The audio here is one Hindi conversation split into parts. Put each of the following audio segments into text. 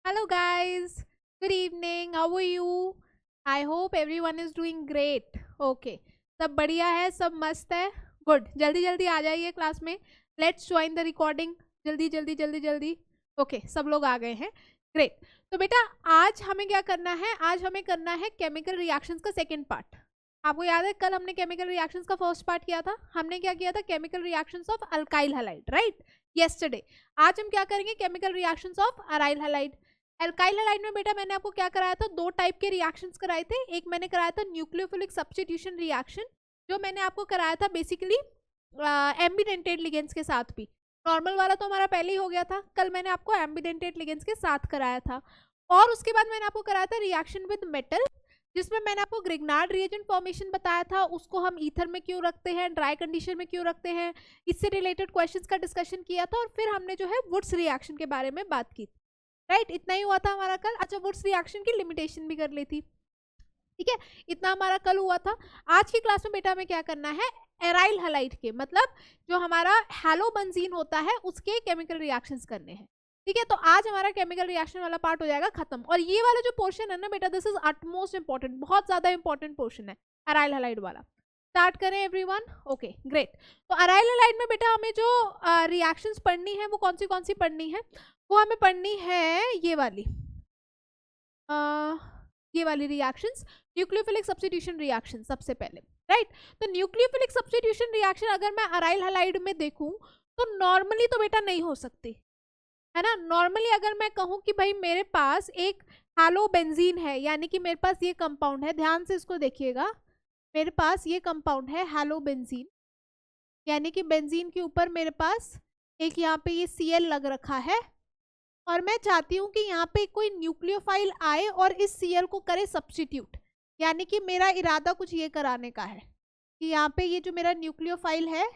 Hello guys, good evening. How are you? I hope everyone is doing great. Okay, सब बढ़िया है, सब मस्त है. Good. जल्दी जल्दी आ जाइए क्लास में. Let's join the recording. जल्दी जल्दी जल्दी जल्दी. Okay, सब लोग आ गए हैं. Great. तो बेटा आज हमें क्या करना है? आज हमें करना है केमिकल रिएक्शंस का सेकेंड पार्ट. आपको याद है कल हमने केमिकल रिएक्शंस का फर्स्ट पार्ट किया था. हमने क्या किया था? Chemical reactions of alkyl halide, right? Yesterday. आज हम क्या करेंगे? Chemical reactions of aryl halide. Alkyl halide में बेटा मैंने आपको क्या कराया था? दो टाइप के रिएक्शंस कराए थे. एक मैंने कराया था न्यूक्लियोफिलिक सब्स्टिट्यूशन रिएक्शन, जो मैंने आपको कराया था बेसिकली एम्बिडेंटेड लिगेंड्स के साथ भी. नॉर्मल वाला तो हमारा पहले ही हो गया था. कल मैंने आपको एम्बिडेंटेड लिगेंड्स के साथ कराया था. और उसके बाद मैंने आपको कराया था रिएक्शन विद मेटल, जिसमें मैंने आपको ग्रिग्नार्ड रिएजेंट फॉर्मेशन बताया था. उसको हम ईथर में क्यों रखते हैं, ड्राई कंडीशन में क्यों रखते हैं, इससे रिलेटेड क्वेश्चंस का डिस्कशन किया था. और फिर हमने जो है वुड्स रिएक्शन के बारे में बात की, राइट? इतना ही हुआ था हमारा कल. अच्छा, वुड्स रिएक्शन की लिमिटेशन भी कर ली थी. ठीक है, इतना हमारा कल हुआ था. आज की क्लास में बेटा हमें क्या करना है? एराइल हैलाइड के, मतलब जो हमारा हैलोबेंजीन होता है, उसके केमिकल रिएक्शंस करने हैं. ठीक है, तो आज हमारा केमिकल रिएक्शन वाला पार्ट हो जाएगा खत्म. और ये वाला जो पोर्शन है ना बेटा, दिस इज अटमोस्ट इंपॉर्टेंट, बहुत ज्यादा इंपॉर्टेंट पोर्शन है एराइल हैलाइड वाला. स्टार्ट करें एवरीवन? Okay great. तो एराइल हैलाइड में बेटा हमें जो रिएक्शंस पढ़नी है वो कौन सी पढ़नी है? वो हमें पढ़नी है ये वाली रिएक्शंस, न्यूक्लियोफिलिक सब्स्टिट्यूशन रिएक्शन सबसे पहले, राइट? तो न्यूक्लियोफिलिक सब्स्टिट्यूशन रिएक्शन अगर मैं अराइल हैलाइड में देखूं तो नॉर्मली तो बेटा नहीं हो सकती, है ना. नॉर्मली अगर मैं कहूं कि भाई मेरे पास एक हैलोबेंजीन है, यानी कि मेरे पास ये कंपाउंड है, ध्यान से इसको देखिएगा, मेरे पास ये कंपाउंड है हैलोबेंजीन, यानी कि बेंजीन के ऊपर मेरे पास एक यहाँ पे ये Cl लग रखा है, और मैं चाहती हूँ कि यहाँ पे कोई न्यूक्लियोफाइल आए और इस Cl को करे सब्स्टिट्यूट. यानी कि मेरा इरादा कुछ ये कराने का है कि यहाँ पे ये जो मेरा न्यूक्लियोफाइल है,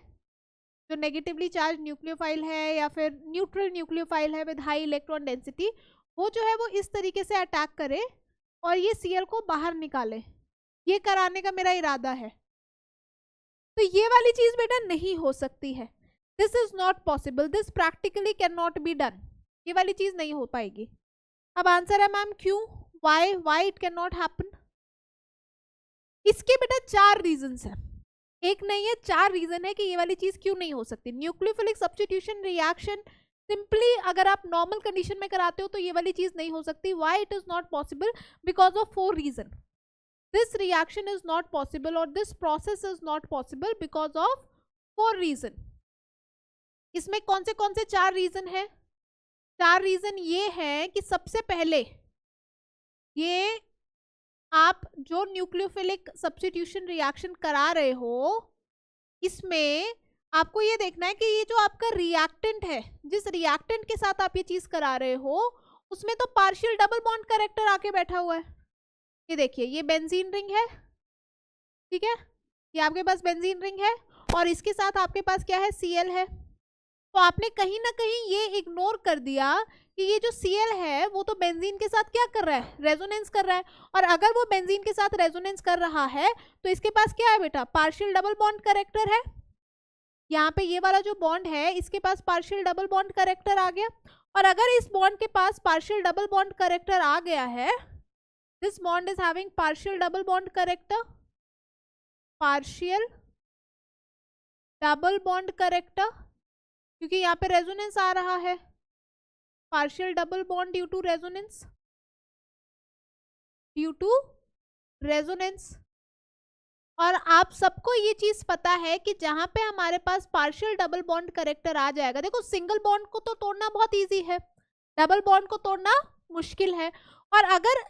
जो नेगेटिवली चार्ज न्यूक्लियोफाइल है या फिर न्यूट्रल न्यूक्लियोफाइल है विद हाई इलेक्ट्रॉन डेंसिटी, वो जो है वो इस तरीके से अटैक करे और ये Cl को बाहर निकाले. ये कराने का मेरा इरादा है. तो ये वाली चीज बेटा नहीं हो सकती है. This is not possible, this practically can not be done. ये वाली चीज नहीं हो पाएगी. अब आंसर है मैम क्यों, why it can not happen. इसके बेटा 4 रीजंस है, एक नहीं है, 4 रीजन है कि ये वाली चीज क्यों नहीं हो सकती. न्यूक्लियोफिलिक सब्स्टिट्यूशन रिएक्शन सिंपली अगर आप नॉर्मल कंडीशन में कराते हो तो ये वाली चीज नहीं हो सकती. Why it is not possible? Because of 4 reason. This reaction is not possible और this process is not possible because of 4 reason. इसमें कौन से 4 रीजन है? 4 रीजन ये है कि सबसे पहले ये आप जो न्यूक्लियोफिलिक सब्स्टिट्यूशन रिएक्शन करा रहे हो, इसमें आपको ये देखना है कि ये जो आपका रिएक्टेंट है, जिस रिएक्टेंट के साथ आप ये चीज करा रहे हो, उसमें तो पार्शियल डबल बॉन्ड कैरेक्टर आके बैठा हुआ है. ये देखिए, ये बेंजीन रिंग है, ठीक है, ये आपके पास बेंजीन रिंग है और इसके साथ आपके पास क्या है? Cl है. तो आपने कहीं ना कहीं ये इग्नोर कर दिया कि ये जो Cl है वो तो बेंजीन के साथ क्या कर रहा है? रेजोनेंस कर रहा है. और अगर वो बेंजीन के साथ रेजोनेंस कर रहा है तो इसके पास क्या है बेटा? पार्शियल डबल बॉन्ड कैरेक्टर है. यहाँ पे ये वाला जो बॉन्ड है इसके पास पार्शियल डबल बॉन्ड कैरेक्टर आ गया. और अगर इस बॉन्ड के पास पार्शियल डबल बॉन्ड कैरेक्टर आ गया है, this bond is having partial double bond character, partial double bond character, क्योंकि यहाँ पे रेजोनेंस आ रहा है, partial double bond due to resonance. और आप सबको ये चीज पता है कि जहां पे हमारे पास पार्शियल डबल बॉन्ड कैरेक्टर आ जाएगा, देखो सिंगल बॉन्ड को तो तोड़ना बहुत इजी है, डबल बॉन्ड को तोड़ना मुश्किल है. और अगर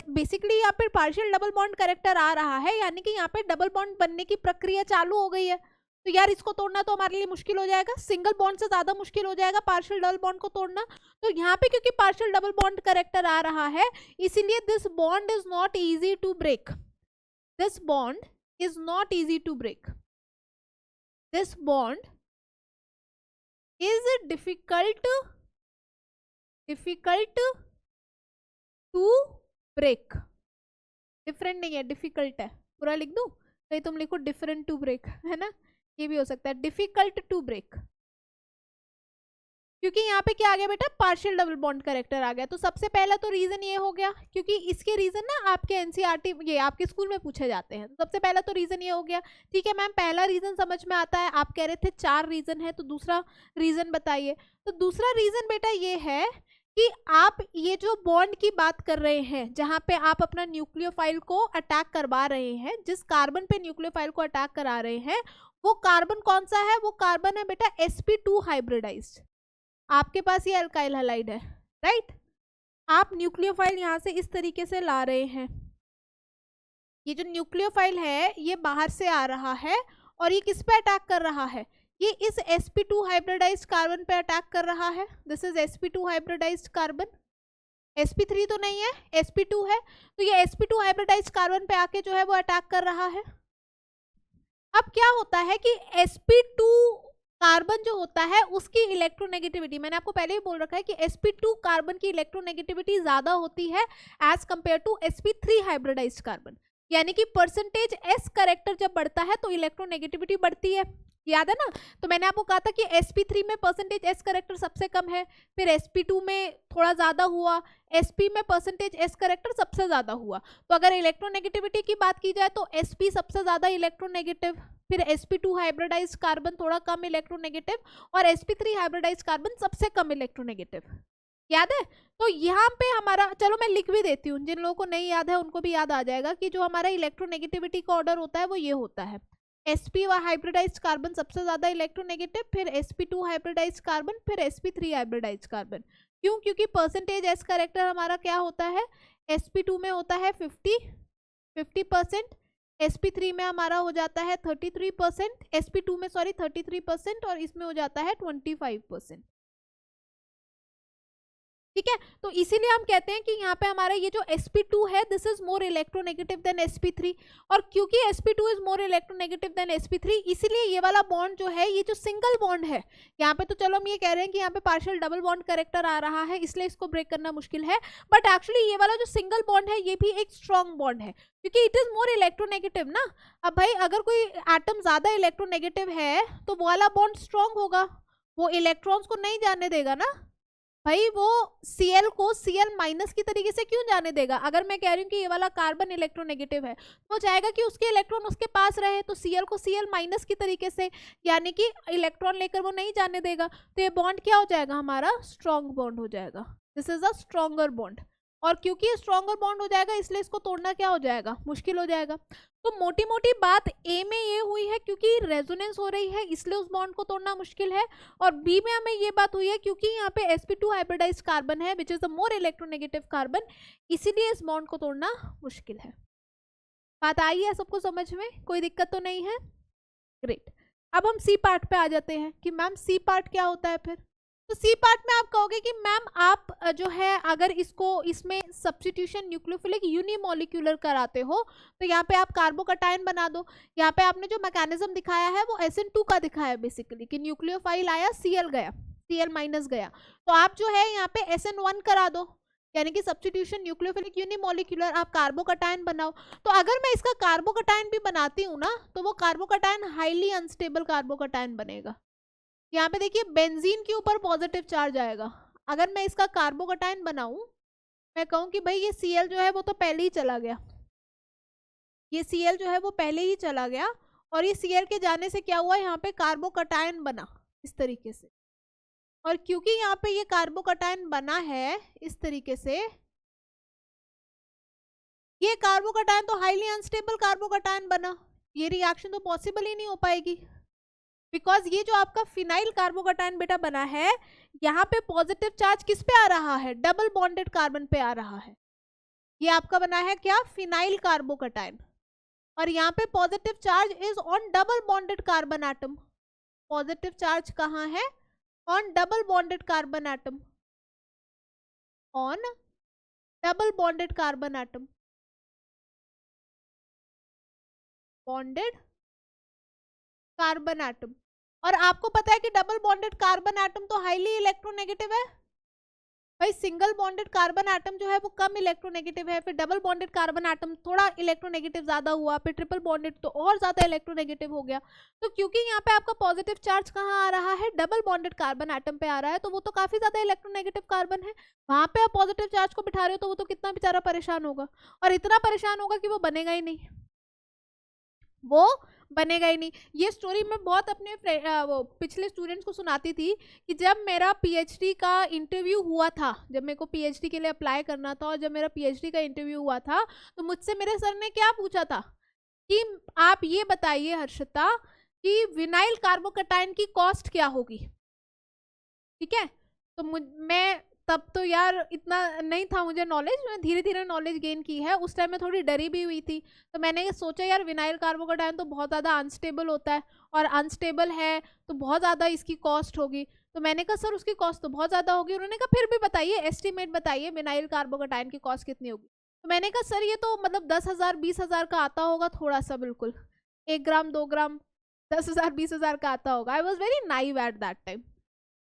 बेसिकली यहाँ पे पार्शियल डबल बॉन्ड कैरेक्टर आ रहा है, यानी कि यहाँ पे डबल बॉन्ड बनने की प्रक्रिया चालू हो गई है, तो यार इसको तोड़ना तो हमारे लिए मुश्किल हो जाएगा, सिंगल बॉन्ड से ज्यादा मुश्किल हो जाएगा पार्शियल डबल बॉन्ड को तोड़ना. तो यहाँ पे क्योंकि पार्शियल डबल बॉन्ड कैरेक्टर आ रहा है, इसीलिए this bond is not easy to break. This bond is not easy to break. This bond is difficult to break. Different नहीं है, डिफिकल्ट है. पूरा लिख दूं? कहीं तुम लिखो डिफरेंट टू ब्रेक, है ना, ये भी हो सकता है. Difficult to break. क्योंकि यहाँ पे क्या आ गया बेटा, पार्शियल डबल बॉन्ड कैरेक्टर आ गया। तो सबसे पहला तो रीजन ये हो गया, क्योंकि इसके रीजन ना आपके एनसीईआरटी ये आपके स्कूल में पूछे जाते हैं। तो सबसे पहला तो रीजन ये हो गया। ठीक है मैम, पहला रीजन समझ में आता है। आप कह रहे थे 4 रीजन है, तो दूसरा रीजन बताइए। तो दूसरा रीजन बेटा ये है कि आप ये जो बॉन्ड की बात कर रहे हैं, जहां पे आप अपना न्यूक्लियोफाइल को अटैक करवा रहे हैं, जिस कार्बन पे न्यूक्लियोफाइल को अटैक करा रहे हैं, वो कार्बन कौन सा है? वो कार्बन है बेटा sp2 हाइब्रिडाइज्ड। आपके पास ये अल्काइल हैलाइड है, राइट। आप न्यूक्लियोफाइल यहाँ से इस तरीके से ला रहे हैं। ये जो न्यूक्लियोफाइल है ये बाहर से आ रहा है और ये किस पे अटैक कर रहा है? ये इस sp2 हाइब्रिडाइज्ड कार्बन पे अटैक कर रहा है। This is sp2 hybridised carbon. sp3 तो नहीं है, sp2 है। तो ये sp2 हाइब्रिडाइज्ड कार्बन पे आके जो है वो अटैक कर रहा है। अब क्या होता है कि sp2 कार्बन जो होता है उसकी इलेक्ट्रोनेगेटिविटी, मैंने आपको पहले ही बोल रखा है कि sp2 कार्बन की इलेक्ट्रोनेगेटिविटी ज्यादा होती है as compare to sp3 hybridized carbon. यानी कि परसेंटेज s करेक्टर जब बढ़ता है तो इलेक्ट्रोनेगेटिविटी बढ़ती है, याद है ना। तो मैंने आपको कहा था कि sp3 में परसेंटेज s करेक्टर सबसे कम है, फिर sp2 में थोड़ा ज्यादा हुआ, sp में परसेंटेज s करेक्टर सबसे ज्यादा हुआ। तो अगर इलेक्ट्रोनेगेटिविटी की बात की जाए तो sp सबसे ज्यादा इलेक्ट्रोनेगेटिव, फिर sp2 हाइब्रिडाइज्ड कार्बन थोड़ा कम इलेक्ट्रोनेगेटिव, और sp3 हाइब्रिडाइज्ड कार्बन सबसे कम इलेक्ट्रोनेगेटिव, याद है। तो यहाँ पे हमारा, चलो मैं लिख भी देती हूँ, जिन लोगों को नहीं याद है उनको भी याद आ जाएगा कि जो हमारा इलेक्ट्रोनेगेटिविटी का ऑर्डर होता है वो ये होता है, sp हाइब्रिडाइज्ड कार्बन सबसे ज्यादा इलेक्ट्रोनेगेटिव, फिर sp2 हाइब्रिडाइज्ड कार्बन, फिर sp3 हाइब्रिडाइज्ड कार्बन। क्यों? क्योंकि परसेंटेज s करेक्टर हमारा क्या होता है, sp2 में होता है 50%, sp3 में हमारा हो जाता है 33%, sp2 में सॉरी 33%, और इसमें हो जाता है 25%। ठीक है, तो इसीलिए हम कहते हैं कि यहाँ पे हमारा ये जो sp2 है this is more electronegative than sp3, और क्योंकि sp2 is more electronegative than sp3 इसीलिए ये वाला बॉन्ड जो है, ये जो सिंगल बॉन्ड है यहाँ पे, तो चलो हम ये कह रहे हैं कि यहाँ पे पार्शियल डबल बॉन्ड कैरेक्टर आ रहा है इसलिए इसको ब्रेक करना मुश्किल है, बट एक्चुअली ये वाला जो सिंगल बॉन्ड है ये भी एक स्ट्रॉन्ग बॉन्ड है क्योंकि इट इज मोर इलेक्ट्रोनेगेटिव ना। अब भाई अगर कोई एटम ज्यादा इलेक्ट्रोनेगेटिव है तो वो वाला बॉन्ड स्ट्रॉन्ग होगा, वो इलेक्ट्रॉन्स को नहीं जाने देगा ना भाई, वो Cl को Cl माइनस की तरीके से क्यों जाने देगा। अगर मैं कह रही हूँ कि ये वाला कार्बन इलेक्ट्रोनेगेटिव है तो वो चाहेगा कि उसके इलेक्ट्रॉन उसके पास रहे, तो Cl को Cl माइनस की तरीके से, यानी कि इलेक्ट्रॉन लेकर वो नहीं जाने देगा। तो ये बॉन्ड क्या हो जाएगा, हमारा स्ट्रॉन्ग बॉन्ड हो जाएगा। This is a stronger bond, और क्योंकि ये स्ट्रॉन्गर बॉन्ड हो जाएगा इसलिए इसको तोड़ना क्या हो जाएगा, मुश्किल हो जाएगा। तो मोटी मोटी बात ए में ये हुई है क्योंकि रेजोनेंस हो रही है इसलिए उस बॉन्ड को तोड़ना मुश्किल है, और बी में हमें ये बात हुई है क्योंकि यहाँ पे sp2 हाइब्रिडाइज्ड कार्बन है which is the more electronegative carbon, इसीलिए इस बॉन्ड को तोड़ना मुश्किल है। बात आई है सबको समझ में, कोई दिक्कत तो नहीं है? ग्रेट। अब हम सी पार्ट पे आ जाते हैं कि मैम सी पार्ट क्या होता है फिर। तो सी पार्ट में आप कहोगे कि मैम आप जो है अगर इसको इसमें सब्स्टिट्यूशन न्यूक्लियोफिलिक यूनिमोलिक्यूलर कराते हो तो यहाँ पे आप कार्बोकटायन बना दो। यहाँ पे आपने जो मैकेनिज्म दिखाया है वो SN2 का दिखाया है बेसिकली, कि न्यूक्लियोफाइल आया Cl गया, Cl माइनस गया, तो आप जो है यहाँ पे SN1 करा दो, यानी कि सब्स्टिट्यूशन न्यूक्लियोफिलिक यूनिमोलिक्यूलर, आप कार्बोकटायन बनाओ। तो अगर मैं इसका कार्बोकटायन भी बनाती हूँ ना तो वो कार्बोकटायन हाईली अनस्टेबल कार्बोकटायन बनेगा। यहाँ पे देखिए बेंजीन के ऊपर पॉजिटिव चार्ज आएगा। अगर मैं इसका कार्बोकटायन बनाऊं, मैं कहूँ कि भाई ये Cl जो है वो तो पहले ही चला गया, ये Cl जो है वो पहले ही चला गया, और ये Cl के जाने से क्या हुआ, यहाँ पे कार्बोकटायन बना इस तरीके से, और क्योंकि यहाँ पे ये कार्बोकटायन बना है इस तरीके से, ये कार्बोकटायन तो हाईली अनस्टेबल कार्बोकटायन बना, ये रिएक्शन तो पॉसिबल ही नहीं हो पाएगी, बिकॉज ये जो आपका फिनाइल कार्बोकटायन बेटा बना है यहाँ पे पॉजिटिव चार्ज किस पे आ रहा है, डबल बॉन्डेड कार्बन पे आ रहा है। ये आपका बना है क्या, फिनाइल कार्बोकटायन, और यहाँ पे positive charge is on double bonded carbon atom. Positive charge कहाँ है, on double bonded carbon atom, on double bonded carbon atom, bonded carbon atom. और आपको पता है कि डबल बॉन्डेड कार्बन एटम तो हाईली इलेक्ट्रोनेगेटिव है भाई सिंगल बॉन्डेड कार्बन एटम जो है वो कम इलेक्ट्रोनेगेटिव है, फिर डबल बॉन्डेड कार्बन एटम थोड़ा इलेक्ट्रोनेगेटिव ज्यादा हुआ, फिर ट्रिपल बॉन्डेड तो और ज्यादा इलेक्ट्रोनेगेटिव हो गया। तो क्योंकि यहाँ पे आपका पॉजिटिव चार्ज कहाँ आ रहा है, डबल बॉन्डेड कार्बन एटम पे आ रहा है, तो वो तो काफी ज्यादा इलेक्ट्रोनेगेटिव कार्बन है, वहां पे आप पॉजिटिव चार्ज को बिठा रहे हो तो वो तो कितना बेचारा परेशान होगा, और इतना परेशान होगा कि वो बनेगा ही नहीं, वो बनेगा ही नहीं। ये स्टोरी मैं बहुत अपने वो पिछले स्टूडेंट्स को सुनाती थी कि जब मेरा पीएचडी का इंटरव्यू हुआ था, जब मेरे को पीएचडी के लिए अप्लाई करना था और जब मेरा पीएचडी का इंटरव्यू हुआ था, तो मुझसे मेरे सर ने क्या पूछा था कि आप ये बताइए हर्षिता कि विनाइल कार्बोकैटायन की कॉस्ट क्या होगी। ठीक है, तो मैं तब तो यार इतना नहीं था मुझे नॉलेज, मैं धीरे धीरे नॉलेज गेन की है। उस टाइम में थोड़ी डरी भी हुई थी, तो मैंने सोचा यार विनाइल कार्बोकैटायन तो बहुत ज़्यादा अनस्टेबल होता है, और अनस्टेबल है तो बहुत ज़्यादा इसकी कॉस्ट होगी। तो मैंने कहा सर उसकी कॉस्ट तो बहुत ज़्यादा होगी। उन्होंने कहा फिर भी बताइए, एस्टिमेट बताइए विनाइल कार्बोकैटायन की कॉस्ट कितनी होगी। तो मैंने कहा सर ये तो मतलब 10,000 20,000 का आता होगा थोड़ा सा, बिल्कुल 1 ग्राम 2 ग्राम 10,000 20,000 का आता होगा। I was very naive at that time,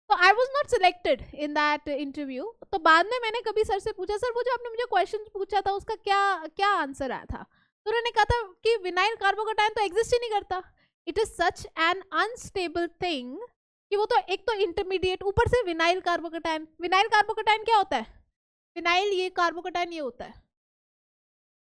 तो I was not selected in that interview. तो बाद में मैंने कभी सर से पूछा, सर वो जो आपने मुझे क्वेश्चन पूछा था उसका क्या क्या आंसर आया था, तो उन्होंने कहा था कि विनाइल कार्बोकैटायन तो एग्जिस्ट ही नहीं करता, it is such an unstable thing कि वो तो एक तो इंटरमीडिएट, ऊपर से विनाइल कार्बोकैटायन। विनाइल कार्बोकैटायन क्या होता है, विनाइल ये कार्बोकैटायन ये होता है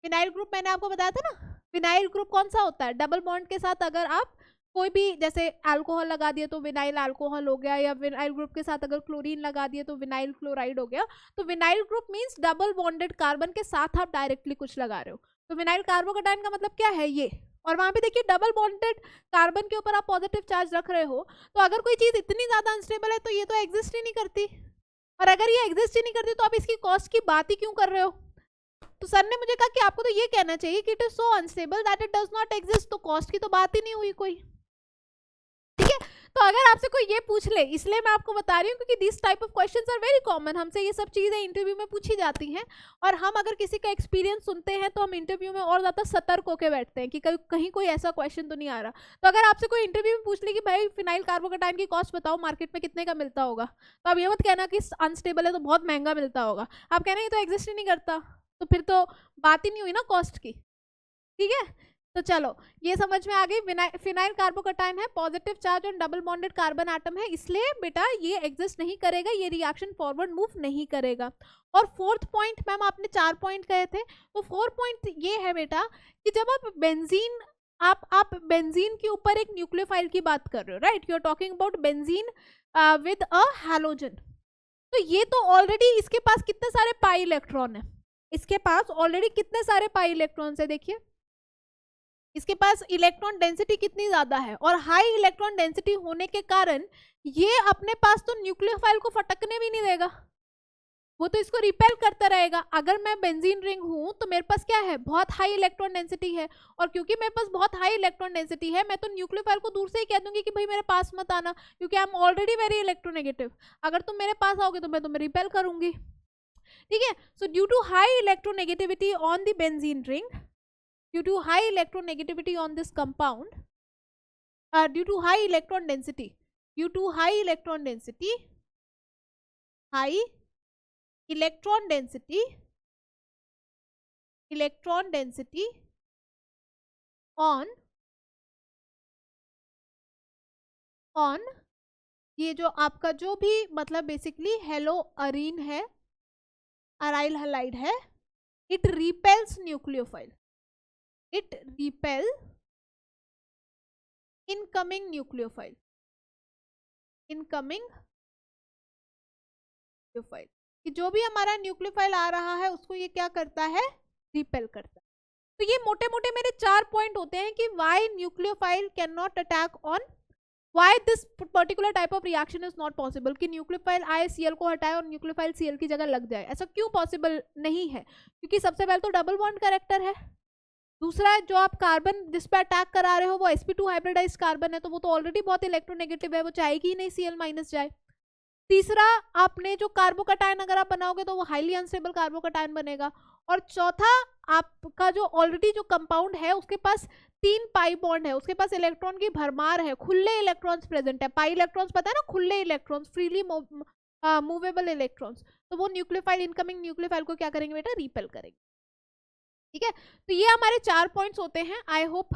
विनाइल ग्रुप, मैंने आपको बताया था ना। विनाइल ग्रुप कौन सा होता है, डबल बॉन्ड के साथ अगर आप कोई भी जैसे अल्कोहल लगा दिए तो विनाइल अल्कोहल हो गया, या विनाइल ग्रुप के साथ अगर क्लोरीन लगा दिए तो विनाइल क्लोराइड हो गया। तो vinyl group means double bonded carbon के साथ आप डायरेक्टली कुछ लगा रहे हो। तो विनाइल कार्बोकैटायन का मतलब क्या है ये, और वहां पे देखिए डबल बॉन्डेड कार्बन के ऊपर आप पॉजिटिव चार्ज रख रहे हो, तो अगर कोई चीज इतनी ज्यादा अनस्टेबल है तो ये तो एग्जिस्ट ही नहीं करती, और अगर ये एग्जिस्ट ही नहीं करती तो आप इसकी कॉस्ट की बात ही क्यों कर रहे हो। तो सर ने मुझे कहा कि आपको तो ये कहना चाहिए कि it is so unstable that it does not exist, तो कॉस्ट की तो बात ही नहीं हुई कोई। ठीक है, तो अगर आपसे कोई ये पूछ ले, इसलिए मैं आपको बता रही हूँ क्योंकि this type of questions are very common, हमसे ये सब चीजें इंटरव्यू में पूछी जाती हैं, और हम अगर किसी का एक्सपीरियंस सुनते हैं तो हम इंटरव्यू में और ज्यादा सतर्क होकर बैठते हैं कि कहीं कोई ऐसा क्वेश्चन तो नहीं आ रहा। तो अगर आपसे कोई इंटरव्यू में पूछ ले कि भाई फिनाइल कार्बोकैटायन की कॉस्ट बताओ मार्केट में कितने का मिलता होगा, तो आप ये मत कहना कि अनस्टेबल है तो बहुत महंगा मिलता होगा, आप कहना ये तो एग्जिस्ट ही नहीं करता, तो फिर तो बात ही नहीं हुई ना कॉस्ट की। ठीक है, तो चलो ये समझ में आ गई। फिनाइल कार्बोकैटायन है, पॉजिटिव चार्ज और डबल बॉन्डेड कार्बन एटम है, इसलिए बेटा ये एग्जिस्ट नहीं करेगा, ये रिएक्शन फॉरवर्ड मूव नहीं करेगा। और फोर्थ पॉइंट, मैम आपने 4 पॉइंट कहे थे, तो 4 पॉइंट ये है बेटा कि जब आप बेंजीन बेंजीन के ऊपर एक न्यूक्लियोफाइल की बात कर रहे हो, right, you are talking about benzene with a halogen, तो ये तो ऑलरेडी इसके पास कितने सारे पाई इलेक्ट्रॉन है, इसके पास ऑलरेडी कितने सारे पाई इलेक्ट्रॉन्स है, देखिए इसके पास इलेक्ट्रॉन डेंसिटी कितनी ज्यादा है, और हाई इलेक्ट्रॉन डेंसिटी होने के कारण ये अपने पास तो न्यूक्लियोफाइल को फटकने भी नहीं देगा, वो तो इसको रिपेल करता रहेगा। अगर मैं बेंजीन रिंग हूं तो मेरे पास क्या है, बहुत हाई इलेक्ट्रॉन डेंसिटी है, और क्योंकि मेरे पास बहुत हाई इलेक्ट्रॉन डेंसिटी है, मैं तो न्यूक्लियोफाइल को दूर से ही कह दूंगी कि भाई मेरे पास मत आना, क्योंकि I am already very electronegative, अगर तुम मेरे पास आओगे तो मैं तुम्हें रिपेल करूंगी। ठीक है, so due to high electronegativity on the benzene ring, due to high electronegativity on this compound, due to high electron density high electron density on ये जो आपका जो भी मतलब बेसिकली हेलो अरीन है, अराइल हैलाइड है, it repels nucleophile, it repel incoming nucleophile, कि जो भी हमारा न्यूक्लियोफाइल आ रहा है उसको ये क्या करता है, रिपेल करता है। तो ये मोटे मोटे मेरे 4 पॉइंट होते हैं कि why nucleophile can not attack on, why this particular type of reaction is not possible, कि न्यूक्लियोफाइल आए Cl को हटाए और न्यूक्लियोफाइल Cl की जगह लग जाए, ऐसा क्यों पॉसिबल नहीं है, क्योंकि सबसे पहले तो डबल बॉन्ड कैरेक्टर है, दूसरा जो आप कार्बन जिस पे अटैक करा रहे हो वो sp2 हाइब्रिडाइज्ड कार्बन है, तो वो तो ऑलरेडी बहुत इलेक्ट्रोनेगेटिव है, वो चाहेगी ही नहीं Cl माइनस जाए। तीसरा, आपने जो कार्बोकैटायन अगर आप बनाओगे तो वो हाईली अनस्टेबल कार्बोकैटायन बनेगा। और चौथा, आपका जो ऑलरेडी जो कंपाउंड है उसके पास 3 पाई बॉन्ड है, उसके पास इलेक्ट्रॉन की भरमार है, खुले इलेक्ट्रॉन्स प्रेजेंट है, पाई इलेक्ट्रॉन्स पता है ना, खुले इलेक्ट्रॉन्स फ्रीली मूवेबल इलेक्ट्रॉन्स, तो वो न्यूक्लियोफाइल इनकमिंग न्यूक्लियोफाइल को क्या करेंगे बेटा, रिपेल करेंगे। ठीक है, तो ये हमारे 4 पॉइंट्स होते हैं। आई होप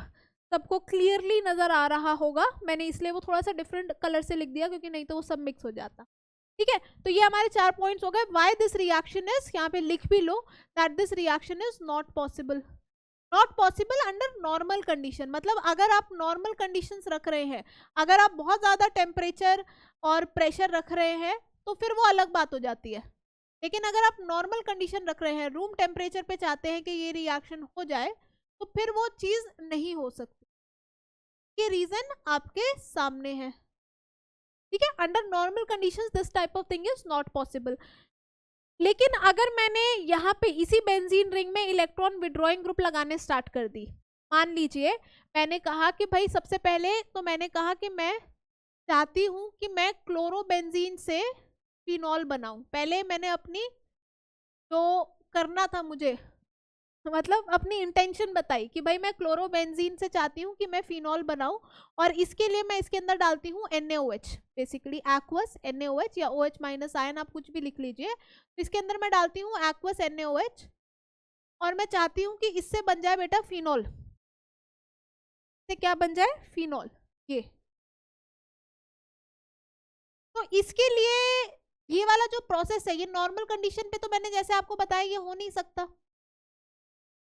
सबको क्लियरली नजर आ रहा होगा। मैंने इसलिए वो थोड़ा सा डिफरेंट कलर से लिख दिया क्योंकि नहीं तो वो सब मिक्स हो जाता। ठीक है, तो ये हमारे 4 पॉइंट्स हो गए। व्हाई दिस रिएक्शन इज, यहाँ पे लिख भी लो, that this reaction is not possible. Not possible under normal condition, मतलब अगर आप नॉर्मल कंडीशंस रख रहे हैं, अगर आप बहुत ज्यादा टेम्परेचर और प्रेशर रख रहे हैं तो फिर वो अलग बात हो जाती है। लेकिन अगर आप नॉर्मल कंडीशन रख रहे हैं, रूम टेम्परेचर पे चाहते हैं कि ये रिएक्शन हो जाए, तो फिर वो चीज नहीं हो सकती। ये रीजन आपके सामने है। ठीक है, under normal conditions this type of thing is not possible. लेकिन अगर मैंने यहाँ पे इसी बेंजीन रिंग में इलेक्ट्रॉन विड्रॉइंग ग्रुप लगाने स्टार्ट कर दी, मान लीजिए मैंने कहा कि भाई सबसे पहले तो मैंने कहा कि मैं चाहती हूँ कि मैं क्लोरोबेंजीन से फिनॉल बनाऊं। पहले मैंने अपनी जो करना था मुझे, मतलब अपनी इंटेंशन बताई कि भाई मैं क्लोरोबेंजीन से चाहती हूँ कि मैं फिनॉल बनाऊं, और इसके लिए मैं इसके अंदर डालती हूँ NaOH, बेसिकली एक्वस NaOH या OH माइनस आयन, आप कुछ भी लिख लीजिए। तो इसके अंदर मैं डालती हूँ एक्वस NaOH, और मैं चाहती हूँ कि इससे बन जाए बेटा फिनॉल। इससे क्या बन जाए, फिनॉल। ये तो इसके लिए ये वाला जो प्रोसेस है, ये नॉर्मल कंडीशन पे तो मैंने जैसे आपको बताया ये हो नहीं सकता।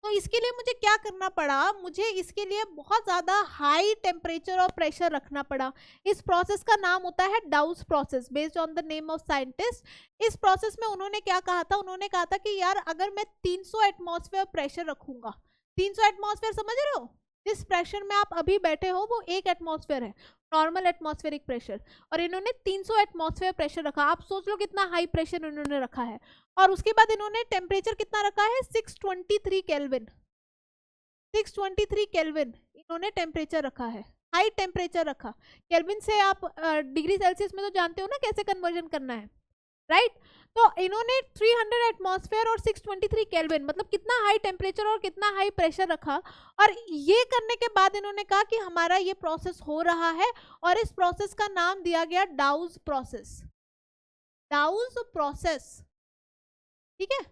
तो इसके लिए मुझे क्या करना पड़ा, मुझे इसके लिए बहुत ज़्यादा हाई टेम्परेचर और प्रेशर रखना पड़ा। इस प्रोसेस का नाम होता है डाउस process, based on the name of scientist. इस प्रोसेस में उन्होंने क्या कहा था, उन्होंने कहा था कि यार अगर मैं 300 एटमॉस्फेयर प्रेशर रखूंगा, 300 एटमॉस्फेयर समझ रहे हो, जिस प्रेशर में आप अभी बैठे हो वो 1 एटमॉस्फेयर है, नॉर्मल एटमॉस्फेरिक प्रेशर, और इन्होंने 300 एटमॉस्फेयर प्रेशर रखा। आप सोच लो कितना हाई प्रेशर इन्होंने रखा है। और उसके बाद इन्होंने टेम्परेचर कितना रखा है, 623 केल्विन, 623 केल्विन इन्होंने टेम्परेचर रखा है, हाई टेम्परेचर रखा। केल्विन से आप डिग्री सेल्सियस में तो जानते हो ना कैसे कन्वर्जन करना है, राइट। तो इन्होंने 300 एटमॉस्फेयर और 623 केल्विन, मतलब कितना हाई टेम्परेचर और कितना हाई प्रेशर रखा। और ये करने के बाद इन्होंने कहा कि हमारा ये प्रोसेस हो रहा है, और इस प्रोसेस का नाम दिया गया डाउस प्रोसेस, डाउस प्रोसेस। ठीक है,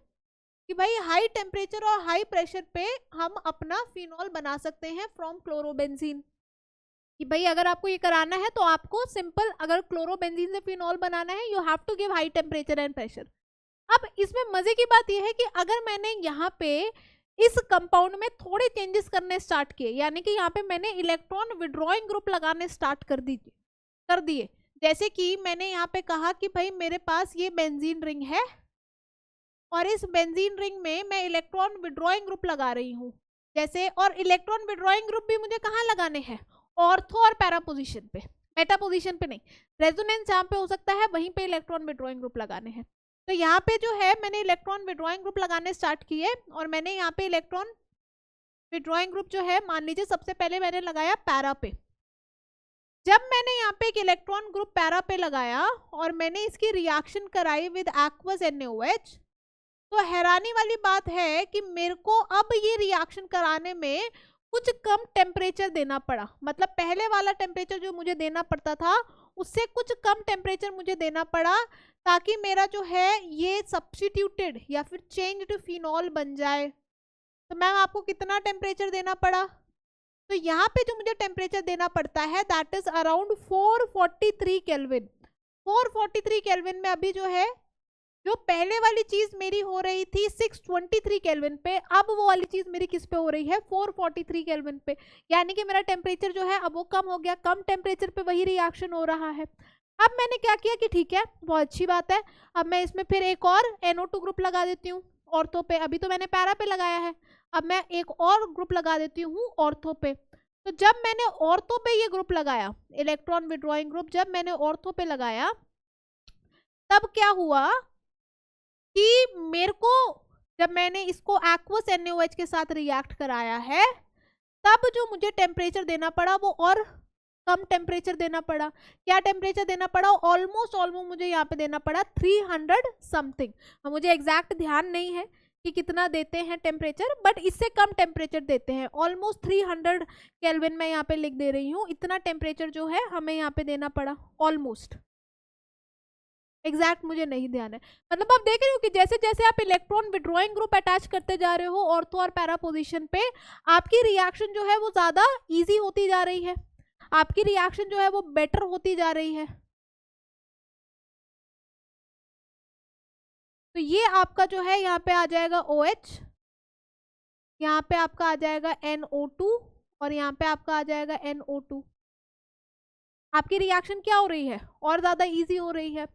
कि भाई हाई टेम्परेचर और हाई प्रेशर पे हम अपना फिनॉल बना सकते हैं फ्रॉम क्लोरोबेंजीन। कि भाई अगर आपको ये कराना है तो आपको सिंपल, अगर क्लोरोबेंजीन से फिनॉल बनाना है, you have to give high temperature and pressure. अब इसमें मजे की बात यह है कि अगर मैंने यहाँ पे इस कंपाउंड में थोड़े चेंजेस करने स्टार्ट किए, यानी कि यहाँ पे मैंने इलेक्ट्रॉन विड्रॉइंग ग्रुप लगाने स्टार्ट कर दिए, जैसे कि मैंने यहाँ पे कहा कि भाई मेरे पास ये बेंजीन रिंग है, और इस बेंजीन रिंग में मैं इलेक्ट्रॉन विड्रॉइंग ग्रुप लगा रही हूँ जैसे, और इलेक्ट्रॉन विड्रॉइंग ग्रुप भी मुझे कहाँ लगाने हैं, ऑर्थो और पैरा पोजिशन पे, मेटा पोजिशन पे नहीं। रेजोनेंस जहाँ पे हो सकता है वहीं पे इलेक्ट्रॉन विड्रॉइंग ग्रुप लगाने हैं। तो यहाँ पे जो है मैंने इलेक्ट्रॉन विड्रॉइंग ग्रुप लगाने स्टार्ट किए, और मैंने यहाँ पे इलेक्ट्रॉन विड्रॉइंग ग्रुप जो है, मान लीजिए सबसे पहले मैंने लगाया पैरा पे। जब मैंने यहाँ पे एक इलेक्ट्रॉन ग्रुप पैरा पे लगाया और मैंने इसकी रिएक्शन कराई विद एक्वस NaOH, तो हैरानी वाली बात है कि मेरे को अब ये रिएक्शन कराने में कुछ कम टेम्परेचर देना पड़ा। मतलब पहले वाला टेम्परेचर जो मुझे देना पड़ता था उससे कुछ कम टेम्परेचर मुझे देना पड़ा, ताकि मेरा जो है ये सब्स्टिट्यूटेड या फिर चेंज टू फिनॉल बन जाए। तो मैम आपको कितना टेम्परेचर देना पड़ा, तो यहाँ पे जो मुझे टेम्परेचर देना पड़ता है that is around 443 kelvin. 443 kelvin में अभी जो है, जो पहले वाली चीज मेरी हो रही थी 623 केल्विन पे, अब वो वाली चीज मेरी किस पे हो रही है, 443 केल्विन पे। यानी कि मेरा टेम्परेचर जो है अब वो कम हो गया, कम टेम्परेचर पे वही रिएक्शन हो रहा है। अब मैंने क्या किया कि ठीक है बहुत अच्छी बात है, अब मैं इसमें फिर एक और NO2 ग्रुप लगा देती हूँ ऑर्थो पे। अभी तो मैंने पैरा पे लगाया है, अब मैं एक और ग्रुप लगा देती हूँ ऑर्थो पे। तो जब मैंने ऑर्थो पे ये ग्रुप लगाया, इलेक्ट्रॉन विड्रॉइंग ग्रुप जब मैंने ऑर्थो पे लगाया, तब क्या हुआ कि मेरे को, जब मैंने इसको एक्वस NaOH के साथ रिएक्ट कराया है, तब जो मुझे टेम्परेचर देना पड़ा वो और कम टेम्परेचर देना पड़ा। क्या टेम्परेचर देना पड़ा, ऑलमोस्ट मुझे यहाँ पे देना पड़ा 300 समथिंग। मुझे एग्जैक्ट ध्यान नहीं है कि कितना देते हैं टेम्परेचर, बट इससे कम टेम्परेचर देते हैं, ऑलमोस्ट 300 केल्विन मैं यहाँ पे लिख दे रही हूँ। इतना टेम्परेचर जो है हमें यहाँ पे देना पड़ा ऑलमोस्ट। एग्जैक्ट मुझे नहीं ध्यान है। मतलब आप देख रहे हो कि जैसे जैसे आप इलेक्ट्रॉन विड्रॉइंग ग्रुप अटैच करते जा रहे हो ऑर्थो और पैरा पोजीशन पे, आपकी रिएक्शन जो है वो ज्यादा इजी होती जा रही है, आपकी रिएक्शन जो है वो बेटर होती जा रही है। तो ये आपका जो है यहाँ पे आ जाएगा OH, यहाँ पे आपका आ जाएगा NO2 और यहाँ पे आपका आ जाएगा NO2। आपकी रिएक्शन क्या हो रही है, और ज्यादा इजी हो रही है।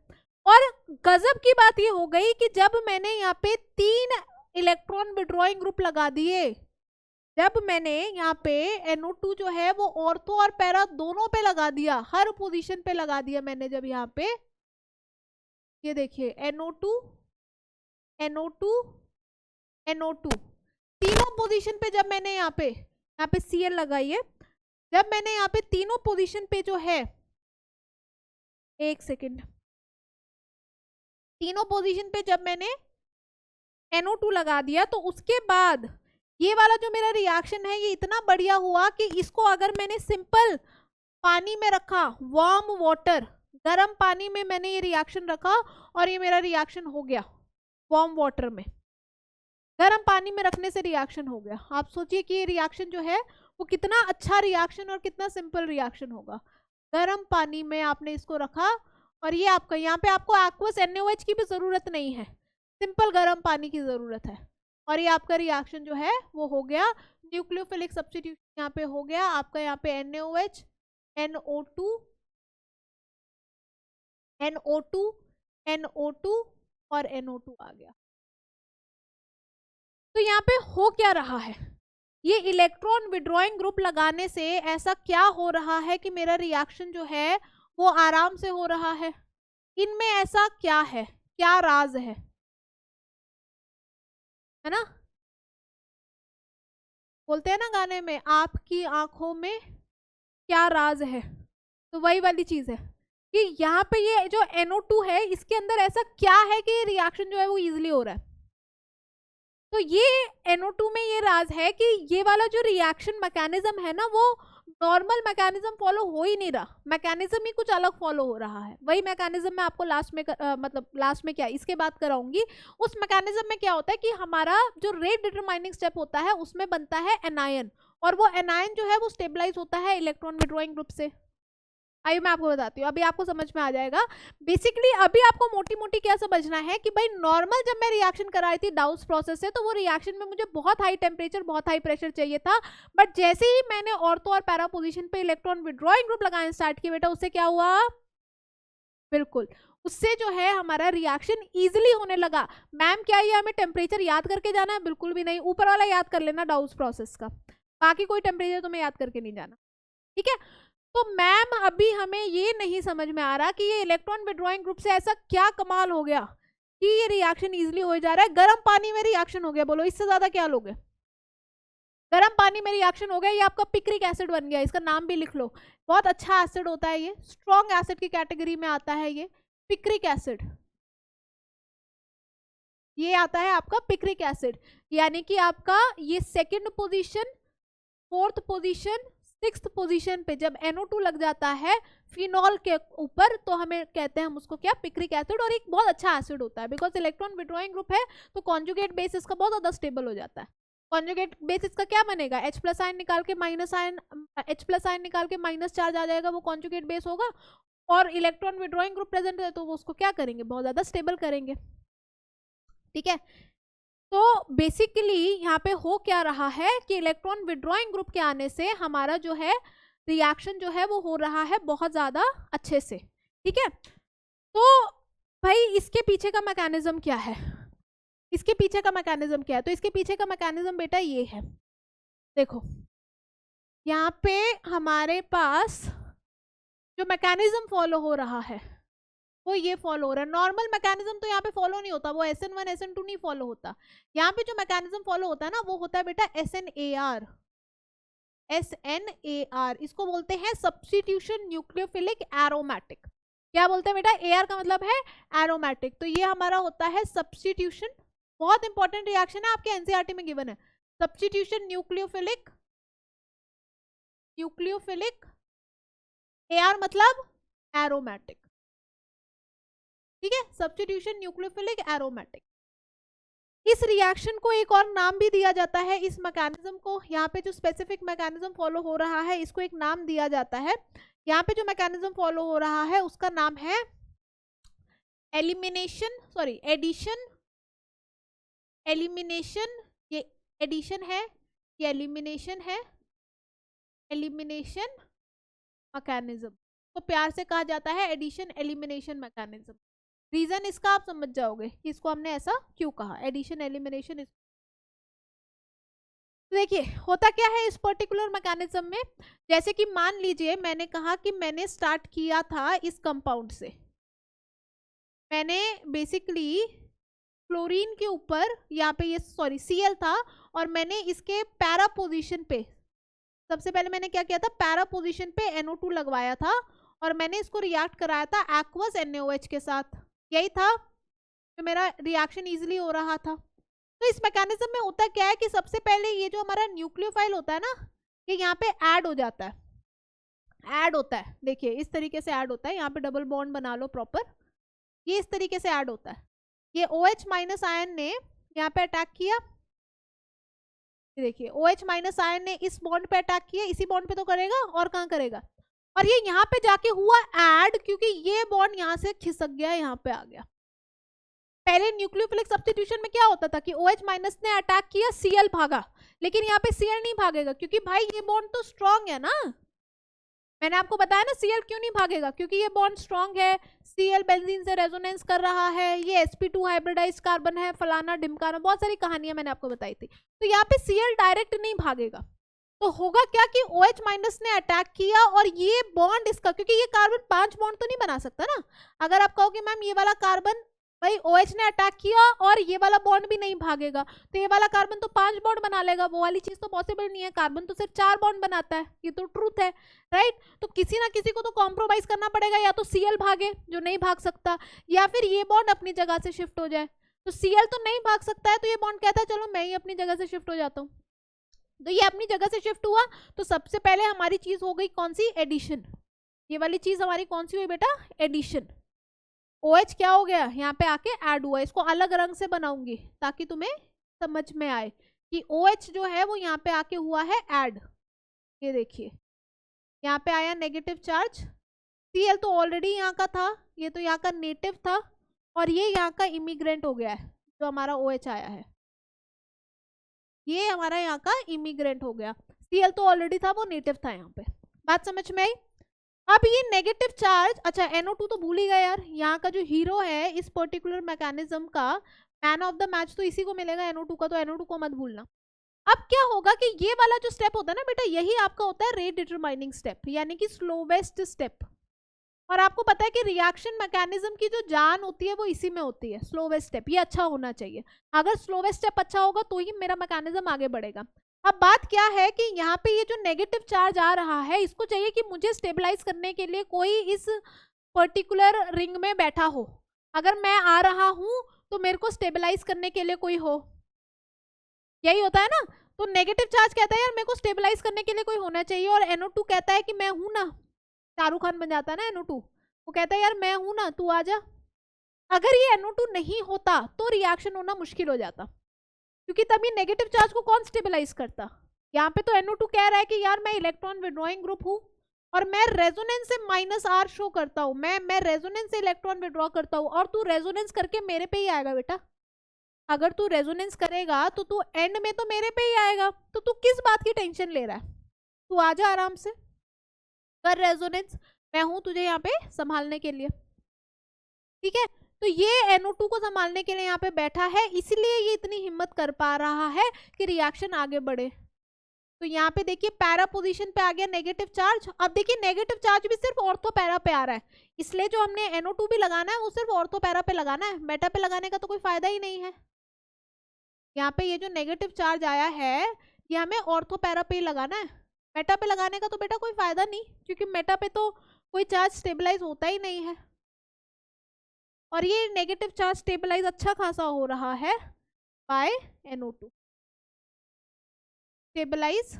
और गजब की बात ये हो गई कि जब मैंने यहाँ पे 3 इलेक्ट्रॉन विड्रॉइंग ग्रुप लगा दिए, जब मैंने यहाँ पे NO2 जो है वो ऑर्थो और पैरा दोनों पे लगा दिया, हर पोजीशन पे लगा दिया मैंने, जब यहाँ पे ये देखिए NO2 NO2 NO2 तीनों पोजीशन पे जब मैंने यहाँ पे Cl लगाई है, जब मैंने यहाँ पे तीनों पोजीशन पे जो है, एक सेकेंड, तीनों पोजीशन पे जब मैंने NO2 लगा दिया, तो उसके बाद ये वाला जो मेरा रिएक्शन है ये इतना बढ़िया हुआ कि इसको अगर मैंने सिंपल पानी में रखा, वार्म वाटर, गर्म पानी में मैंने ये रिएक्शन रखा और ये मेरा रिएक्शन हो गया वार्म वाटर में, गर्म पानी में रखने से रिएक्शन हो गया। आप सोचिए कि ये रिएक्शन जो है वो कितना अच्छा रिएक्शन और कितना सिंपल रिएक्शन होगा। गर्म पानी में आपने इसको रखा और ये आपका, यहाँ पे आपको एक्वस NaOH की भी जरूरत नहीं है, सिंपल गर्म पानी की जरूरत है, और ये आपका रिएक्शन जो है वो हो गया, न्यूक्लियोफिलिक सब्स्टिट्यूशन यहाँ पे हो गया आपका, यहाँ पे NaOH NO2 NO2 NO2 और NO2 आ गया। तो यहाँ पे हो क्या रहा है, ये इलेक्ट्रॉन विड्रॉइंग ग्रुप लगाने से ऐसा क्या हो रहा है कि मेरा रिएक्शन जो है वो आराम से हो रहा है। इनमें ऐसा क्या है, क्या राज है ना, बोलते हैं ना गाने में, आपकी आंखों में क्या राज है। तो वही वाली चीज है कि यहाँ पे ये जो NO2 है इसके अंदर ऐसा क्या है कि रिएक्शन जो है वो इजिली हो रहा है। तो ये NO2 में ये राज है कि ये वाला जो रिएक्शन मैकेनिज्म है ना, वो नॉर्मल मैकेनिज्म फॉलो हो ही नहीं रहा, मैकेनिज्म ही कुछ अलग फॉलो हो रहा है। वही मैकेनिज्म मैं आपको लास्ट में मतलब लास्ट में क्या इसके बात कराऊंगी। उस मैकेनिज्म में क्या होता है कि हमारा जो रेट डिटरमाइनिंग स्टेप होता है उसमें बनता है एनायन, और वो एनायन जो है वो स्टेबलाइज होता है इलेक्ट्रॉन विड्रॉइंग ग्रुप से। आइए मैं आपको बताती हूँ, अभी आपको समझ में आ जाएगा। बेसिकली अभी आपको मोटी मोटी क्या समझना है कि भाई नॉर्मल जब मैं रिएक्शन करा रही थी डाउस प्रोसेस से, तो वो रिएक्शन में मुझे बहुत हाई टेम्परेचर, बहुत हाई प्रेशर चाहिए था, बट जैसे ही मैंने ऑर्थो और पैरा पोजीशन पे इलेक्ट्रॉन विड्रॉइंग ग्रुप लगाना स्टार्ट किया बेटा, उससे क्या हुआ, बिल्कुल उससे जो है हमारा रिएक्शन इजिली होने लगा। मैम क्या ये हमें टेम्परेचर याद करके जाना है, बिल्कुल भी नहीं, ऊपर वाला याद कर लेना डाउस प्रोसेस का, बाकी कोई टेम्परेचर तुम्हें याद करके नहीं जाना, ठीक है। तो मैम अभी हमें ये नहीं समझ में आ रहा कि ये इलेक्ट्रॉन विड्रॉइंग ग्रुप से ऐसा क्या कमाल हो गया कि ये रिएक्शन इजीली हो जा रहा है। गर्म पानी में रिएक्शन हो गया, बोलो इससे ज्यादा क्या लोगे। गर्म पानी में रिएक्शन हो गया, ये आपका पिक्रिक एसिड बन गया, इसका नाम भी लिख लो, बहुत अच्छा एसिड होता है ये, स्ट्रॉन्ग एसिड की कैटेगरी में आता है ये पिक्रिक एसिड, ये आता है आपका पिक्रिक एसिड। यानी कि आपका ये second position, fourth position, sixth position पे जब NO2 लग जाता है फिनॉल के ऊपर, तो हमें कहते हैं हम उसको क्या, पिक्रिक एसिड, और एक बहुत अच्छा एसिड होता है बिकॉज इलेक्ट्रॉन विड्रॉइंग ग्रुप है, तो कॉन्जुगेट बेस इसका बहुत ज्यादा स्टेबल हो जाता है। कॉन्जुगेट बेस इसका क्या बनेगा, H+ आयन निकाल के माइनस आयन, H+ आयन निकाल के माइनस चार्ज आ जाएगा, वो कॉन्जुगेट बेस होगा, और इलेक्ट्रॉन विड्रॉइंग ग्रुप प्रेजेंट है तो वो उसको क्या करेंगे, बहुत ज्यादा स्टेबल करेंगे, ठीक है। तो बेसिकली यहाँ पे हो क्या रहा है कि इलेक्ट्रॉन विड्रॉइंग ग्रुप के आने से हमारा जो है रिएक्शन जो है वो हो रहा है बहुत ज्यादा अच्छे से, ठीक है। तो भाई इसके पीछे का मैकेनिज्म क्या है, इसके पीछे का मैकेनिज्म क्या है, तो इसके पीछे का मैकेनिज्म बेटा ये है, देखो यहाँ पे हमारे पास जो मैकेनिज्म फॉलो हो रहा है वो ये फॉलो हो रहा है। नॉर्मल मैकेनिज्म तो यहाँ पे फॉलो नहीं होता, वो SN1 SN2 नहीं फॉलो होता। यहाँ पे जो मैकेनिज्म फॉलो होता है ना वो होता है बेटा SNAR, SNAR, इसको बोलते हैं सब्स्टिट्यूशन न्यूक्लियोफिलिक एरोमेटिक। क्या बोलते हैं बेटा, AR का मतलब है एरोमेटिक, तो ये हमारा होता है सब्स्टिट्यूशन, बहुत इंपॉर्टेंट रिएक्शन है, आपके NCERT में गिवन है, सब्स्टिट्यूशन न्यूक्लियोफिलिक, AR मतलब एरोमेटिक, ठीक है, सब्स्टिट्यूशन न्यूक्लियोफिलिक एरोमेटिक। इस रिएक्शन को एक और नाम भी दिया जाता है, इस मैकेनिज्म को, यहाँ पे जो स्पेसिफिक मैकेनिज्म फॉलो हो रहा है इसको एक नाम दिया जाता है। यहाँ पे जो मैकेनिज्म फॉलो हो रहा है उसका नाम है एलिमिनेशन, सॉरी एडिशन, एलिमिनेशन, ये एडिशन है, ये एलिमिनेशन है, एलिमिनेशन मैकेनिज्म, तो प्यार से कहा जाता है एडिशन एलिमिनेशन मैकेनिज्म। रीजन इसका आप समझ जाओगे कि इसको हमने ऐसा क्यों कहा, एडिशन एलिमिनेशन। देखिए होता क्या है इस पर्टिकुलर मैकेनिज्म में, जैसे कि मान लीजिए मैंने कहा कि मैंने स्टार्ट किया था इस कंपाउंड से, मैंने बेसिकली क्लोरीन के ऊपर यहाँ पे ये सॉरी Cl था, और मैंने इसके पैरा पोजीशन पे, सबसे पहले मैंने क्या किया था, पैरा पोजीशन पे NO2 लगवाया था और मैंने इसको रिएक्ट कराया था एक्वस NaOH के साथ, यही था तो मेरा रिएक्शन इजीली हो रहा था। तो इस मैकेनिज्म में होता क्या है कि सबसे पहले ये जो हमारा न्यूक्लियोफाइल होता है ना, ये यहाँ पे ऐड हो जाता है, ऐड होता है, देखिए इस तरीके से ऐड होता है, यहाँ पे डबल बॉन्ड बना लो प्रॉपर, ये इस तरीके से ऐड होता है। ये OH माइनस आयन ने यहाँ पे अटैक किया, देखिए OH माइनस आयन ने इस बॉन्ड पे अटैक किया, इसी बॉन्ड पे तो करेगा और कहाँ करेगा, और ये यहाँ पे जाके हुआ ऐड, क्योंकि ये बॉन्ड यहाँ से खिसक गया, यहाँ पे आ गया। पहले न्यूक्लियोफिलिक सब्स्टिट्यूशन में क्या होता था कि OH माइनस ने अटैक किया, Cl भागा, लेकिन यहाँ पे Cl नहीं भागेगा क्योंकि भाई ये बॉन्ड तो स्ट्रॉन्ग है ना, मैंने आपको बताया ना Cl क्यों नहीं भागेगा, क्योंकि ये बॉन्ड स्ट्रॉन्ग है, Cl बेंजीन से रेजोनेंस कर रहा है, ये sp2 हाइब्रिडाइज्ड कार्बन है, फलाना ढिमकाना, बहुत सारी कहानियां मैंने आपको बताई थी, तो यहाँ पे Cl डायरेक्ट नहीं भागेगा। तो होगा क्या कि OH माइनस ने अटैक किया और ये बॉन्ड इसका, क्योंकि ये कार्बन 5 बॉन्ड तो नहीं बना सकता ना, अगर आप कहोगे मैम ये वाला कार्बन, भाई OH ने अटैक किया और ये वाला बॉन्ड भी नहीं भागेगा, तो ये वाला कार्बन तो 5 बॉन्ड बना लेगा, वो वाली चीज तो पॉसिबल नहीं है, कार्बन तो सिर्फ 4 बॉन्ड बनाता है, ये तो ट्रूथ है, राइट। तो किसी ना किसी को तो कॉम्प्रोमाइज करना पड़ेगा, या तो Cl भागे जो नहीं भाग सकता, या फिर ये बॉन्ड अपनी जगह से शिफ्ट हो जाए। तो Cl तो नहीं भाग सकता है, तो ये बॉन्ड कहता है चलो मैं ही अपनी जगह से शिफ्ट हो जाता हूँ, तो ये अपनी जगह से शिफ्ट हुआ, तो सबसे पहले हमारी चीज हो गई कौन सी, एडिशन, ये वाली चीज हमारी कौन सी हुई बेटा, एडिशन। OH क्या हो गया, यहाँ पे आके ऐड हुआ, इसको अलग रंग से बनाऊंगी ताकि तुम्हें समझ में आए कि OH जो है वो यहाँ पे आके हुआ है ऐड, ये देखिए यहाँ पे आया नेगेटिव चार्ज, Cl तो ऑलरेडी यहाँ का था, ये तो यहाँ का नेटिव था, और ये यहाँ का इमिग्रेंट हो गया है, जो हमारा OH आया है ये हमारा यहाँ का इमिग्रेंट हो गया, Cl तो ऑलरेडी था, वो नेटिव था, यहाँ पे बात समझ में आई। अब ये नेगेटिव चार्ज, अच्छा NO2 तो भूल ही गए यार, यहाँ का जो हीरो है इस पर्टिकुलर मैकेनिज्म का, मैन ऑफ द मैच तो इसी को मिलेगा NO2 का, तो NO2 को मत भूलना। अब क्या होगा कि ये वाला जो स्टेप होता है ना बेटा, यही आपका होता है रेट डिटरमाइनिंग स्टेप, यानी कि स्लोवेस्ट स्टेप, और आपको पता है कि रिएक्शन मैकेनिज्म की जो जान होती है वो इसी में होती है, स्लोवेस्ट स्टेप, ये अच्छा होना चाहिए, अगर स्लोवेस्ट स्टेप अच्छा होगा तो ही मेरा मैकेनिज्म आगे बढ़ेगा। अब बात क्या है कि यहाँ पे ये जो नेगेटिव चार्ज आ रहा है, इसको चाहिए कि मुझे स्टेबलाइज करने के लिए कोई इस पर्टिकुलर रिंग में बैठा हो, अगर मैं आ रहा हूं तो मेरे को स्टेबलाइज करने के लिए कोई हो, यही होता है ना। तो नेगेटिव चार्ज कहता है यार मेरे को स्टेबलाइज करने के लिए कोई होना चाहिए, और NO2 कहता है कि मैं हूं ना, शाहरुख खान बन जाता है ना NO2, वो कहता है यार मैं हूं ना, तू आ जा। अगर ये NO2 नहीं होता तो रिएक्शन होना मुश्किल हो जाता, क्योंकि तभी नेगेटिव चार्ज को कौन स्टेबलाइज करता, यहाँ पे तो NO2 कह रहा है कि यार मैं इलेक्ट्रॉन विड्रॉइंग ग्रुप हूँ और मैं रेजोनेंस से -R शो करता हूँ, मैं रेजोनेंस से इलेक्ट्रॉन विड्रॉ करता हूँ, और तू रेजोनेंस करके मेरे पे ही आएगा बेटा, अगर तू रेजोनेंस करेगा तो तू एंड में तो मेरे पे ही आएगा, तो तू किस बात की टेंशन ले रहा है, तू आ जा आराम से कर रेजोनेंस, मैं हूं तुझे यहाँ पे संभालने के लिए, ठीक है। तो ये NO2 को संभालने के लिए यहाँ पे बैठा है, इसलिए ये इतनी हिम्मत कर पा रहा है कि रिएक्शन आगे बढ़े। तो यहाँ पे देखिए पैरा पोजीशन पे आ गया नेगेटिव चार्ज, अब देखिए नेगेटिव चार्ज भी सिर्फ ऑर्थो पैरा पे आ रहा है, इसलिए जो हमने NO2 भी लगाना है वो सिर्फ ऑर्थो पैरा पे लगाना है, मेटा पे लगाने का तो कोई फायदा ही नहीं है। यहाँ पे ये जो नेगेटिव चार्ज आया है ये हमें ऑर्थो पैरा पे ही लगाना है, मेटा पे लगाने का तो बेटा कोई फायदा नहीं, क्योंकि मेटा पे तो कोई चार्ज स्टेबलाइज होता ही नहीं है, और ये नेगेटिव चार्ज स्टेबलाइज अच्छा खासा हो रहा है बाय NO2 स्टेबलाइज,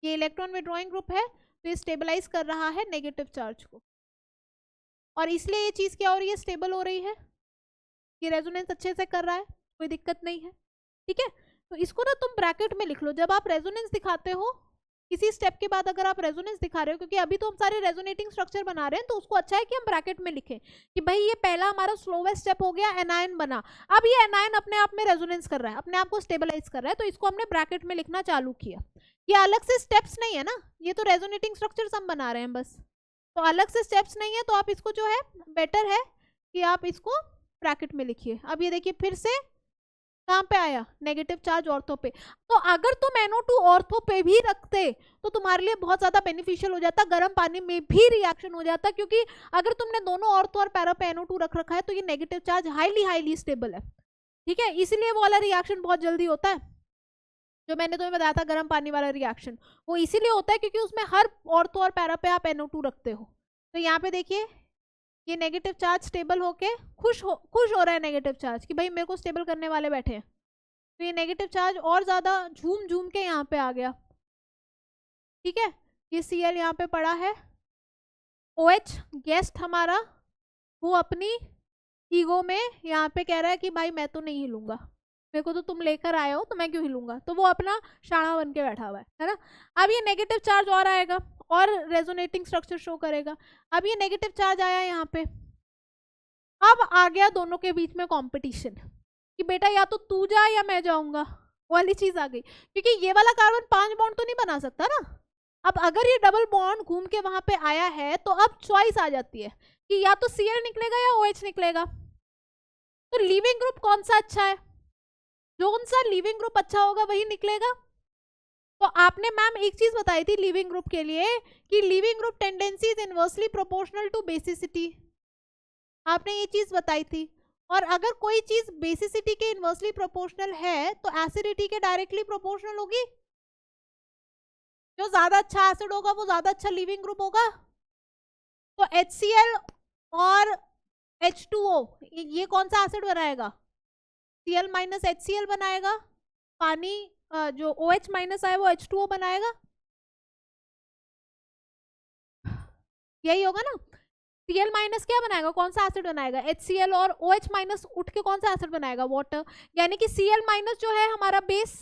ये इलेक्ट्रॉन विड्रॉइंग ग्रुप है तो ये स्टेबलाइज कर रहा है नेगेटिव चार्ज को, और इसलिए ये चीज क्या हो रही है, स्टेबल हो रही है, ये रेजोनेंस अच्छे से कर रहा है, कोई दिक्कत नहीं है, ठीक है। तो इसको ना तुम ब्रैकेट में लिख लो। जब आप रेजोनेंस दिखाते हो किसी स्टेप के बाद, अगर आप रेजोनेंस दिखा रहे हो, क्योंकि अभी तो हम सारे रेजोनेटिंग स्ट्रक्चर बना रहे हैं, तो उसको अच्छा है कि हम ब्रैकेट में लिखें कि भाई ये पहला हमारा स्लोवेस्ट स्टेप हो गया, एनायन बना। अब ये एनायन अपने आप में रेजोनेंस कर रहा है, अपने आप को स्टेबलाइज कर रहा है, तो इसको हमने ब्रैकेट में लिखना चालू किया। ये अलग से स्टेप्स नहीं है ना, ये तो रेजोनेटिंग स्ट्रक्चर हम बना रहे हैं बस, तो अलग से स्टेप्स नहीं है। तो आप इसको जो है बेटर है कि आप इसको ब्रैकेट में लिखिए। अब ये देखिए फिर से कहाँ पे आया, नेगेटिव चार्ज ऑर्थो पे। तो अगर तुम NO2 ऑर्थो पे भी रखते तो तुम्हारे लिए बहुत ज्यादा बेनिफिशियल हो जाता, गर्म पानी में भी रिएक्शन हो जाता, क्योंकि अगर तुमने दोनों ऑर्थो और पैरा पे NO2 रख रखा है तो ये नेगेटिव चार्ज हाईली स्टेबल है, ठीक है। इसलिए वो वाला रिएक्शन बहुत जल्दी होता है, जो मैंने तुम्हें बताया था गर्म पानी वाला रिएक्शन, वो इसीलिए होता है क्योंकि उसमें हर ऑर्थो और पैरा पे आप NO2 रखते हो। तो यहाँ पे देखिए ये नेगेटिव चार्ज स्टेबल होके खुश हो रहा है नेगेटिव चार्ज कि भाई मेरे को स्टेबल करने वाले बैठे हैं। तो ये नेगेटिव चार्ज और ज्यादा झूम के यहाँ पे आ गया, ठीक है। ये Cl यहाँ पे पड़ा है, OH गेस्ट हमारा वो अपनी ईगो में यहाँ पे कह रहा है कि भाई मैं तो नहीं हिलूंगा, मेरे को तो तुम लेकर आए हो तो मैं क्यों हिलूंगा, तो वो अपना शाणा बन के बैठा हुआ है ना। अब ये नेगेटिव चार्ज और आएगा और रेजोनेटिंग स्ट्रक्चर शो करेगा। अब ये नेगेटिव चार्ज आया यहाँ पे, अब आ गया दोनों के बीच में कंपटीशन कि बेटा या तो तू जा या मैं जाऊंगा, वाली चीज आ गई, क्योंकि ये वाला कार्बन 5 बॉन्ड तो नहीं बना सकता ना। अब अगर ये डबल बॉन्ड घूम के वहां पे आया है तो अब चॉइस आ जाती है कि या तो Cl निकलेगा या OH निकलेगा। तो लीविंग ग्रुप कौन सा अच्छा है, जो सा लीविंग ग्रुप अच्छा होगा वही निकलेगा। तो आपने मैम एक चीज बताई थी लीविंग ग्रुप के लिए कि leaving group tendency is inversely proportional to basicity, आपने ये चीज बताई थी। और अगर कोई चीज बेसिसिटी के इनवर्सली प्रोपोर्शनल है तो एसिडिटी के डायरेक्टली प्रोपोर्शनल होगी। जो ज्यादा अच्छा एसिड होगा वो ज्यादा अच्छा लीविंग ग्रुप होगा। तो HCl और H2O ये कौन सा एसिड बनाएगा, Cl माइनस HCl बनाएगा, पानी जो OH माइनस आए वो H2O बनाएगा, यही होगा ना। Cl माइनस क्या बनाएगा, कौन सा एसिड बनाएगा, HCl, और OH माइनस उठ के कौन सा एसिड बनाएगा, वाटर। यानी कि Cl माइनस जो है हमारा बेस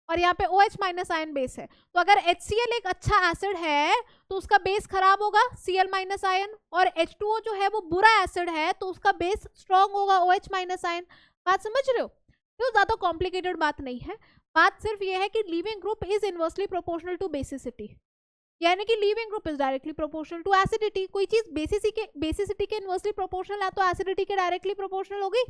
और यहाँ पे OH माइनस आयन बेस है। तो अगर HCl एक अच्छा एसिड है तो उसका बेस खराब होगा Cl माइनस आयन, और H2O जो है वो बुरा एसिड है तो उसका बेस स्ट्रॉन्ग होगा OH माइनस आयन। बात समझ रहे हो, तो ज्यादा कॉम्प्लिकेटेड बात नहीं है। बात सिर्फ ये है कि leaving group is inversely proportional to basicity, यानी कि leaving group is directly proportional to acidity. कोई चीज बेसिसिटी के इनवर्सली प्रोपोर्शनल है तो एसिडिटी के डायरेक्टली प्रोपोर्शनल होगी।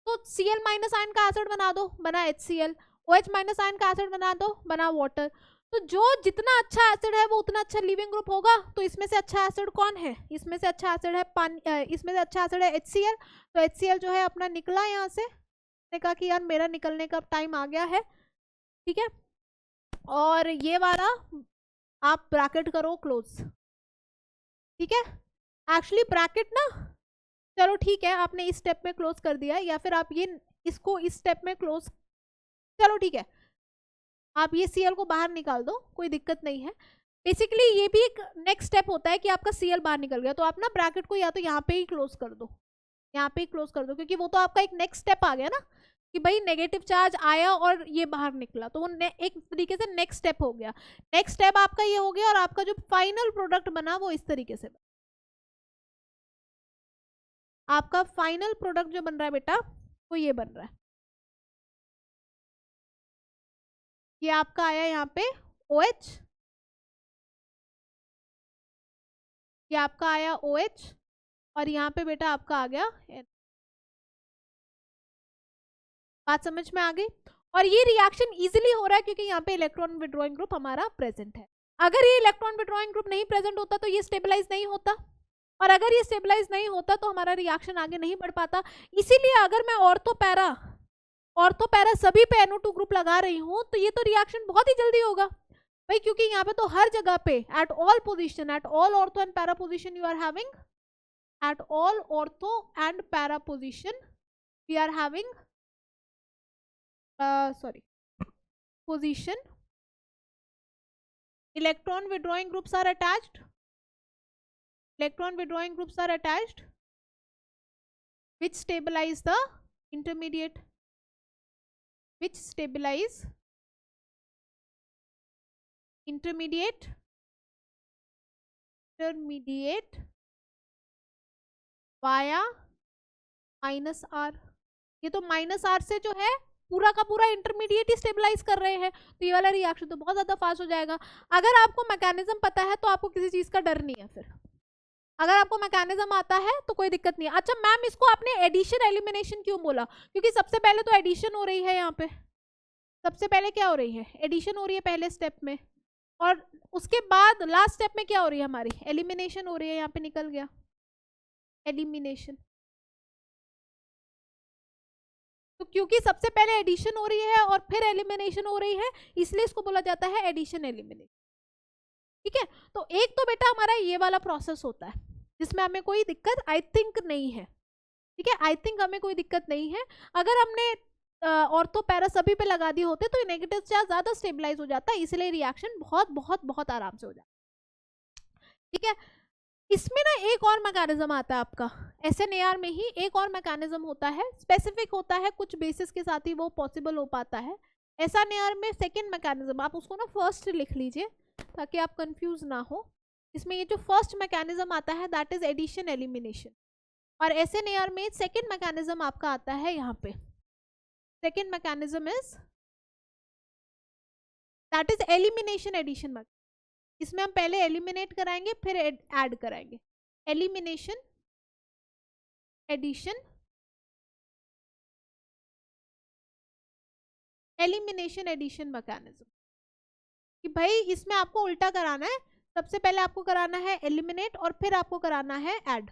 तो Cl माइनस आयन का एसिड बना दो, बना HCl, OH माइनस आयन का एसिड बना दो, बना वाटर। तो जो जितना अच्छा एसिड है वो उतना अच्छा लीविंग ग्रुप होगा। तो इसमें से अच्छा एसिड कौन है, इसमें से अच्छा एसिड है पानी, इसमें से अच्छा एसिड है HCl। तो HCl जो है अपना निकला यहाँ से, ने कहा कि यार मेरा निकलने का टाइम आ गया है, ठीक है। और ये वाला आप ब्रैकेट करो क्लोज, ठीक है। एक्चुअली ब्रैकेट ना, चलो ठीक है आपने इस स्टेप में क्लोज कर दिया, या फिर आप ये इसको इस स्टेप में क्लोज, चलो ठीक है आप ये Cl को बाहर निकाल दो, कोई दिक्कत नहीं है। बेसिकली ये भी एक नेक्स्ट स्टेप होता है कि आपका Cl बाहर निकल गया तो आप ना ब्रैकेट को या तो यहाँ पे ही क्लोज कर दो, यहाँ पे ही क्लोज कर दो, क्योंकि वो तो आपका एक नेक्स्ट स्टेप आ गया ना कि भाई नेगेटिव चार्ज आया और ये बाहर निकला, तो वो एक तरीके से नेक्स्ट स्टेप हो गया। नेक्स्ट स्टेप आपका ये हो गया और आपका जो फाइनल प्रोडक्ट बना वो इस तरीके से, आपका फाइनल प्रोडक्ट जो बन रहा है बेटा वो ये बन रहा है। ये आपका आया यहाँ पे OH, ये आपका आया OH, और यहाँ पे बेटा आपका आ गया N। बात समझ में आ गई। और ये रिएक्शन इजीली हो रहा है क्योंकि यहाँ पे इलेक्ट्रॉन विड्रॉइंग ग्रुप हमारा प्रेजेंट है। अगर ये इलेक्ट्रॉन विड्रॉइंग ग्रुप नहीं प्रेजेंट होता तो ये स्टेबलाइज नहीं होता, और अगर ये स्टेबलाइज नहीं होता तो हमारा रिएक्शन आगे नहीं बढ़ पाता। इसीलिए अगर मैं ऑर्थो पैरा सभी पे NO2 ग्रुप लगा रही हूँ तो ये तो रिएक्शन बहुत ही जल्दी होगा भाई, क्योंकि यहाँ पे तो हर जगह पे at all position, at all ortho and para position you are having, at all ortho and para position we are having position electron withdrawing groups are attached, which stabilize the intermediate which stabilize intermediate via minus R. ये तो माइनस आर से जो है पूरा का पूरा इंटरमीडिएट ही स्टेबलाइज कर रहे हैं, तो ये वाला रिएक्शन तो बहुत ज्यादा फास्ट हो जाएगा। अगर आपको मैकेनिज्म पता है तो आपको किसी चीज का डर नहीं है। फिर अगर आपको मैकेनिज्म आता है तो कोई दिक्कत नहीं है। अच्छा मैम, इसको आपने एडिशन एलिमिनेशन क्यों बोला? क्योंकि सबसे पहले तो एडिशन हो रही है यहाँ पे। सबसे पहले क्या हो रही है? एडिशन हो रही है पहले स्टेप में, और उसके बाद लास्ट स्टेप में क्या हो रही है? हमारी एलिमिनेशन हो रही है। यहाँ पे निकल गया एलिमिनेशन। तो क्योंकि सबसे पहले एडिशन हो रही है और फिर एलिमिनेशन हो रही है, इसलिए इसको बोला जाता है एडिशन एलिमिनेशन। ठीक है, तो एक तो बेटा हमारा ये वाला प्रोसेस होता है जिसमें हमें कोई दिक्कत आई थिंक नहीं है। ठीक है, आई थिंक हमें कोई दिक्कत नहीं है। अगर हमने ऑर्थो पैरा सभी पे लगा दिए होते तो नेगेटिव चार्ज ज्यादा स्टेबलाइज हो जाता है, इसलिए रिएक्शन बहुत बहुत बहुत आराम से हो जाता है। ठीक है, इसमें ना एक और मैकेनिज्म आता है आपका SNAR में ही। एक और मैकेनिज्म होता है, स्पेसिफिक होता है, कुछ बेसिस के साथ ही वो पॉसिबल हो पाता है। SNAR में सेकेंड मैकेनिज्म, आप उसको ना फर्स्ट लिख लीजिए ताकि आप कंफ्यूज ना हो। इसमें ये जो फर्स्ट मैकेनिज्म आता है दैट इज एडिशन एलिमिनेशन, और SNAR में सेकेंड मैकेनिज्म आपका आता है यहाँ पे। Second mechanism is that is elimination addition. इसमें हम पहले एलिमिनेट कराएंगे फिर ऐड कराएंगे। Elimination addition, elimination addition mechanism. कि भाई इसमें आपको उल्टा कराना है, सबसे पहले आपको कराना है एलिमिनेट और फिर आपको कराना है ऐड।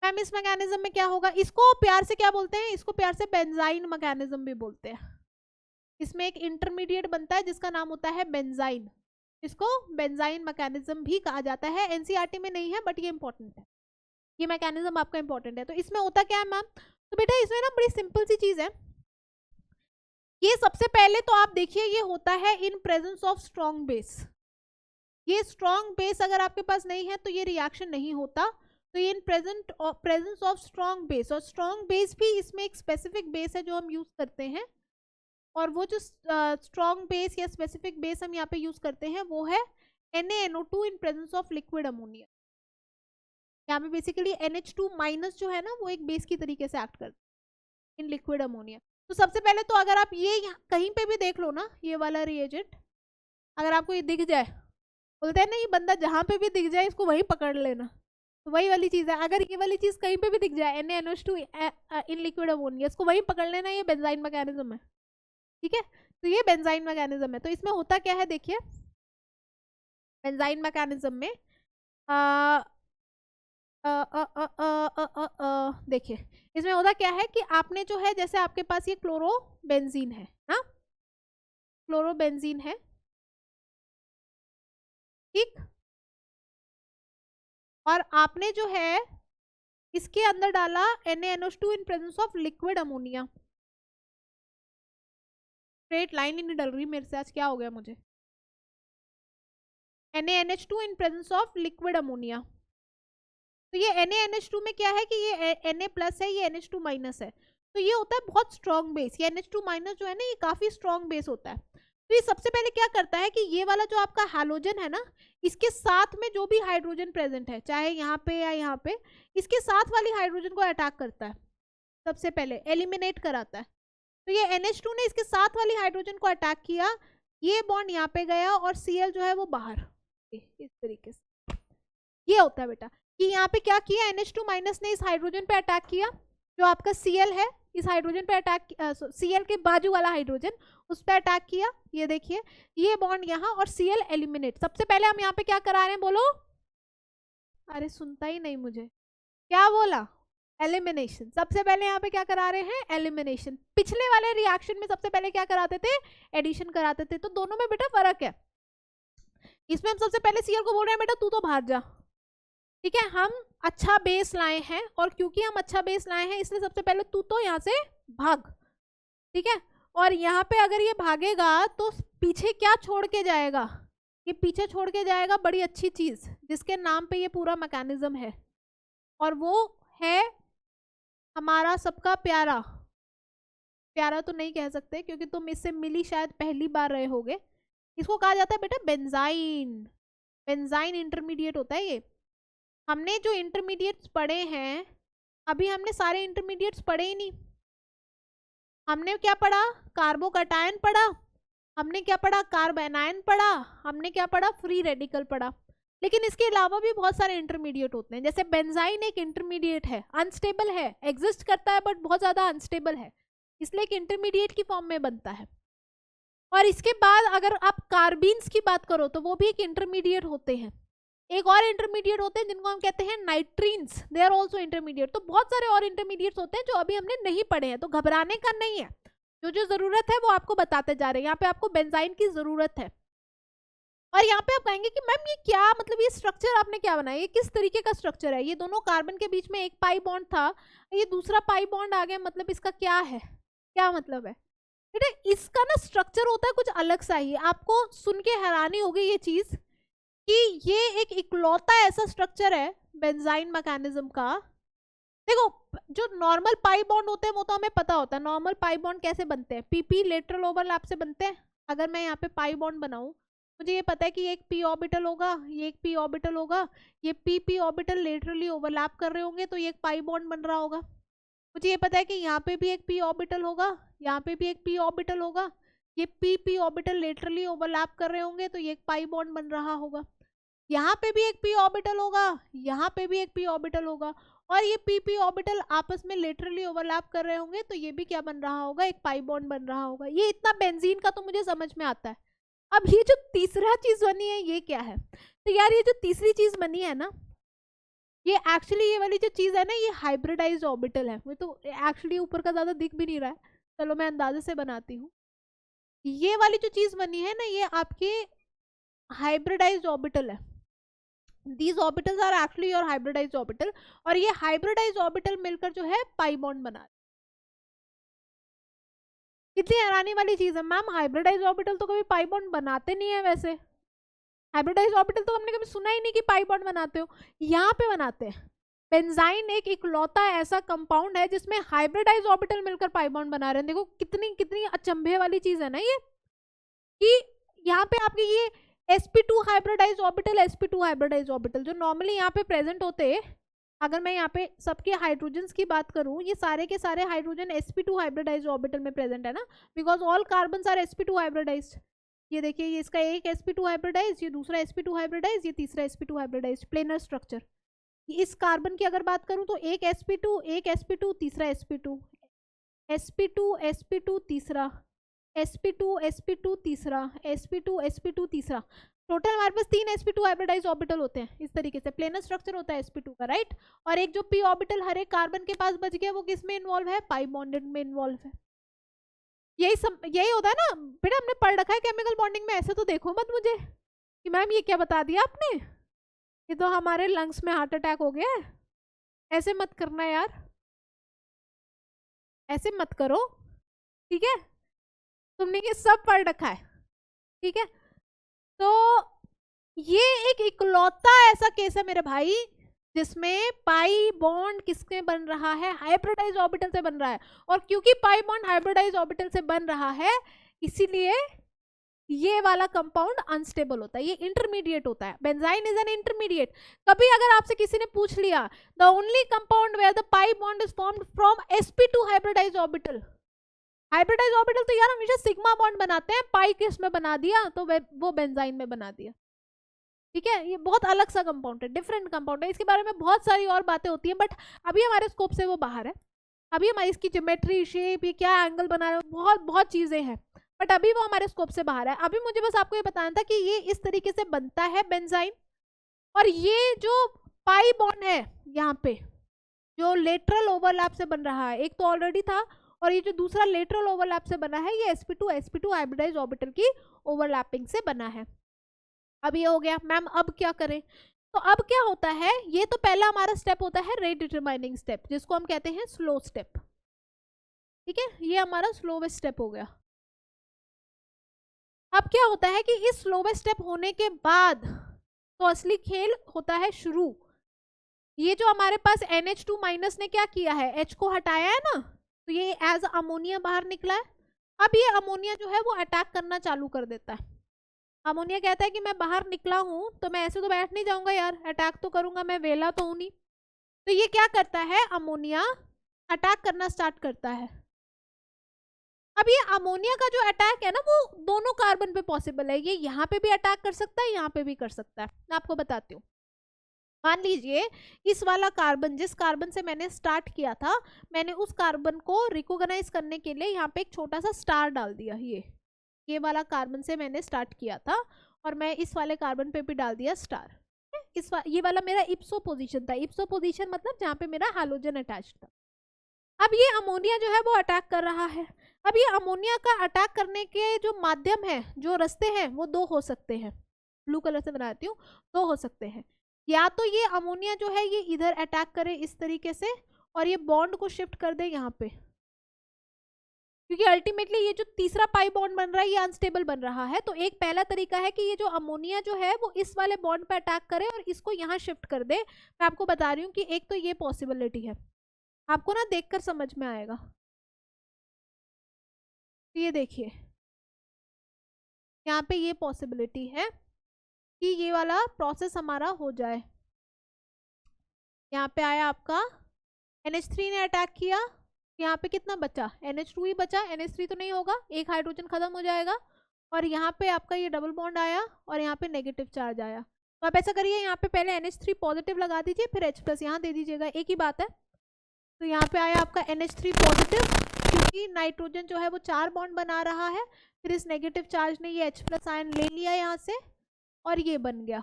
मैम इस मैकेनिज्म में क्या होगा? इसको प्यार से क्या बोलते हैं? इसको प्यार से बेंजाइन मैकेनिज्म भी बोलते हैं। इसमें एक इंटरमीडिएट बनता है जिसका नाम होता है बेंजाइन। इसको बेंजाइन मैकेनिज्म भी कहा जाता है। एनसीईआरटी में नहीं है बट ये इंपॉर्टेंट है, ये मैकेनिज्म आपका इंपॉर्टेंट है। तो इसमें होता क्या है मैम? तो बेटा इसमें ना बड़ी सिंपल सी चीज है। ये सबसे पहले तो आप देखिए ये होता है इन प्रेजेंस ऑफ स्ट्रॉन्ग बेस। ये स्ट्रॉन्ग बेस अगर आपके पास नहीं है तो ये रिएक्शन नहीं होता। तो ये इन प्रेजेंस ऑफ स्ट्रॉन्ग बेस, और स्ट्रॉन्ग बेस भी इसमें एक स्पेसिफिक बेस है जो हम यूज करते हैं, और वो जो स्ट्रॉन्ग बेस या स्पेसिफिक बेस हम यहाँ पे यूज करते हैं वो है NaNO2 in presence of liquid ammonia. यहाँ पे बेसिकली NH2 माइनस जो है ना वो एक बेस की तरीके से एक्ट करता है इन लिक्विड अमोनिया। तो सबसे पहले तो अगर आप ये कहीं पे भी देख लो ना, ये वाला रिएजेंट अगर आपको ये दिख जाए, बोलते हैं ना ये बंदा जहाँ पे भी दिख जाए इसको वहीं पकड़ लेना, तो वही वाली चीज है। अगर ये वाली चीज कहीं पे भी दिख जाए NaNO2 इन लिक्विड अमोनिया, इसको वहीं पकड़ लेना, ये बेंजाइन मैकेनिज्म है। ठीक है, तो ये बेंजाइन मैकेनिज्म है। तो इसमें होता क्या है देखिए, बेंजाइन मैकेनिज्म में देखिए इसमें होता क्या है कि आपने जो है, जैसे आपके पास ये क्लोरोबेंजीन है ना, क्लोरोबेंजीन है, ठीक, और आपने जो है इसके अंदर डाला NaNO2 in presence of liquid ammonia. Straight line ही नहीं डल रही मेरे से आज, क्या हो गया मुझे? NaNH2 in presence of liquid ammonia. तो ये NaNH2 में क्या है कि ये Na प्लस है, ये NH2 माइनस है, तो ये होता है बहुत स्ट्रॉन्ग बेस। ये NH2 माइनस जो है ना ये काफी स्ट्रॉन्ग बेस होता है। तो ये सबसे पहले क्या करता है कि ये वाला जो आपका हैलोजन है ना, इसके साथ में जो भी हाइड्रोजन प्रेजेंट है, चाहे यहाँ पे या यहाँ पे, इसके साथ वाली हाइड्रोजन को अटैक करता है, सबसे पहले एलिमिनेट कराता है। तो ये NH2 ने इसके साथ वाली हाइड्रोजन को अटैक किया, ये बॉन्ड यहाँ पे गया और Cl जो है वो बाहर, इस तरीके से ये होता है बेटा। कि यहाँ पे क्या किया, NH2 माइनस ने इस हाइड्रोजन पे अटैक किया, जो आपका Cl है इस हाइड्रोजन पे अटैक, Cl के बाजू वाला हाइड्रोजन उस पर अटैक किया। ये देखिए ये बॉन्ड यहाँ और Cl एलिमिनेट। सबसे पहले हम यहाँ पे क्या करा रहे हैं बोलो? अरे सुनता ही नहीं मुझे, क्या बोला? एलिमिनेशन। सबसे पहले यहाँ पे क्या करा रहे हैं? एलिमिनेशन। पिछले वाले रिएक्शन में सबसे पहले क्या कराते थे? एडिशन कराते थे। तो दोनों में बेटा फर्क है। इसमें हम सबसे पहले Cl को बोल रहे हैं बेटा तू तो बाहर जा, ठीक है, हम अच्छा बेस लाए हैं, और क्योंकि हम अच्छा बेस लाए हैं इसलिए सबसे पहले तू तो यहाँ से भाग, ठीक है। और यहाँ पे अगर ये भागेगा तो पीछे क्या छोड़ के जाएगा? ये पीछे छोड़ के जाएगा बड़ी अच्छी चीज जिसके नाम पे ये पूरा मैकेनिज्म है, और वो है हमारा सबका प्यारा, प्यारा तो नहीं कह सकते क्योंकि तुम इससे मिली शायद पहली बार रहे होगे। इसको कहा जाता है बेटा बेंजाइन। बेंजाइन इंटरमीडिएट होता है ये। हमने जो इंटरमीडिएट्स पढ़े हैं, अभी हमने सारे इंटरमीडिएट्स पढ़े ही नहीं। हमने क्या पढ़ा? कार्बोकैटायन पढ़ा, हमने क्या पढ़ा? कार्बोनाइन पढ़ा, हमने क्या पढ़ा? फ्री रेडिकल पढ़ा। लेकिन इसके अलावा भी बहुत सारे इंटरमीडिएट होते हैं। जैसे बेंजाइन एक इंटरमीडिएट है, अनस्टेबल है, एग्जिस्ट करता है बट बहुत ज्यादा अनस्टेबल है, इसलिए एक इंटरमीडिएट की फॉर्म में बनता है। और इसके बाद अगर आप कार्बीन्स की बात करो तो वो भी एक इंटरमीडिएट होते हैं। एक और इंटरमीडिएट होते हैं जिनको हम कहते हैं नाइट्रीन्स, दे आर ऑल्सो इंटरमीडिएट। तो बहुत सारे और इंटरमीडिएट्स होते हैं जो अभी हमने नहीं पढ़े हैं, तो घबराने का नहीं है। जो जो जरूरत है वो आपको बताते जा रहे हैं। यहाँ पे आपको बेंजाइन की जरूरत है। और यहाँ पे आप कहेंगे कि मैम ये क्या मतलब, ये स्ट्रक्चर आपने क्या बनाया, ये किस तरीके का स्ट्रक्चर है? ये दोनों कार्बन के बीच में एक पाई बॉन्ड था, ये दूसरा पाई बॉन्ड आ गया, मतलब इसका क्या है, क्या मतलब है? बेटा इसका ना स्ट्रक्चर होता है कुछ अलग सा ही। आपको सुन के हैरानी होगी ये चीज कि ये एक इकलौता ऐसा स्ट्रक्चर है बेंजाइन मैकेनिज्म का। देखो जो नॉर्मल पाई बॉन्ड होते हैं वो तो हमें पता होता है, नॉर्मल पाई बॉन्ड कैसे बनते हैं, पीपी लेटरल ओवरलैप से बनते हैं। अगर मैं यहाँ पे पाई बॉन्ड बनाऊं, मुझे ये पता है कि एक पी ऑर्बिटल होगा, ये एक पी ऑर्बिटल होगा, ये पी ऑर्बिटल लेटरली ओवरलैप कर रहे होंगे तो ये एक पाई बॉन्ड बन रहा होगा। मुझे ये पता है कि यहाँ पे भी एक पी ऑर्बिटल होगा, यहाँ पे भी एक पी ऑर्बिटल होगा, ये पी ऑर्बिटल लेटरली ओवरलैप कर रहे होंगे तो ये एक पाई बॉन्ड बन रहा होगा। यहाँ पे भी एक पी ऑर्बिटल होगा, यहाँ पे भी एक पी ऑर्बिटल होगा, और ये पी ऑर्बिटल आपस में लेटरली ओवरलैप कर रहे होंगे तो ये भी क्या बन रहा होगा? एक पाई बॉन्ड बन रहा होगा। ये इतना बेंजीन का तो मुझे समझ में आता है। अब ये जो तीसरा चीज बनी है ये क्या है? तो यार ये जो तीसरी चीज बनी है ना, ये एक्चुअली ये वाली जो चीज है ना, ये हाइब्रिडाइज्ड ऑर्बिटल है। मुझे तो एक्चुअली ऊपर का ज्यादा दिख भी नहीं रहा है, चलो मैं अंदाजे से बनाती हूँ। ये वाली जो चीज बनी है ना, ये आपके हाइब्रिडाइज्ड ऑर्बिटल है। These orbitals are actually your hybridized orbital, और ये hybridized orbital मिलकर जो है पाई बॉन्ड बना। कितनी हैरानी वाली चीज है मैम, हाइब्रिडाइज्ड ऑर्बिटल तो कभी पाई बॉन्ड बनाते नहीं है। वैसे हाइब्रिडाइज्ड ऑर्बिटल तो हमने कभी सुना ही नहीं कि पाई बॉन्ड बनाते हो, यहाँ पे बनाते हैं। बेंजाइन एक इकलौता ऐसा कंपाउंड है जिसमें हाइब्रिडाइज्ड ऑर्बिटल मिलकर पाई बॉन्ड बना रहे हैं। देखो कितनी कितनी अचंभे वाली चीज है ना ये, कि यहाँ पे आपके ये sp2 hybridized orbital, sp2 hybridized orbital जो नॉर्मली यहाँ पे प्रेजेंट होते हैं, अगर मैं यहाँ पे सबके हाइड्रोजन्स की बात करूँ, ये सारे के सारे हाइड्रोजन sp2 हाइब्रिडाइज्ड ऑर्बिटल में प्रेजेंट है ना, because all carbons are sp2 hybridized. ये देखिए, ये इसका एक sp2 हाइब्रिडाइज्ड, ये दूसरा sp2 हाइब्रिडाइज्ड, ये तीसरा sp2 हाइब्रिडाइज्ड, प्लेनर स्ट्रक्चर। इस कार्बन की अगर बात करूँ तो एक sp2 तीसरा sp2 sp2 तीसरा sp2 तीसरा sp2 तीसरा, टोटल हमारे पास 3 sp2 हाइब्रिडाइज्ड ऑर्बिटल होते हैं। इस तरीके से प्लेनर स्ट्रक्चर होता है sp2 का, राइट। और एक जो p ऑर्बिटल हर एक कार्बन के पास बच गया, वो किस में इन्वॉल्व है? पाई बॉन्डेड में इन्वॉल्व है। यही होता है ना बेटा, हमने पढ़ रखा है केमिकल बॉन्डिंग में। ऐसे तो देखो मत मुझे कि मैम ये क्या बता दिया आपने, ये तो हमारे लंग्स में हार्ट अटैक हो गया है। ऐसे मत करना यार, ऐसे मत करो, ठीक है। तुमने ये सब पढ़ रखा है, ठीक है। तो ये एक इकलौता ऐसा केस है मेरे भाई जिसमें पाई बॉन्ड किसके बन रहा है? हाइब्रिडाइज्ड ऑर्बिटल से बन रहा है। और क्योंकि पाई बॉन्ड हाइब्रिडाइज्ड ऑर्बिटल से बन रहा है, इसीलिए ये वाला कंपाउंड अनस्टेबल होता है, ये इंटरमीडिएट होता है। Benzyne is an intermediate. कभी अगर आपसे किसी ने पूछ लिया the only compound where the pi bond is formed from sp2 hybridized orbital, hybridized orbital तो यार हमेशा सिग्मा बॉन्ड बनाते हैं, पाई किस में बना दिया? तो वो बेंजाइन में बना दिया, ठीक है। ये बहुत अलग सा कंपाउंड है, डिफरेंट कंपाउंड है। इसके बारे में बहुत सारी और बातें होती हैं, बट अभी हमारे स्कोप से वो बाहर है। अभी हमारी इसकी ज्योमेट्री, शेप, ये क्या एंगल बना रहे, बहुत बहुत चीजें हैं, बट अभी वो हमारे स्कोप से बाहर है। अभी मुझे बस आपको ये बताना था कि ये इस तरीके से बनता है बेंजाइन। और ये जो पाई बॉन्ड है यहाँ पे जो लेटरल ओवरलैप से बन रहा है, एक तो ऑलरेडी था, और ये जो दूसरा लेटरल ओवरलैप से बना है, ये sp2 हाइब्रिडाइज्ड ऑर्बिटल की ओवरलैपिंग से बना है। अब ये हो गया। मैम अब क्या करें? तो अब क्या होता है, ये तो पहला हमारा स्टेप होता है रेट डिटरमाइनिंग स्टेप, जिसको हम कहते हैं स्लो स्टेप, ठीक है। ये हमारा स्लोवेस्ट स्टेप हो गया। अब क्या होता है कि इस स्लोवेस्ट स्टेप होने के बाद तो असली खेल होता है शुरू। ये जो हमारे पास NH2 माइनस ने क्या किया है, H को हटाया है ना, तो ये एज अमोनिया बाहर निकला है। अब ये अमोनिया जो है वो अटैक करना चालू कर देता है। अमोनिया कहता है कि मैं बाहर निकला हूं तो मैं ऐसे तो बैठ नहीं जाऊंगा यार, अटैक तो करूंगा, मैं वेला तो हूं नहीं। तो ये क्या करता है, अमोनिया अटैक करना स्टार्ट करता है। अब ये अमोनिया का जो अटैक है ना वो दोनों कार्बन पे पॉसिबल है, ये यहाँ पे भी अटैक कर सकता है, यहाँ पे भी कर सकता है। मैं आपको बताती हूँ। मान लीजिए इस वाला कार्बन, जिस कार्बन से मैंने स्टार्ट किया था, मैंने उस कार्बन को रिकॉग्नाइज करने के लिए यहाँ पे एक छोटा सा स्टार डाल दिया। ये वाला कार्बन से मैंने स्टार्ट किया था और मैं इस वाले कार्बन पे भी डाल दिया स्टार। ये वाला मेरा इप्सो पोजीशन था। इप्सो पोजीशन मतलब जहाँ पे मेरा हाइड्रोजन अटैच था। अब ये अमोनिया जो है वो अटैक कर रहा है। अब ये अमोनिया का अटैक करने के जो माध्यम है, जो रास्ते हैं, वो दो हो सकते हैं। ब्लू कलर से बनाती हूँ, दो हो सकते हैं। या तो ये अमोनिया जो है ये इधर अटैक करे इस तरीके से और ये बॉन्ड को शिफ्ट कर दे यहाँ पे, क्योंकि अल्टीमेटली ये जो तीसरा पाई बॉन्ड बन रहा है ये अनस्टेबल बन रहा है। तो एक पहला तरीका है कि ये जो अमोनिया जो है वो इस वाले बॉन्ड पे अटैक करे और इसको यहाँ शिफ्ट कर दे। मैं आपको बता रही हूँ कि एक तो ये पॉसिबिलिटी है, आपको ना देखकर समझ में आएगा। ये देखिए यहाँ पे ये पॉसिबिलिटी है कि ये वाला प्रोसेस हमारा हो जाए। यहाँ पे आया आपका NH3 ने अटैक किया, यहाँ पे कितना बचा, NH2 ही बचा, NH3 तो नहीं होगा, एक हाइड्रोजन खत्म हो जाएगा। और यहाँ पे आपका ये डबल बॉन्ड आया और यहाँ पे नेगेटिव चार्ज आया। तो आप ऐसा करिए, यहाँ पे पहले NH3 पॉजिटिव लगा दीजिए, फिर H+ यहाँ दे दीजिएगा, एक ही बात है। तो यहाँ पे आया आपका NH3 पॉजिटिव, क्योंकि नाइट्रोजन जो है वो 4 बॉन्ड बना रहा है, फिर इस नेगेटिव चार्ज ने ये H+ आयन ले लिया यहाँ से और ये बन गया।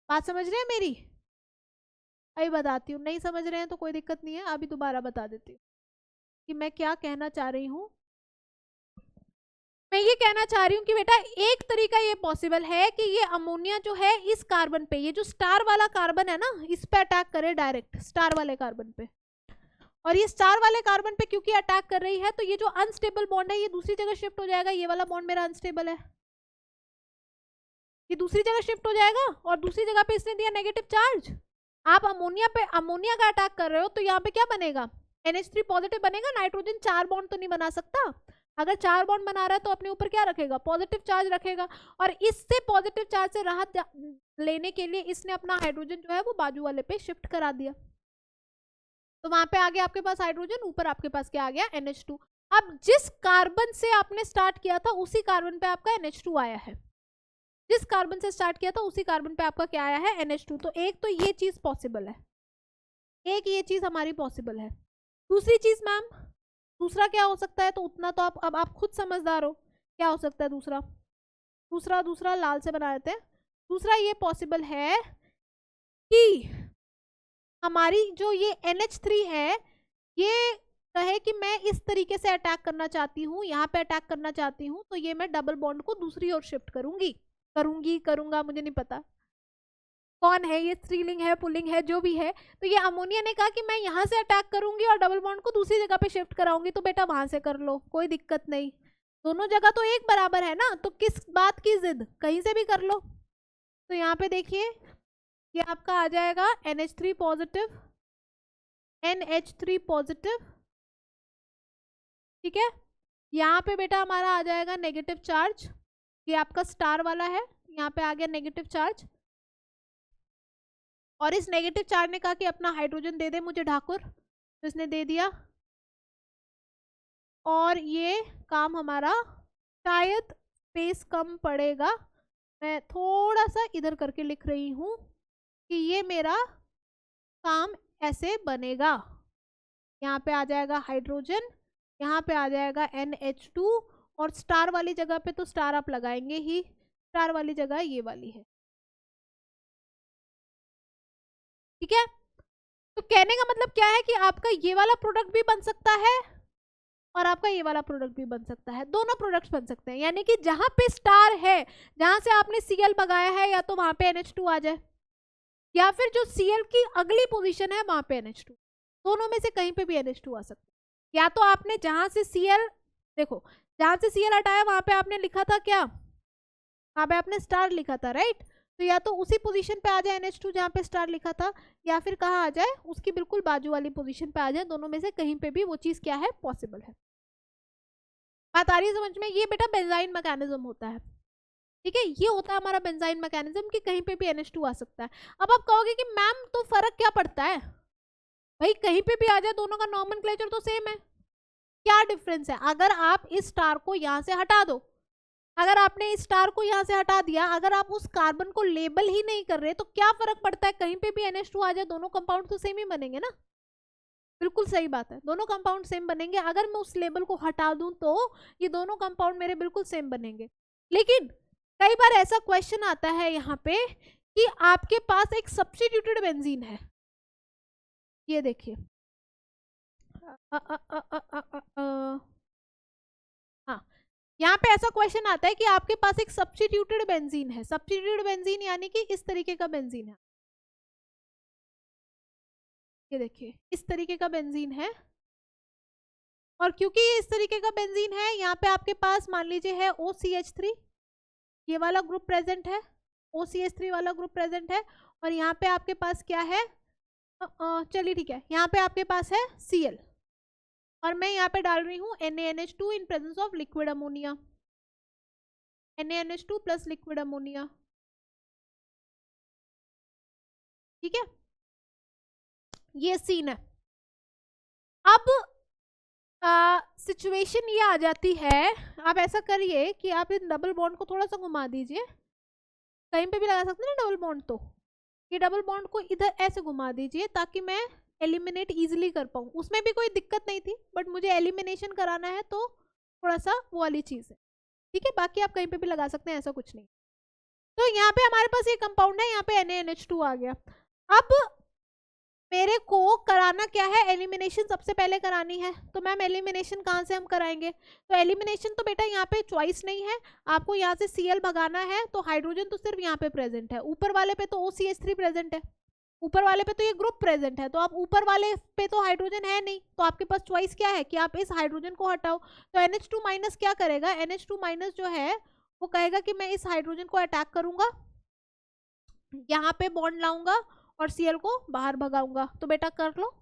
बात समझ रहे हैं मेरी? अभी बताती हूँ, नहीं समझ रहे हैं तो कोई दिक्कत नहीं है, अभी दोबारा बता देती हूँ कि मैं क्या कहना चाह रही हूँ। मैं ये कहना चाह रही हूँ कि बेटा एक तरीका ये पॉसिबल है कि ये अमोनिया जो है इस कार्बन पे, ये जो स्टार वाला कार्बन है ना, इस पे अटैक करे डायरेक्ट, स्टार वाले कार्बन पे। और ये स्टार वाले कार्बन पे क्योंकि अटैक कर रही है तो ये जो अनस्टेबल बॉन्ड है ये दूसरी जगह शिफ्ट हो जाएगा। ये वाला बॉन्ड मेरा अनस्टेबल है, ये दूसरी जगह शिफ्ट हो जाएगा और दूसरी जगह पे इसने दिया नेगेटिव चार्ज। आप अमोनिया पे अमोनिया का अटैक कर रहे हो तो यहाँ पे क्या बनेगा, NH3 पॉजिटिव बनेगा। नाइट्रोजन 4 बॉन्ड तो नहीं बना सकता, अगर 4 बॉन्ड बना रहा है तो अपने ऊपर क्या रखेगा, पॉजिटिव चार्ज रखेगा। और इससे पॉजिटिव चार्ज से राहत लेने के लिए इसने अपना हाइड्रोजन जो है वो बाजू वाले पे शिफ्ट करा दिया। तो वहां पे आगे आपके पास हाइड्रोजन, ऊपर आपके पास क्या आ गया, NH2। अब जिस कार्बन से आपने स्टार्ट किया था उसी कार्बन पे आपका NH2 आया है, जिस कार्बन से स्टार्ट किया था उसी कार्बन पे आपका क्या आया है, NH2। तो एक तो ये चीज पॉसिबल है, एक ये चीज हमारी पॉसिबल है। दूसरी चीज मैम, दूसरा क्या हो सकता है, तो उतना तो अब आप खुद समझदार हो, क्या हो सकता है दूसरा, दूसरा लाल से बना देते हैं। दूसरा ये पॉसिबल है कि हमारी जो ये NH3 है ये कहे कि मैं इस तरीके से अटैक करना चाहती हूँ, यहाँ पे अटैक करना चाहती हूँ, तो ये मैं डबल बॉन्ड को दूसरी ओर शिफ्ट करूंगा, मुझे नहीं पता कौन है ये, स्त्रीलिंग है पुल्लिंग है जो भी है। तो ये अमोनिया ने कहा कि मैं यहाँ से अटैक करूंगी और डबल बॉन्ड को दूसरी जगह पे शिफ्ट कराऊंगी। तो बेटा वहां से कर लो, कोई दिक्कत नहीं, दोनों जगह तो एक बराबर है ना, तो किस बात की जिद, कहीं से भी कर लो। तो यहाँ पे देखिए ये आपका आ जाएगा NH3 पॉजिटिव, NH3 पॉजिटिव, ठीक है। यहाँ पे बेटा हमारा आ जाएगा नेगेटिव चार्ज, ये आपका स्टार वाला है, यहाँ पे आ गया नेगेटिव चार्ज। और इस नेगेटिव चार्ज ने कहा कि अपना हाइड्रोजन दे दे मुझे ठाकुर, तो इसने दे दिया। और ये काम हमारा शायद स्पेस कम पड़ेगा, मैं थोड़ा सा इधर करके लिख रही हूँ कि ये मेरा काम ऐसे बनेगा। यहाँ पे आ जाएगा हाइड्रोजन, यहाँ पे आ जाएगा NH2 और स्टार वाली जगह पे तो स्टार आप लगाएंगे ही, स्टार वाली जगह ये वाली है, ठीक है। तो कहने का मतलब क्या है कि आपका ये वाला प्रोडक्ट भी बन सकता है और आपका ये वाला प्रोडक्ट भी बन सकता है, दोनों प्रोडक्ट्स बन सकते हैं। यानी कि जहां पे स्टार है, जहां से आपने Cl भगाया है, या तो वहां पे NH2 आ जाए, या फिर जो Cl की अगली पोजीशन है वहां पे NH2, दोनों में से कहीं पे भी NH2 आ सकता है। या तो आपने जहां से Cl, देखो जहां से Cl हटाया वहां पे आपने लिखा था क्या, वहां पे आपने स्टार लिखा था, राइट। तो या तो उसी पोजीशन पे आ जाए NH2 जहाँ पे स्टार लिखा था, या फिर कहाँ आ जाए, उसकी बिल्कुल बाजू वाली पोजीशन पे आ जाए। दोनों में से कहीं पे भी वो चीज़ क्या है, पॉसिबल है। बात आ रही है समझ में? ये बेटा बेंजाइन मैकेनिज्म होता है, ठीक है, ये होता है हमारा बेंजाइन मैकेनिज्म कि कहीं पे भी NH2 आ सकता है। अब आप कहोगे कि मैम तो फर्क क्या पड़ता है, भाई कहीं पे भी आ जाए, दोनों का नॉमेनक्लेचर तो सेम है, क्या डिफरेंस है? अगर आप इस स्टार को यहाँ से हटा दो, अगर आपने इस स्टार को यहाँ से हटा दिया, अगर आप उस कार्बन को लेबल ही नहीं कर रहे, तो क्या फर्क पड़ता है, कहीं पे भी NH2 आ जाए, दोनों कंपाउंड तो सेम ही बनेंगे ना। बिल्कुल सही बात है, दोनों कंपाउंड सेम बनेंगे। अगर मैं उस लेबल को हटा दूं तो ये दोनों कंपाउंड मेरे बिल्कुल सेम बनेंगे। लेकिन कई बार ऐसा क्वेश्चन आता है यहाँ पे कि आपके पास एक सब्स्टिट्यूटेड बेंजीन है, ये देखिए, हाँ, यहाँ पे ऐसा क्वेश्चन आता है कि आपके पास एक सब्स्टिट्यूटेड बेंजीन है। सब्स्टिट्यूटेड बेंजीन यानी कि इस तरीके का बेंजीन है, ये देखिए इस तरीके का बेंजीन है, और क्योंकि ये इस तरीके का बेंजीन है, यहाँ पे आपके पास मान लीजिए है OCH3, ये वाला ग्रुप प्रेजेंट है, OCH3 वाला ग्रुप प्रेजेंट है, और यहाँ पे आपके पास क्या है, चलिए ठीक है, यहाँ पे आपके पास है Cl, और मैं यहाँ पे डाल रही हूँ NaNH2 in presence of liquid ammonia, NaNH2 plus liquid ammonia, ठीक है, ये सीन है। अब सिचुएशन ये आ जाती है, आप ऐसा करिए कि आप इन डबल बॉन्ड को थोड़ा सा घुमा दीजिए, कहीं पे भी लगा सकते हैं ना डबल बॉन्ड, तो ये डबल बॉन्ड को इधर ऐसे घुमा दीजिए ताकि मैं एलिमिनेट इजीली कर पाऊँ। उसमें भी कोई दिक्कत नहीं थी, बट मुझे एलिमिनेशन कराना है तो थोड़ा सा वो वाली चीज़ है, ठीक है। बाकी आप कहीं पे भी लगा सकते हैं, ऐसा कुछ नहीं। तो यहाँ पे हमारे पास ये कंपाउंड है, यहाँ पे NaNH2 आ गया। अब मेरे को कराना क्या है, एलिमिनेशन सबसे पहले करानी है। तो मैम एलिमिनेशन कहाँ से हम कराएंगे, तो एलिमिनेशन तो बेटा यहाँ पे चॉइस नहीं है, आपको यहाँ से Cl भगाना है, तो हाइड्रोजन तो सिर्फ यहाँ पे प्रेजेंट है, ऊपर वाले पे तो OCH3 प्रेजेंट है, ऊपर वाले पे तो ये ग्रुप प्रेजेंट है, तो आप ऊपर वाले पे तो हाइड्रोजन है नहीं, तो आपके पास चॉइस क्या है कि आप इस हाइड्रोजन को हटाओ। तो NH2 माइनस क्या करेगा, NH2 माइनस जो है वो कहेगा कि मैं इस हाइड्रोजन को अटैक करूंगा, यहाँ पे बॉन्ड लाऊंगा और Cl को बाहर भगाऊंगा। तो बेटा कर लो,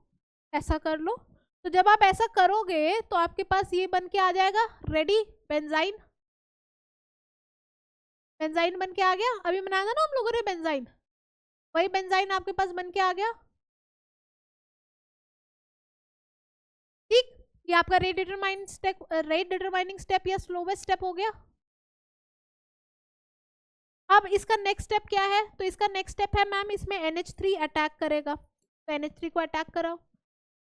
ऐसा कर लो। तो जब आप ऐसा करोगे तो आपके पास ये बन के आ जाएगा रेडी बेंजाइन, बेंजाइन बन के आ गया। अभी बनाया था ना हम लोगों ने बेंजाइन, वही बेंजाइन आपके पास बन के आ गया, ठीक। ये आपका रेट डिटरमाइनिंग स्टेप या स्लोवेस्ट स्टेप हो गया। अब इसका नेक्स्ट स्टेप क्या है, तो इसका नेक्स्ट स्टेप है मैम इसमें NH3 अटैक करेगा, तो NH3 को अटैक कराओ।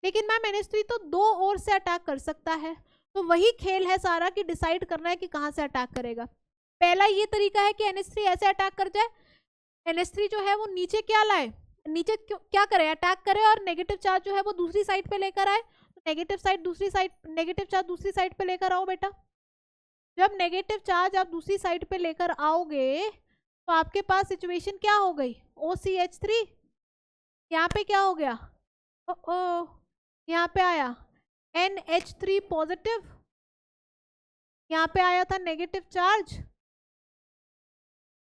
लेकिन मैम NH3 तो दो ओर से अटैक कर सकता है, तो वही खेल है सारा कि डिसाइड करना है कि कहाँ से अटैक करेगा। पहला ये तरीका है कि NH3 ऐसे अटैक कर जाए, NH3 जो है वो नीचे क्या लाए, नीचे क्या करे, अटैक करे, और नेगेटिव चार्ज जो है वो दूसरी साइड पे लेकर आए। तो नेगेटिव चार्ज दूसरी साइड पे लेकर आओ बेटा। जब नेगेटिव चार्ज आप दूसरी साइड पे लेकर आओगे तो आपके पास सिचुएशन क्या हो गई, OCH3 यहाँ पे क्या हो गया, यहाँ पे आया NH3 पॉजिटिव, यहाँ पे आया था नेगेटिव चार्ज।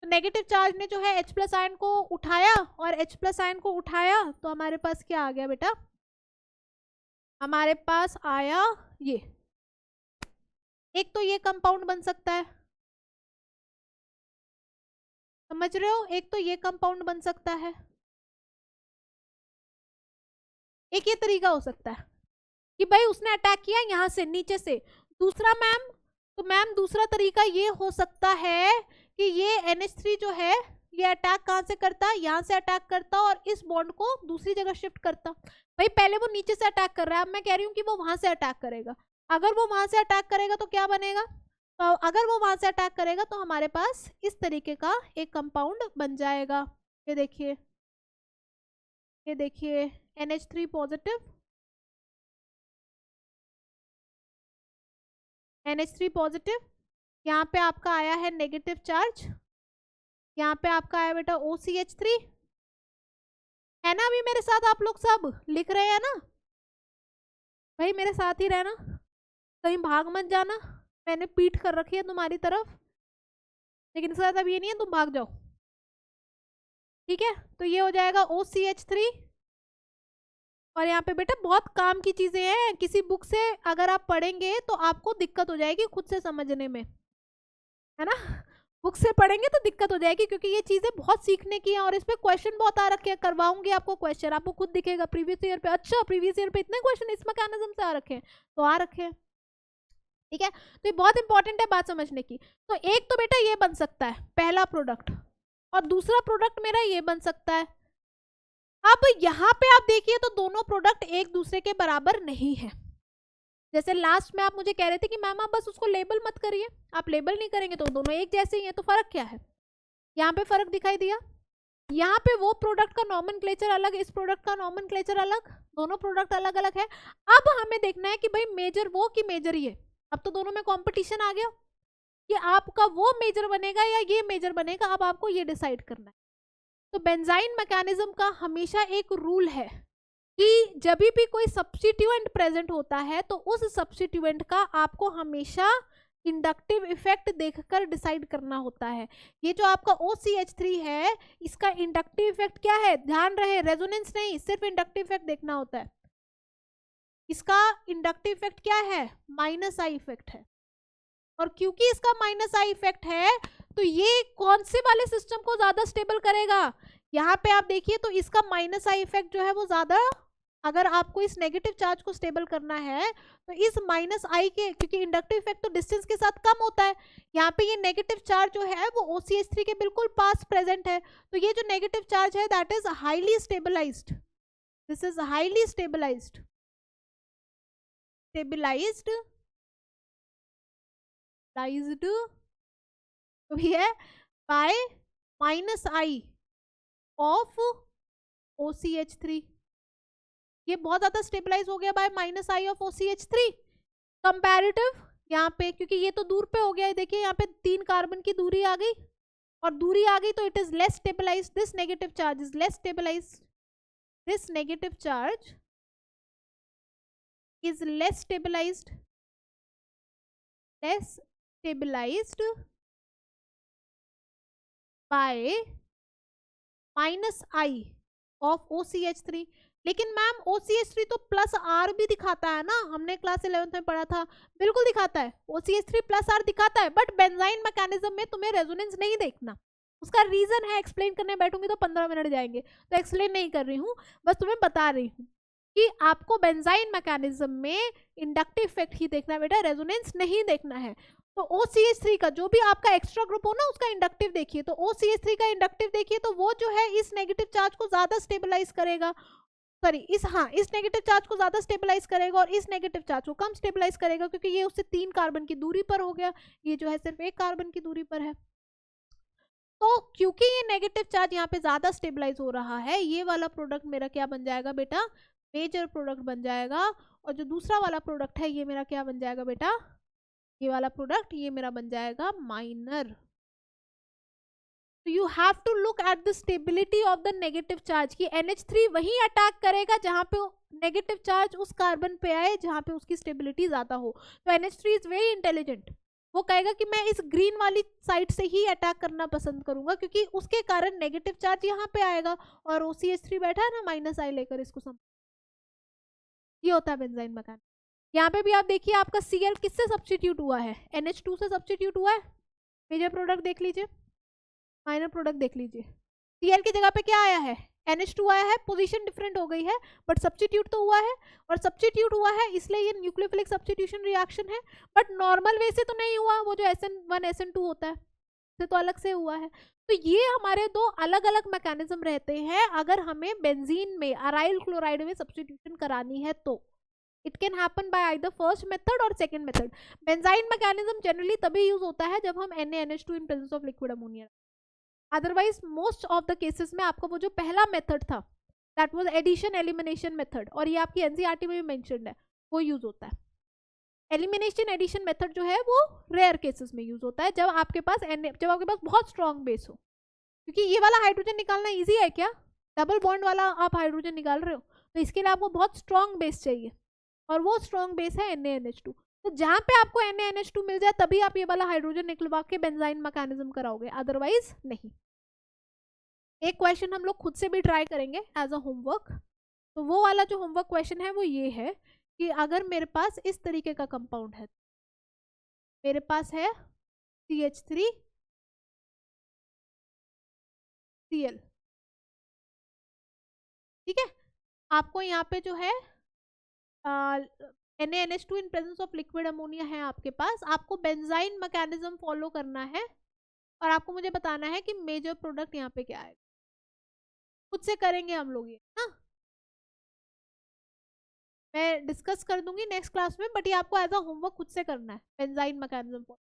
तो नेगेटिव चार्ज ने जो है H प्लस आयन को उठाया, और H प्लस आयन को उठाया तो हमारे पास क्या आ गया बेटा, हमारे पास आया ये, एक तो ये कंपाउंड बन सकता है, समझ रहे हो, एक तो ये कंपाउंड बन सकता है, एक ये तरीका हो सकता है कि भाई उसने अटैक किया यहाँ से नीचे से। दूसरा मैम, तो मैम दूसरा तरीका ये हो सकता है कि ये NH3 जो है ये अटैक कहाँ से करता, यहाँ से अटैक करता और इस बॉन्ड को दूसरी जगह शिफ्ट करता। भाई पहले वो नीचे से अटैक कर रहा है, अब मैं कह रही हूँ कि वो वहां से अटैक करेगा। अगर वो वहां से अटैक करेगा तो क्या बनेगा, तो अगर वो वहां से अटैक करेगा तो हमारे पास इस तरीके का एक कंपाउंड बन जाएगा। ये देखिए, ये देखिए NH3 पॉजिटिव, NH3 पॉजिटिव, यहाँ पे आपका आया है नेगेटिव चार्ज, यहाँ पे आपका आया बेटा OCH3, है ना। अभी मेरे साथ आप लोग सब लिख रहे हैं ना, भाई मेरे साथ ही रहना, कहीं भाग मत जाना, मैंने पीठ कर रखी है तुम्हारी तरफ, लेकिन इसके साथ अब ये नहीं है तुम भाग जाओ। ठीक है, तो ये हो जाएगा OCH3। और यहाँ पे बेटा बहुत काम की चीजें हैं, किसी बुक से अगर आप पढ़ेंगे तो आपको दिक्कत हो जाएगी खुद से समझने में, है ना। बुक से पढ़ेंगे तो दिक्कत हो जाएगी, क्योंकि ये चीजें बहुत सीखने की हैं और इस पे क्वेश्चन बहुत आ रखे हैं। करवाऊंगी आपको क्वेश्चन, आपको खुद दिखेगा प्रीवियस ईयर पे, अच्छा प्रीवियस ईयर पे इतने क्वेश्चन इस मैकेनिज्म से आ रखे हैं, तो आ रखे हैं, ठीक है। तो ये बहुत इंपॉर्टेंट है बात समझने की। तो एक तो बेटा ये बन सकता है पहला प्रोडक्ट, और दूसरा प्रोडक्ट मेरा ये बन सकता है। अब यहाँ पे आप देखिए तो दोनों प्रोडक्ट एक दूसरे के बराबर नहीं है। जैसे लास्ट में आप मुझे कह रहे थे कि मैम आप बस उसको लेबल मत करिए, आप लेबल नहीं करेंगे तो दोनों एक जैसे ही हैं, तो फर्क क्या है। यहाँ पे फर्क दिखाई दिया, यहाँ पे वो प्रोडक्ट का नॉमेनक्लेचर अलग, इस प्रोडक्ट का नॉमेनक्लेचर अलग, दोनों प्रोडक्ट अलग अलग है। अब हमें देखना है कि भाई मेजर वो कि मेजर ये। अब तो दोनों में कॉम्पिटिशन आ गया कि आपका वो मेजर बनेगा या ये मेजर बनेगा, अब आपको ये डिसाइड करना है। तो बेंजाइन मैकेनिज्म का हमेशा एक रूल है कि जब भी कोई सब्स्टिट्यूएंट प्रेजेंट होता है तो उस सब्स्टिट्यूएंट का आपको हमेशा इंडक्टिव इफेक्ट देखकर डिसाइड करना होता है। ये जो आपका OCH3 है, इसका इंडक्टिव इफेक्ट क्या है, ध्यान रहे, रेजोनेंस नहीं, सिर्फ इंडक्टिव इफेक्ट देखना होता है। इसका इंडक्टिव इफेक्ट क्या है, -I इफेक्ट है। और क्योंकि इसका -I इफेक्ट है तो ये कौन से वाले सिस्टम को ज्यादा स्टेबल करेगा, यहाँ पे आप देखिए तो इसका -I इफेक्ट जो है वो ज्यादा, अगर आपको इस नेगेटिव चार्ज को स्टेबल करना है तो इस -I के, क्योंकि इंडक्टिव इफेक्ट तो डिस्टेंस के साथ कम होता है, यहाँ पे ये नेगेटिव चार्ज जो है वो OCH3 के बिल्कुल पास प्रेजेंट है, तो ये जो नेगेटिव चार्ज है that is highly stabilized, this is highly stabilized तो ये बाय -I ऑफ OCH3, ये बहुत ज्यादा स्टेबलाइज हो गया bye -I of OCH3 comparative यहाँ पे, क्योंकि ये तो दूर पे हो गया है, देखिए यहाँ पे 3 कार्बन की दूरी आ गई, और दूरी आ गई तो it is less stabilized, this negative charge is less stabilized, this negative charge is less stabilized by -I of OCH3। लेकिन मैम OCH3 तो +R भी दिखाता है ना, हमने क्लास 11th में पढ़ा था, बिल्कुल दिखाता है, OCH3 +R दिखाता है, बट बेंजाइन मैकेनिज्म में तुम्हें रेजोनेंस नहीं देखना। उसका रीजन है, एक्सप्लेन करने बैठूंगी तो 15 मिनट जाएंगे, तो एक्सप्लेन नहीं कर रही हूँ, बस तुम्हें बता रही हूँ कि आपको बेंजाइन मैकेनिज्म में इंडक्टिव इफेक्ट ही देखना है बेटा, रेजोनेंस नहीं देखना है। तो OCH3 का जो भी आपका एक्स्ट्रा ग्रुप हो ना उसका इंडक्टिव देखिए, तो OCH3 का इंडक्टिव देखिए तो वो जो है इस नेगेटिव चार्ज को ज्यादा स्टेबलाइज करेगा, सॉरी इस नेगेटिव चार्ज को ज्यादा स्टेबलाइज करेगा और इस नेगेटिव चार्ज को कम स्टेबलाइज करेगा, क्योंकि ये उससे 3 कार्बन की दूरी पर हो गया, ये जो है सिर्फ 1 कार्बन की दूरी पर है। तो क्योंकि ये नेगेटिव चार्ज यहाँ पे ज्यादा स्टेबलाइज हो रहा है, ये वाला प्रोडक्ट मेरा क्या बन जाएगा बेटा, मेजर प्रोडक्ट बन जाएगा, और जो दूसरा वाला प्रोडक्ट है ये मेरा क्या बन जाएगा बेटा, ये वाला प्रोडक्ट ये मेरा बन जाएगा माइनर। तो you have to look at the stability of the negative charge की NH3 वही अटैक करेगा जहां पे नेगेटिव चार्ज उस कार्बन पे आए जहां पे उसकी स्टेबिलिटी ज्यादा हो। तो NH3 इज वेरी इंटेलिजेंट, वो कहेगा कि मैं इस ग्रीन वाली साइड से ही अटैक करना पसंद करूंगा, क्योंकि उसके कारण नेगेटिव चार्ज यहाँ पे आएगा, और OCH3 बैठा है ना -I लेकर इसको समझ, ये होता है बेंजाइन मैकेनिज्म। यहाँ पे भी आप देखिए आपका Cl किससे सब्स्टिट्यूट हुआ है, NH2 से सब्स्टिट्यूट हुआ है, मेजर प्रोडक्ट देख लीजिए, माइनर प्रोडक्ट देख लीजिए, Cl की जगह पे क्या आया है, NH2 आया है, पोजीशन डिफरेंट हो गई है बट सब्स्टिट्यूट तो हुआ है, और सब्स्टिट्यूट हुआ है इसलिए ये न्यूक्लियोफिलिक सब्स्टिट्यूशन रिएक्शन है, बट नॉर्मल वे से तो नहीं हुआ, वो जो SN1 SN2 होता है से तो अलग से हुआ है। तो ये हमारे दो अलग अलग मैकेनिज्म रहते हैं अगर हमें बेंजीन में अराइल क्लोराइड में सब्स्टिट्यूशन करानी है तो। It can happen by either first method और second method. Benzyne mechanism generally तभी यूज होता है जब हम NaNH2 in presence of liquid ammonia, otherwise most of the cases में आपका वो जो पहला मेथड था that was addition elimination method, और ये आपकी NCERT में भी मेंशन्ड है, वो यूज होता है। एलिमिनेशन एडिशन मेथड जो है वो रेयर केसेस में यूज होता है जब आपके पास बहुत स्ट्रॉन्ग बेस हो, क्योंकि ये वाला हाइड्रोजन निकालना इजी है क्या, डबल बॉन्ड वाला आप हाइड्रोजन निकाल रहे हो, तो इसके लिए आपको बहुत स्ट्रॉन्ग बेस चाहिए, और वो स्ट्रॉन्ग बेस है NaNH2। तो जहां पे आपको NaNH2 मिल जाए तभी आप ये वाला हाइड्रोजन निकलवा के बेंजाइन मैकेनिज्म कराओगे, अदरवाइज नहीं। एक क्वेश्चन हम लोग खुद से भी ट्राई करेंगे एज अ होमवर्क। तो वो वाला जो होमवर्क क्वेश्चन है वो ये है कि अगर मेरे पास इस तरीके का कंपाउंड है, मेरे पास है CH3Cl, ठीक है। आपको यहाँ पे जो है NaNH2 in presence of liquid ammonia है आपके पास, आपको बेंजाइन मैकेनिज्म फॉलो करना है और आपको मुझे बताना है कि मेजर प्रोडक्ट यहाँ पे क्या है। खुद से करेंगे हम लोग ये ना, मैं डिस्कस कर दूंगी नेक्स्ट क्लास में, बट ये आपको एज अ होमवर्क खुद से करना है। बेंजाइन मैकेनिज्म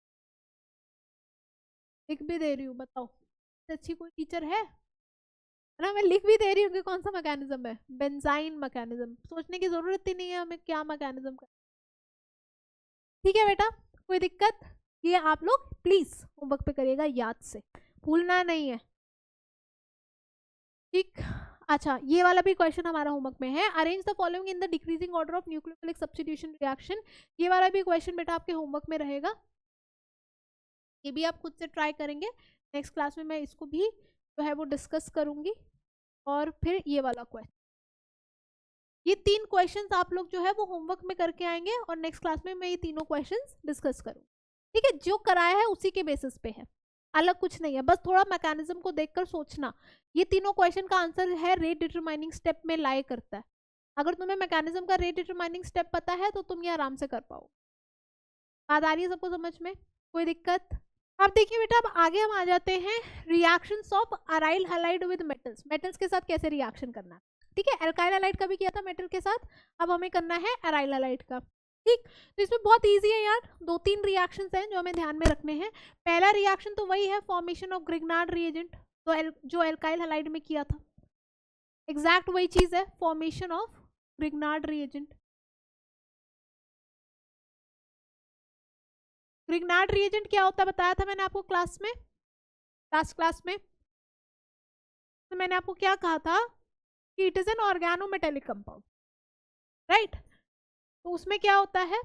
लिख भी दे रही हूँ, बताओ अच्छी कोई टीचर है ना, मैं लिख भी दे रही हूँ कि कौन सा मैकेनिज्म है, बेंजाइन मैकेनिज्म। सोचने की जरूरत ही नहीं है हमें क्या मैकेनिज्म का। ठीक है बेटा, कोई दिक्कत? ये आप लोग प्लीज होमवर्क पे करिएगा, याद से भूलना नहीं है, ठीक। अच्छा, ये वाला भी क्वेश्चन हमारा होमवर्क में है। Arrange the following in the decreasing order of nucleophilic substitution reaction. ये वाला भी क्वेश्चन बेटा आपके होमवर्क में रहेगा, ये भी आप खुद से ट्राई करेंगे। नेक्स्ट क्लास में मैं इसको भी जो है वो डिस्कस करूंगी। और फिर ये वाला क्वेश्चन, ये 3 क्वेश्चंस आप लोग जो है वो होमवर्क में करके आएंगे और नेक्स्ट क्लास में मैं ये तीनों क्वेश्चंस डिस्कस करूँ, ठीक है। जो कराया है उसी के बेसिस पे है, अलग कुछ नहीं है, बस थोड़ा मैकेनिज्म को देखकर सोचना। ये तीनों क्वेश्चन का आंसर है रेट डिटरमाइनिंग स्टेप में लाई करता है। अगर तुम्हें मैकेनिज्म का रेट डिटरमाइनिंग स्टेप पता है तो तुम ये आराम से कर पाओ। बात आ रही है सबको समझ में? कोई दिक्कत? अब देखिए बेटा, अब आगे हम आ जाते हैं reactions of aryl halide with metals. Metals के साथ कैसे रिएक्शन करना है, ठीक है। एल्काइल हैलाइड का भी किया था मेटल के साथ, अब हमें करना है अराइल हैलाइड का, ठीक। तो इसमें बहुत इजी है यार, 2-3 रिएक्शंस हैं जो हमें ध्यान में रखने हैं। पहला रिएक्शन तो वही है, फॉर्मेशन ऑफ ग्रिग्नार्ड रिएजेंट, तो जो एल्काइल हैलाइड में किया था एग्जैक्ट वही चीज है, formation of Grignard reagent. Grignard reagent क्या होता है बताया था मैंने आपको क्लास में, लास्ट क्लास में। तो मैंने आपको क्या कहा था कि it is an organometallic compound, right. तो उसमें क्या होता है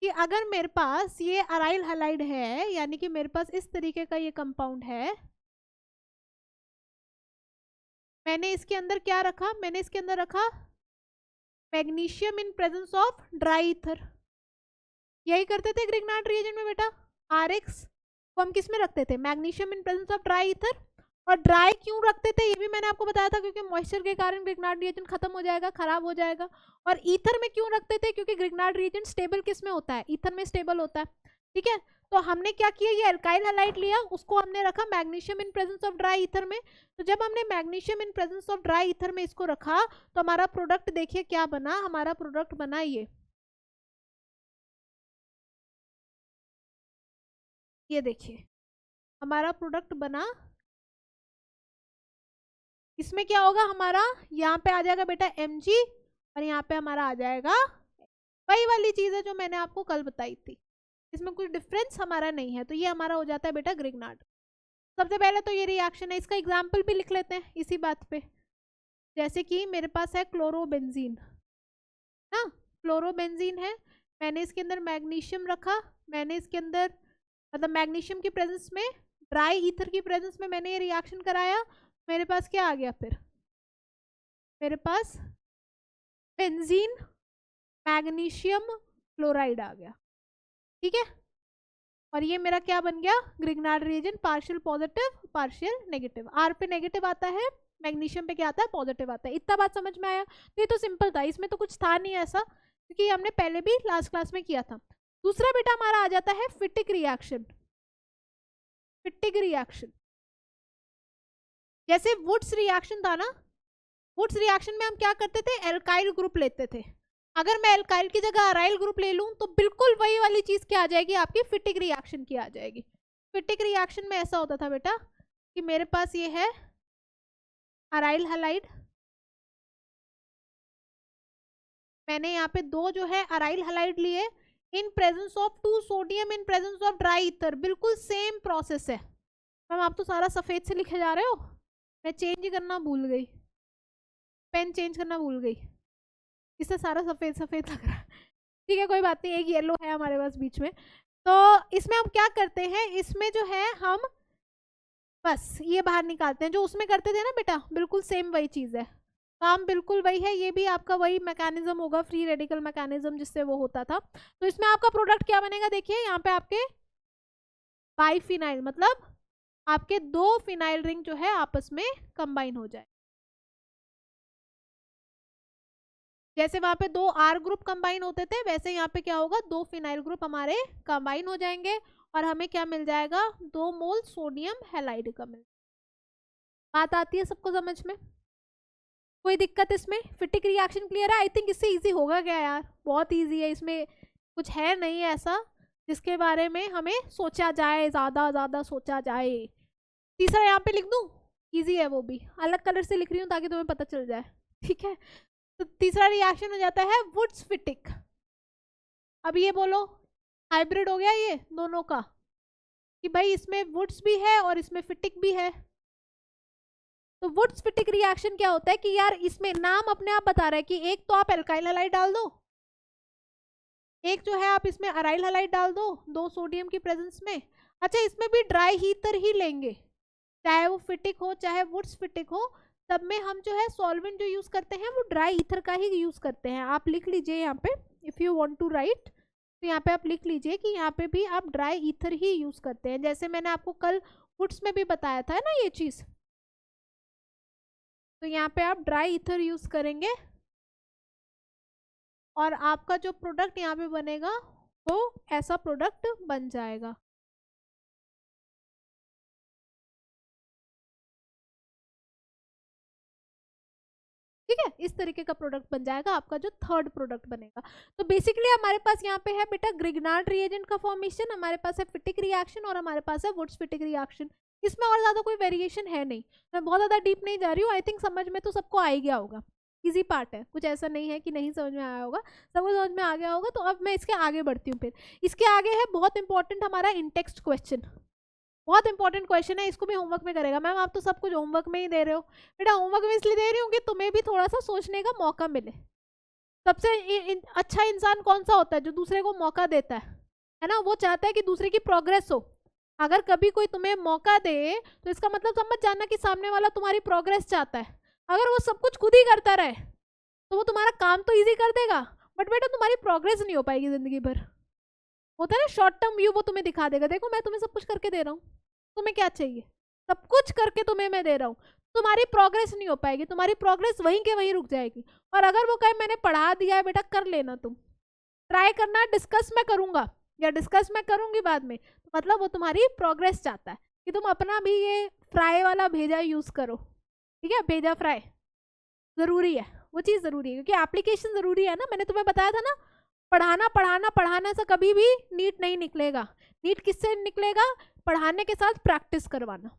कि अगर मेरे पास ये अराइल हैलाइड है, यानी कि मेरे पास इस तरीके का ये कंपाउंड है, मैंने इसके अंदर क्या रखा, मैंने इसके अंदर रखा magnesium in presence of dry ether. यही करते थे ग्रिग्नार्ड रिएजेंट में बेटा, RX को हम किस में रखते थे, magnesium in presence of dry ether. और ड्राई क्यों रखते थे ये भी मैंने आपको बताया था, क्योंकि मॉइस्चर के कारण ग्रिग्नार्ड रिएजेंट खत्म हो जाएगा, खराब हो जाएगा। और ईथर में क्यों रखते थे, क्योंकि ग्रिग्नार्ड रिएजेंट स्टेबल किस में होता है, ईथर में स्टेबल होता है, ठीक है। तो हमने क्या किया, ये एल्काइल हैलाइड लिया, उसको हमने रखा magnesium in presence of dry ether में। तो जब हमने magnesium in presence of dry ether में इसको रखा तो हमारा प्रोडक्ट देखिए क्या बना, हमारा प्रोडक्ट बना ये देखिए हमारा प्रोडक्ट बना। इसमें क्या होगा हमारा, यहाँ पे आ जाएगा बेटा Mg और यहाँ पे हमारा आ जाएगा, वही वाली चीज है जो मैंने आपको कल बताई थी, इसमें कुछ डिफरेंस हमारा नहीं है। तो ये हमारा हो जाता है बेटा ग्रिग्नार्ड। सबसे पहले तो ये रिएक्शन है, इसका एग्जाम्पल भी लिख लेते हैं इसी बात पे। जैसे कि मेरे पास है क्लोरोबेंजीन ना, क्लोरोबेंजीन है, मैंने इसके अंदर मैग्नीशियम रखा, मैंने इसके अंदर मतलब मैग्नीशियम की प्रेजेंस में, ड्राई ईथर की प्रेजेंस में मैंने ये रिएक्शन कराया, मेरे पास क्या आ गया, फिर मेरे पास बेंजीन मैग्नीशियम क्लोराइड आ गया, ठीक है। और ये मेरा क्या बन गया, Grignard reagent, partial positive partial negative. R पे नेगेटिव आता है, मैग्नीशियम पे क्या आता है, पॉजिटिव आता है। इतना बात समझ में आया? तो ये तो सिंपल था, इसमें तो कुछ था नहीं ऐसा, क्योंकि हमने पहले भी लास्ट क्लास में किया था। दूसरा बेटा हमारा आ जाता है फिटिक रिएक्शन। फिटिक रिएक्शन जैसे वुड्स रिएक्शन था ना, वुड्स रिएक्शन में हम क्या करते थे, एल्काइल ग्रुप लेते थे। अगर मैं एल्काइल की जगह अराइल ग्रुप ले लूं तो बिल्कुल वही वाली चीज क्या आ जाएगी, आपकी फिटिक रिएक्शन की आ जाएगी। फिटिक रिएक्शन में ऐसा होता था बेटा कि मेरे पास ये है अराइल हैलाइड, मैंने यहाँ पे 2 जो है अराइल हैलाइड लिए, इन presence of 2 sodium in presence of dry ether. बिल्कुल सेम प्रोसेस है। मैम आप तो सारा सफेद से लिखे जा रहे हो, मैं चेंज करना भूल गई, पेन चेंज करना भूल गई, इससे सारा सफेद सफेद लग रहा है। ठीक है कोई बात नहीं, एक येलो है हमारे पास बीच में। तो इसमें हम क्या करते हैं, इसमें जो है हम बस ये बाहर निकालते हैं। जो उसमें करते थे ना बेटा, बिल्कुल सेम वही चीज़ है, काम बिल्कुल वही है। ये भी आपका वही मैकेनिज्म होगा, फ्री रेडिकल मैकेनिज्म, जिससे वो होता था। तो इसमें आपका प्रोडक्ट क्या बनेगा, देखिए यहाँ पे आपके बाइफिनाइल, मतलब आपके दो फिनाइल रिंग जो है आपस में कंबाइन हो जाए। जैसे वहां पे दो आर ग्रुप कंबाइन होते थे, वैसे यहाँ पे क्या होगा, दो फिनाइल ग्रुप हमारे कंबाइन हो जाएंगे और हमें क्या मिल जाएगा, 2 मोल सोडियम हैलाइड का मिल। बात आती है सबको समझ में, कोई दिक्कत इसमें? फिटिक रिएक्शन क्लियर है? आई थिंक इससे इजी होगा क्या यार, बहुत इजी है, इसमें कुछ है नहीं ऐसा जिसके बारे में हमें सोचा जाए, ज्यादा सोचा जाए। तीसरा यहाँ पे लिख दूं, इजी है वो भी, अलग कलर से लिख रही हूँ ताकि तुम्हें पता चल जाए, ठीक है। तो तीसरा रिएक्शन हो जाता है वुड्स फिटिक। अब ये बोलो, हाइब्रिड हो गया ये दोनों का, कि भाई इसमें वुड्स भी है और इसमें फिटिक भी है। तो वुड्स फिटिक रिएक्शन क्या होता है कि यार इसमें नाम अपने आप बता रहा है कि एक तो आप एल्काइल हैलाइड डाल दो, एक जो है आप इसमें अराइल हैलाइड डाल दो, 2 सोडियम की प्रेजेंस में। अच्छा, इसमें भी ड्राई हीटर ही लेंगे, चाहे वो फिटिक हो चाहे वुड्स फिटिक हो, तब में हम जो है सॉल्वेंट जो यूज करते हैं वो ड्राई ईथर का ही यूज करते हैं। आप लिख लीजिए यहाँ पे, if you want to write, तो यहाँ पे आप लिख लीजिए कि यहाँ पे भी आप ड्राई ईथर ही यूज करते हैं, जैसे मैंने आपको कल वुड्स में भी बताया था ना ये चीज। तो यहाँ पे आप ड्राई ईथर यूज करेंगे और आपका जो प्रोडक्ट यहाँ पे बनेगा वो ऐसा प्रोडक्ट बन जाएगा। ठीक है, इस तरीके का प्रोडक्ट बन जाएगा आपका जो थर्ड प्रोडक्ट बनेगा। तो बेसिकली हमारे पास यहाँ पे है बेटा ग्रिग्नार्ड रिएजेंट का फॉर्मेशन, हमारे पास है फिटिक रिएक्शन और हमारे पास है वुड्स फिटिक रिएक्शन। इसमें और ज्यादा कोई वेरिएशन है नहीं, मैं बहुत ज्यादा डीप नहीं जा रही हूँ। आई थिंक समझ में तो सबको आ ही गया होगा, इजी पार्ट है, कुछ ऐसा नहीं है कि नहीं समझ में आया होगा, सबको समझ में आ गया होगा। तो अब मैं इसके आगे बढ़ती हूँ। फिर इसके आगे है बहुत इंपॉर्टेंट हमारा इंटेक्स्ट क्वेश्चन, बहुत इंपॉर्टेंट क्वेश्चन है, इसको भी होमवर्क में करेगा। मैम आप तो सब कुछ होमवर्क में ही दे रहे हो। बेटा होमवर्क में इसलिए दे रही हूँ कि तुम्हें भी थोड़ा सा सोचने का मौका मिले। सबसे अच्छा इंसान कौन सा होता है, जो दूसरे को मौका देता है ना, वो चाहता है कि दूसरे की प्रोग्रेस हो। अगर कभी कोई तुम्हें मौका दे तो इसका मतलब समझ जाना कि सामने वाला तुम्हारी प्रोग्रेस चाहता है। अगर वो सब कुछ खुद ही करता रहे तो वो तुम्हारा काम तो ईजी कर देगा, बट बेटा तुम्हारी प्रोग्रेस नहीं हो पाएगी जिंदगी भर। होता है ना शॉर्ट टर्म व्यू, वो तुम्हें दिखा देगा, देखो मैं तुम्हें सब कुछ करके दे रहा हूँ, तुम्हें क्या चाहिए, सब कुछ करके तुम्हें मैं दे रहा हूँ। तुम्हारी प्रोग्रेस नहीं हो पाएगी, तुम्हारी प्रोग्रेस वहीं के वहीं रुक जाएगी। और अगर वो कहे मैंने पढ़ा दिया है बेटा कर लेना, तुम ट्राई करना, डिस्कस मैं करूंगा या डिस्कस मैं करूंगी बाद में, तो मतलब वो तुम्हारी प्रोग्रेस चाहता है कि तुम अपना भी ये फ्राई वाला भेजा यूज करो। ठीक है, भेजा फ्राई जरूरी है, वो चीज जरूरी है क्योंकि एप्लीकेशन जरूरी है ना। मैंने तुम्हें बताया था ना, पढ़ाना पढ़ाना पढ़ाना से कभी भी नीट नहीं निकलेगा। नीट किससे निकलेगा, पढ़ाने के साथ प्रैक्टिस करवाना,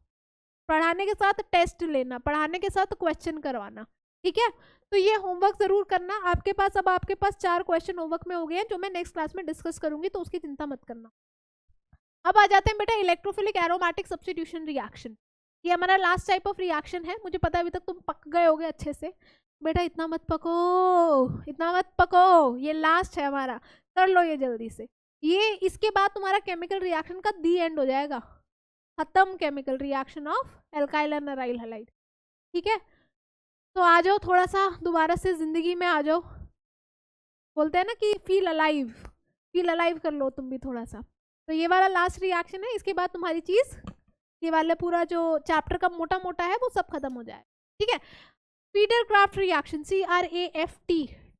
पढ़ाने के साथ टेस्ट लेना, पढ़ाने के साथ क्वेश्चन करवाना। ठीक है, तो ये होमवर्क जरूर करना आपके पास। अब आपके पास 4 क्वेश्चन होमवर्क में हो गए हैं जो मैं नेक्स्ट क्लास में डिस्कस करूंगी, तो उसकी चिंता मत करना। अब आ जाते हैं बेटा इलेक्ट्रोफिलिक एरोमेटिक सब्स्टिट्यूशन रिएक्शन। ये हमारा लास्ट टाइप ऑफ रिएक्शन है, मुझे पता है अभी तक तुम पक गए होगे अच्छे से। बेटा इतना मत पको, इतना मत पको, ये लास्ट है हमारा, कर लो ये जल्दी से। ये इसके बाद तुम्हारा केमिकल रिएक्शन का दी एंड हो जाएगा, खत्म chemical reaction of alkyl and aryl halide. ठीक है, तो आ जाओ थोड़ा सा दोबारा से जिंदगी में आ जाओ, बोलते हैं ना कि फील अलाइव, फील अलाइव कर लो तुम भी थोड़ा सा। तो ये वाला लास्ट रिएक्शन है, इसके बाद तुम्हारी चीज ये वाला पूरा जो चैप्टर का मोटा मोटा है वो सब खत्म हो जाए। ठीक है, feeder craft reaction, CRAFT,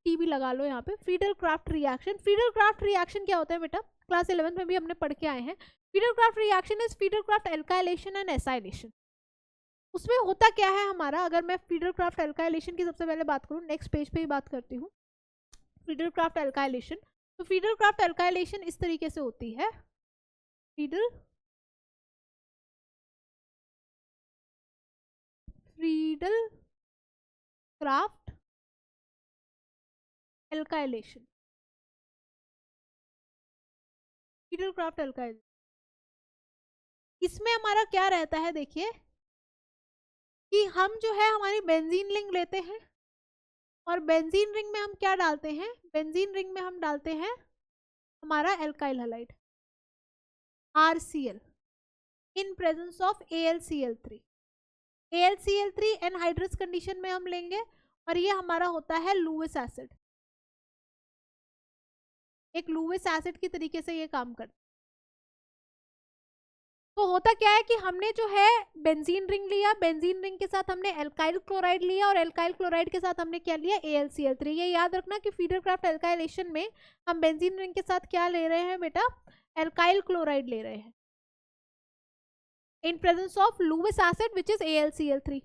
T भी लगा लो यहाँ पे, feeder craft reaction. Feeder craft reaction क्या होता है बेटा, क्लास 11 में भी हमने पढ़ के आए हैं। Feeder craft reaction is feeder craft alkylation and acylation. उसमें होता क्या है हमारा, अगर मैं फीडर क्राफ्ट एल्काइलेशन की सबसे पहले बात करूँ, नेक्स्ट पेज पे ही बात करती हूँ, फीडर क्राफ्ट एल्काइलेशन। तो फीडर क्राफ्ट एल्काइलेशन इस तरीके से होती है, feeder craft alkylation, feeder craft alkylation. इसमें हमारा क्या रहता है, देखिए कि हम जो है हमारी बेंजीन रिंग लेते हैं और बेंजीन रिंग में हम क्या डालते हैं, बेंजीन रिंग में हम डालते हैं हमारा alkyl halide RCl। In presence of AlCl3। AlCl3 anhydrous condition में हम लेंगे और ये हमारा होता है लुईस एसिड। एक लुईस एसिड की तरीके से ये काम करता है। तो होता क्या है कि हमने जो है बेंजीन रिंग लिया, बेंजीन रिंग के साथ हमने एल्काइल क्लोराइड लिया और एल्काइल क्लोराइड के साथ हमने क्या लिया, AlCl3। ये याद रखना कि फीडरक्राफ्ट एल्काइलेशन में हम बेंजीन रिंग के साथ क्या ले रहे हैं बेटा, एल्काइल क्लोराइड ले रहे हैं in presence of Lewis acid which is AlCl3।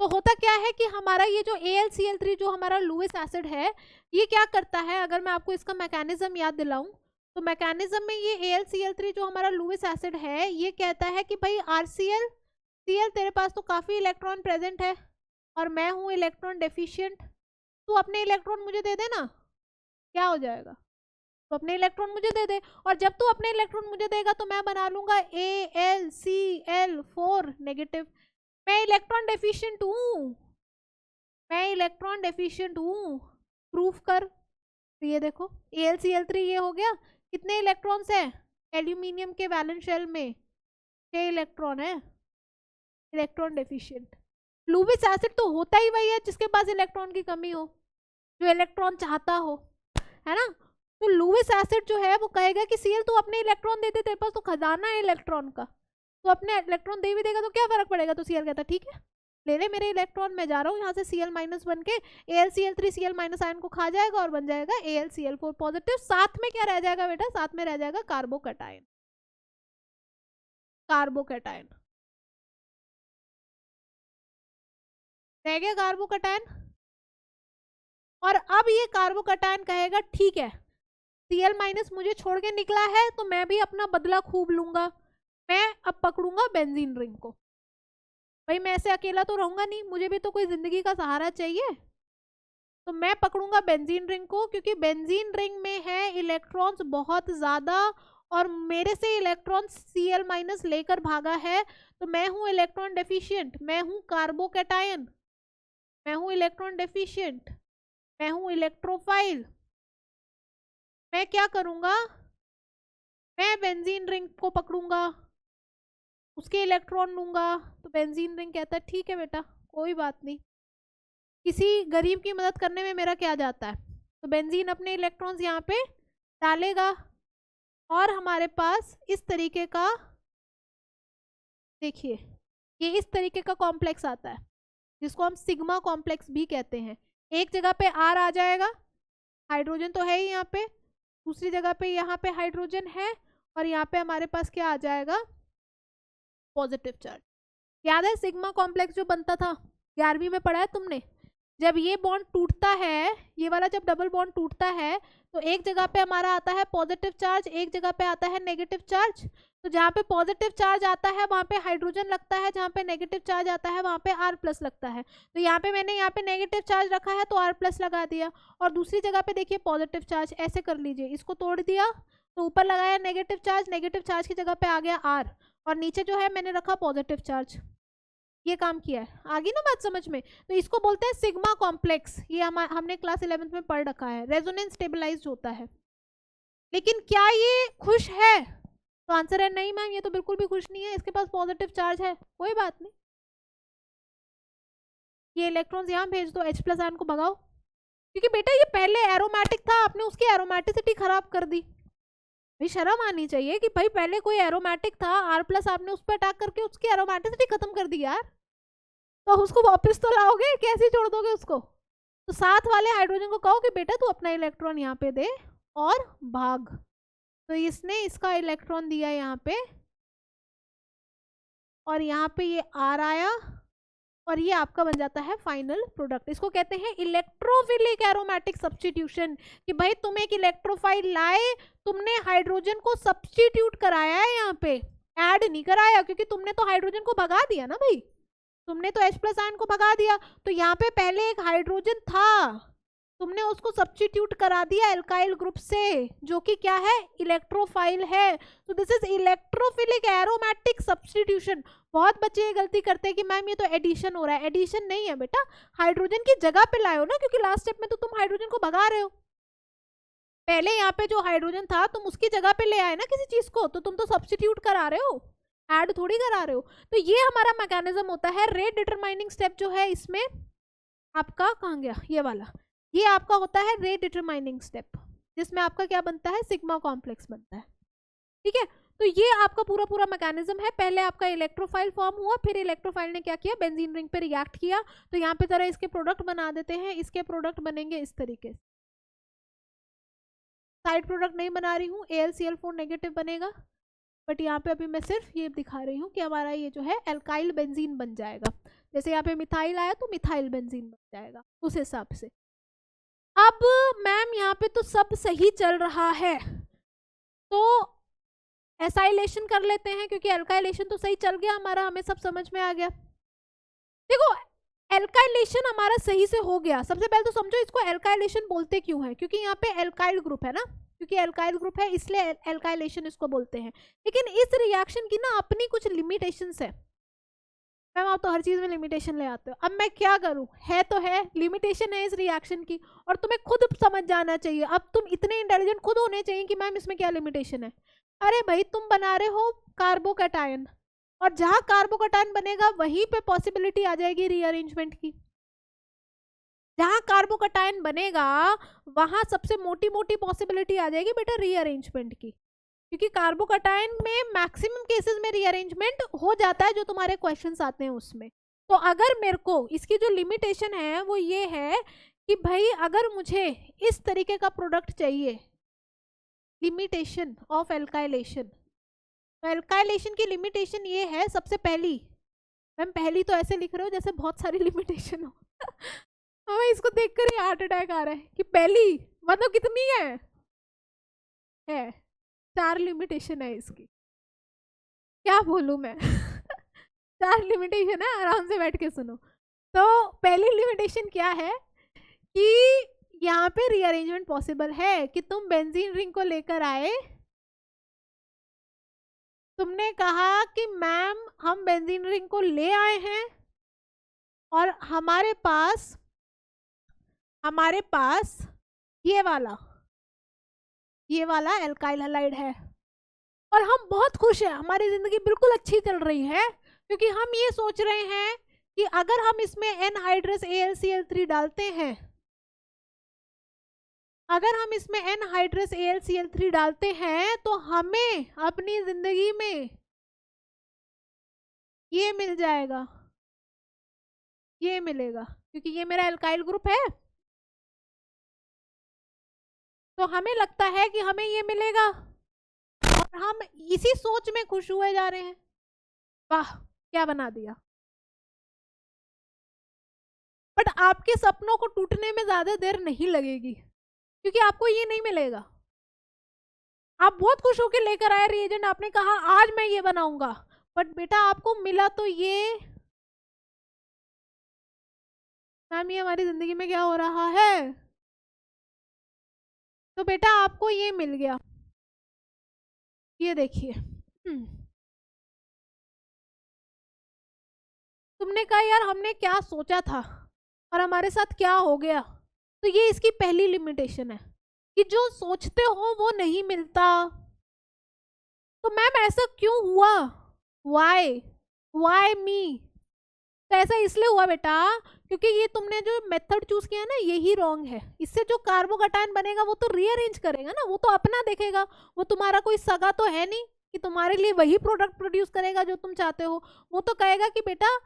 तो होता क्या है कि हमारा ये जो AlCl3 जो हमारा लुईस एसिड है, ये क्या करता है, अगर मैं आपको इसका मैकेनिज्म याद दिलाऊं तो मैकेनिज्म में ये AlCl3 जो हमारा लुईस एसिड है, ये कहता है कि भाई RCl तेरे पास तो काफ़ी इलेक्ट्रॉन प्रेजेंट है और मैं हूँ इलेक्ट्रॉन डेफिशिएंट, तू अपने इलेक्ट्रॉन मुझे दे देना, क्या हो जाएगा, तो अपने इलेक्ट्रॉन मुझे दे दे। और जब तू अपने इलेक्ट्रॉन मुझे देगा तो मैं बना लूंगा AlCl4 नेगेटिव। मैं इलेक्ट्रॉन डेफिशिएंट हूँ, मैं इलेक्ट्रॉन डेफिशिएंट हूँ, प्रूफ कर। तो ये देखो AlCl3 ये हो गया, कितने इलेक्ट्रॉन्स है एल्यूमिनियम के वैलेंस शेल में, 6 इलेक्ट्रॉन है, इलेक्ट्रॉन डेफिशिएंट। लुईस एसिड तो होता ही वही है जिसके पास इलेक्ट्रॉन की कमी हो, जो इलेक्ट्रॉन चाहता हो, है ना। तो लुईस एसिड जो है वो कहेगा कि Cl तू अपने इलेक्ट्रॉन दे दे, तेरे पास तो खजाना है इलेक्ट्रॉन का, तो अपने इलेक्ट्रॉन दे भी देगा तो क्या फर्क पड़ेगा। तो Cl कहता ठीक है ले ले मेरे इलेक्ट्रॉन, मैं जा रहा हूँ यहाँ से Cl- बन के AlCl3 Cl- आयन को खा जाएगा और बन जाएगा AlCl4 पॉजिटिव। साथ में क्या रह जाएगा बेटा, साथ में रह जाएगा कार्बोकैटायन, कार्बोकैटायन रह गया कार्बोकैटायन। और अब ये कार्बोकैटायन कहेगा ठीक है Cl- मुझे छोड़ के निकला है तो मैं भी अपना बदला खूब लूंगा, मैं अब पकड़ूंगा बेंजीन रिंग को। भाई मैं ऐसे अकेला तो रहूंगा नहीं, मुझे भी तो कोई जिंदगी का सहारा चाहिए, तो मैं पकड़ूंगा बेंजीन रिंग को, क्योंकि बेंजीन रिंग में है इलेक्ट्रॉन्स बहुत ज्यादा और मेरे से इलेक्ट्रॉन Cl- लेकर भागा है, तो मैं हूं इलेक्ट्रॉन डेफिशिएंट, मैं हूं कार्बोकैटायन, मैं हूं इलेक्ट्रॉन डेफिशिएंट, मैं हूं इलेक्ट्रोफाइल। मैं क्या करूंगा, मैं बेंजीन रिंग को पकड़ूंगा, उसके इलेक्ट्रॉन लूंगा। तो बेंजीन रिंग कहता है ठीक है बेटा कोई बात नहीं, किसी गरीब की मदद करने में मेरा क्या जाता है। तो बेंजीन अपने इलेक्ट्रॉन्स यहाँ पे डालेगा और हमारे पास इस तरीके का, देखिए ये इस तरीके का कॉम्प्लेक्स आता है जिसको हम सिग्मा कॉम्प्लेक्स भी कहते हैं। एक जगह पे R आ जाएगा, हाइड्रोजन तो है ही यहाँ पे, दूसरी जगह पे यहाँ पे हाइड्रोजन है और यहाँ पे हमारे पास क्या आ जाएगा, पॉजिटिव चार्ज। याद है सिग्मा कॉम्प्लेक्स जो बनता था 11वीं में पढ़ा है तुमने, जब ये बॉन्ड टूटता है, ये वाला जब डबल बॉन्ड टूटता है तो एक जगह पे हमारा आता है पॉजिटिव चार्ज, एक जगह पे आता है नेगेटिव चार्ज। तो जहाँ पे पॉजिटिव चार्ज आता है वहाँ पे हाइड्रोजन लगता है, जहाँ पे नेगेटिव चार्ज आता है वहाँ पे R+ लगता है। तो यहाँ पे मैंने यहाँ पे नेगेटिव चार्ज रखा है तो R+ लगा दिया, और दूसरी जगह पे देखिए पॉजिटिव चार्ज, ऐसे कर लीजिए, इसको तोड़ दिया तो ऊपर लगाया नेगेटिव चार्ज, नेगेटिव चार्ज की जगह पे आ गया R, और नीचे जो है मैंने रखा पॉजिटिव चार्ज। ये काम किया है, आ गई ना बात समझ में। तो इसको बोलते हैं सिग्मा कॉम्प्लेक्स, ये हमने क्लास 11th में पढ़ रखा है, रेजोनेंस स्टेबलाइज्ड होता है। लेकिन क्या ये खुश है, तो आंसर है नहीं मैम, ये तो बिल्कुल भी खुश नहीं है, इसके पास पॉजिटिव चार्ज है, कोई बात नहीं, ये इलेक्ट्रॉन्स यहाँ भेज दो, H+ आयन को भगाओ, क्योंकि बेटा ये पहले एरोमेटिक था, आपने उसकी एरोमेटिसिटी खराब कर दी। भाई शर्म आनी चाहिए कि भाई पहले कोई एरोमेटिक था, R+ आपने उस पर अटैक करके उसकी एरोमेटिसिटी खत्म कर दी यार, तो उसको वापस तो लाओगे, कैसे छोड़ दोगे उसको। तो साथ वाले हाइड्रोजन को कहो कि बेटा तू अपना इलेक्ट्रॉन यहाँ पे दे और भाग। तो इसने इसका इलेक्ट्रॉन दिया यहाँ पे और यहाँ पे ये R आया और ये आपका बन जाता है फाइनल प्रोडक्ट। इसको कहते हैं इलेक्ट्रोफिलिक एरोमेटिक सब्स्टिट्यूशन, कि भाई तुम एक इलेक्ट्रोफाइल लाए, तुमने हाइड्रोजन को सब्स्टिट्यूट कराया है, यहाँ पे ऐड नहीं कराया, क्योंकि तुमने तो हाइड्रोजन को भगा दिया ना भाई, तुमने तो H+ आयन को भगा दिया। तो यहाँ पे पहले एक हाइड्रोजन था, तुमने उसको सब्स्टिट्यूट करा दिया एल्काइल ग्रुप से, जो कि क्या है, इलेक्ट्रोफाइल है। तो this is electrophilic aromatic substitution. बहुत बच्चे ये गलती करते हैं कि मैम ये तो एडिशन हो रहा है, एडिशन नहीं है बेटा, हाइड्रोजन की जगह पे लाए हो ना, क्योंकि लास्ट स्टेप में तो तुम हाइड्रोजन को भगा रहे हो। पहले यहाँ पे जो हाइड्रोजन था तुम उसकी जगह पे ले आए ना किसी चीज को, तो तुम तो सब्स्टिट्यूट करा रहे हो, ऐड थोड़ी करा रहे हो। तो ये हमारा मैकेनिज्म होता है। रेट डिटरमाइनिंग स्टेप जो है इसमें आपका कहाँ गया, ये वाला, ये आपका होता है रेट डिटरमाइनिंग स्टेप, जिसमें आपका क्या बनता है, सिग्मा कॉम्प्लेक्स बनता है। ठीक है, तो ये आपका पूरा पूरा मैकेनिज्म है। पहले आपका इलेक्ट्रोफाइल फॉर्म हुआ, फिर इलेक्ट्रोफाइल ने क्या किया, बेंजीन रिंग पे रिएक्ट किया। तो यहाँ पे जरा इसके प्रोडक्ट बना देते हैं। इसके प्रोडक्ट बनेंगे इस तरीके से, साइड प्रोडक्ट नहीं बना रही हूँ, AlCl4 नेगेटिव बनेगा, बट यहाँ पे अभी मैं सिर्फ ये दिखा रही हूँ कि हमारा ये जो है एल्काइल बेंजीन बन जाएगा। जैसे यहाँ पे मिथाइल आया तो मिथाइल बेंजीन बन जाएगा उस हिसाब से। अब मैम यहाँ पे तो सब सही चल रहा है, तो एसाइलेशन कर लेते हैं, क्योंकि एल्काइलेशन तो सही चल गया हमारा, हमें सब समझ में आ गया। देखो एल्काइलेशन हमारा सही से हो गया। सबसे पहले तो समझो इसको एल्काइलेशन बोलते क्यों है, क्योंकि यहाँ पे एल्काइल ग्रुप है ना, क्योंकि एल्काइल ग्रुप है इसलिए एल्काइलेशन इसको बोलते हैं। लेकिन इस रिएक्शन की ना अपनी कुछ लिमिटेशंस है। मैम आप तो हर चीज में लिमिटेशन ले आते हो। अब मैं क्या करूं, है तो है, लिमिटेशन है इस रिएक्शन की, और तुम्हें खुद समझ जाना चाहिए। अब तुम इतने इंटेलिजेंट खुद होने चाहिए कि मैम इसमें क्या लिमिटेशन है। अरे भाई तुम बना रहे हो कार्बोकैटायन, और जहां कार्बोकैटायन बनेगा वहीं पे पॉसिबिलिटी आ जाएगी रीअरेंजमेंट की। जहां कार्बोकैटायन बनेगा वहां सबसे मोटी मोटी पॉसिबिलिटी आ जाएगी बेटा रीअरेंजमेंट की, क्योंकि कार्बोकैटायन में मैक्सिमम केसेस में रीअरेंजमेंट हो जाता है जो तुम्हारे क्वेश्चंस आते हैं उसमें। तो अगर मेरे को इसकी जो लिमिटेशन है वो ये है कि भाई अगर मुझे इस तरीके का प्रोडक्ट चाहिए, लिमिटेशन ऑफ एल्काइलेशन, तो एल्काइलेशन की लिमिटेशन ये है, सबसे पहली, मैम पहली तो ऐसे लिख रहे हो जैसे बहुत सारी लिमिटेशन हो हमें इसको देखकर ही हार्ट अटैक आ रहा है कि पहली मतलब कितनी है 4 लिमिटेशन है इसकी, क्या बोलूं मैं 4 लिमिटेशन है, आराम से बैठ के सुनो। तो पहली लिमिटेशन क्या है कि यहाँ पे रीअरेंजमेंट पॉसिबल है, कि तुम बेंजीन रिंग को लेकर आए, तुमने कहा कि मैम हम बेंजीन रिंग को ले आए हैं और हमारे पास ये वाला एल्काइल हैलाइड है, और हम बहुत खुश हैं, हमारी जिंदगी बिल्कुल अच्छी चल रही है, क्योंकि हम ये सोच रहे हैं कि अगर हम इसमें एनहाइड्रस AlCl3 डालते हैं, अगर हम इसमें एनहाइड्रस AlCl3 डालते हैं तो हमें अपनी जिंदगी में ये मिल जाएगा, ये मिलेगा, क्योंकि ये मेरा एल्काइल ग्रुप है, तो हमें लगता है कि हमें ये मिलेगा, और हम इसी सोच में खुश हुए जा रहे हैं। वाह क्या बना दिया। बट आपके सपनों को टूटने में ज्यादा देर नहीं लगेगी, क्योंकि आपको ये नहीं मिलेगा। आप बहुत खुश होकर लेकर आए रिएजेंट, आपने कहा आज मैं ये बनाऊंगा, बट बेटा आपको मिला तो ये, मैम ये हमारी जिंदगी में क्या हो रहा है, तो बेटा आपको ये मिल गया, ये देखिए तुमने कहा यार हमने क्या सोचा था और हमारे साथ क्या हो गया। तो ये इसकी पहली लिमिटेशन है कि जो सोचते हो वो नहीं मिलता। तो मैम ऐसा क्यों हुआ, वाई मी, तो ऐसा इसलिए हुआ बेटा क्योंकि ये तुमने जो मेथड चूज किया ना यही रॉन्ग है। इससे जो कार्बोकैटायन बनेगा वो तो रीअरेंज करेगा ना, वो तो अपना देखेगा, वो तुम्हारा कोई सगा तो है नहीं कि तुम्हारे लिए वही प्रोडक्ट प्रोड्यूस करेगा जो तुम चाहते हो। वो तो कहेगा कि बेटा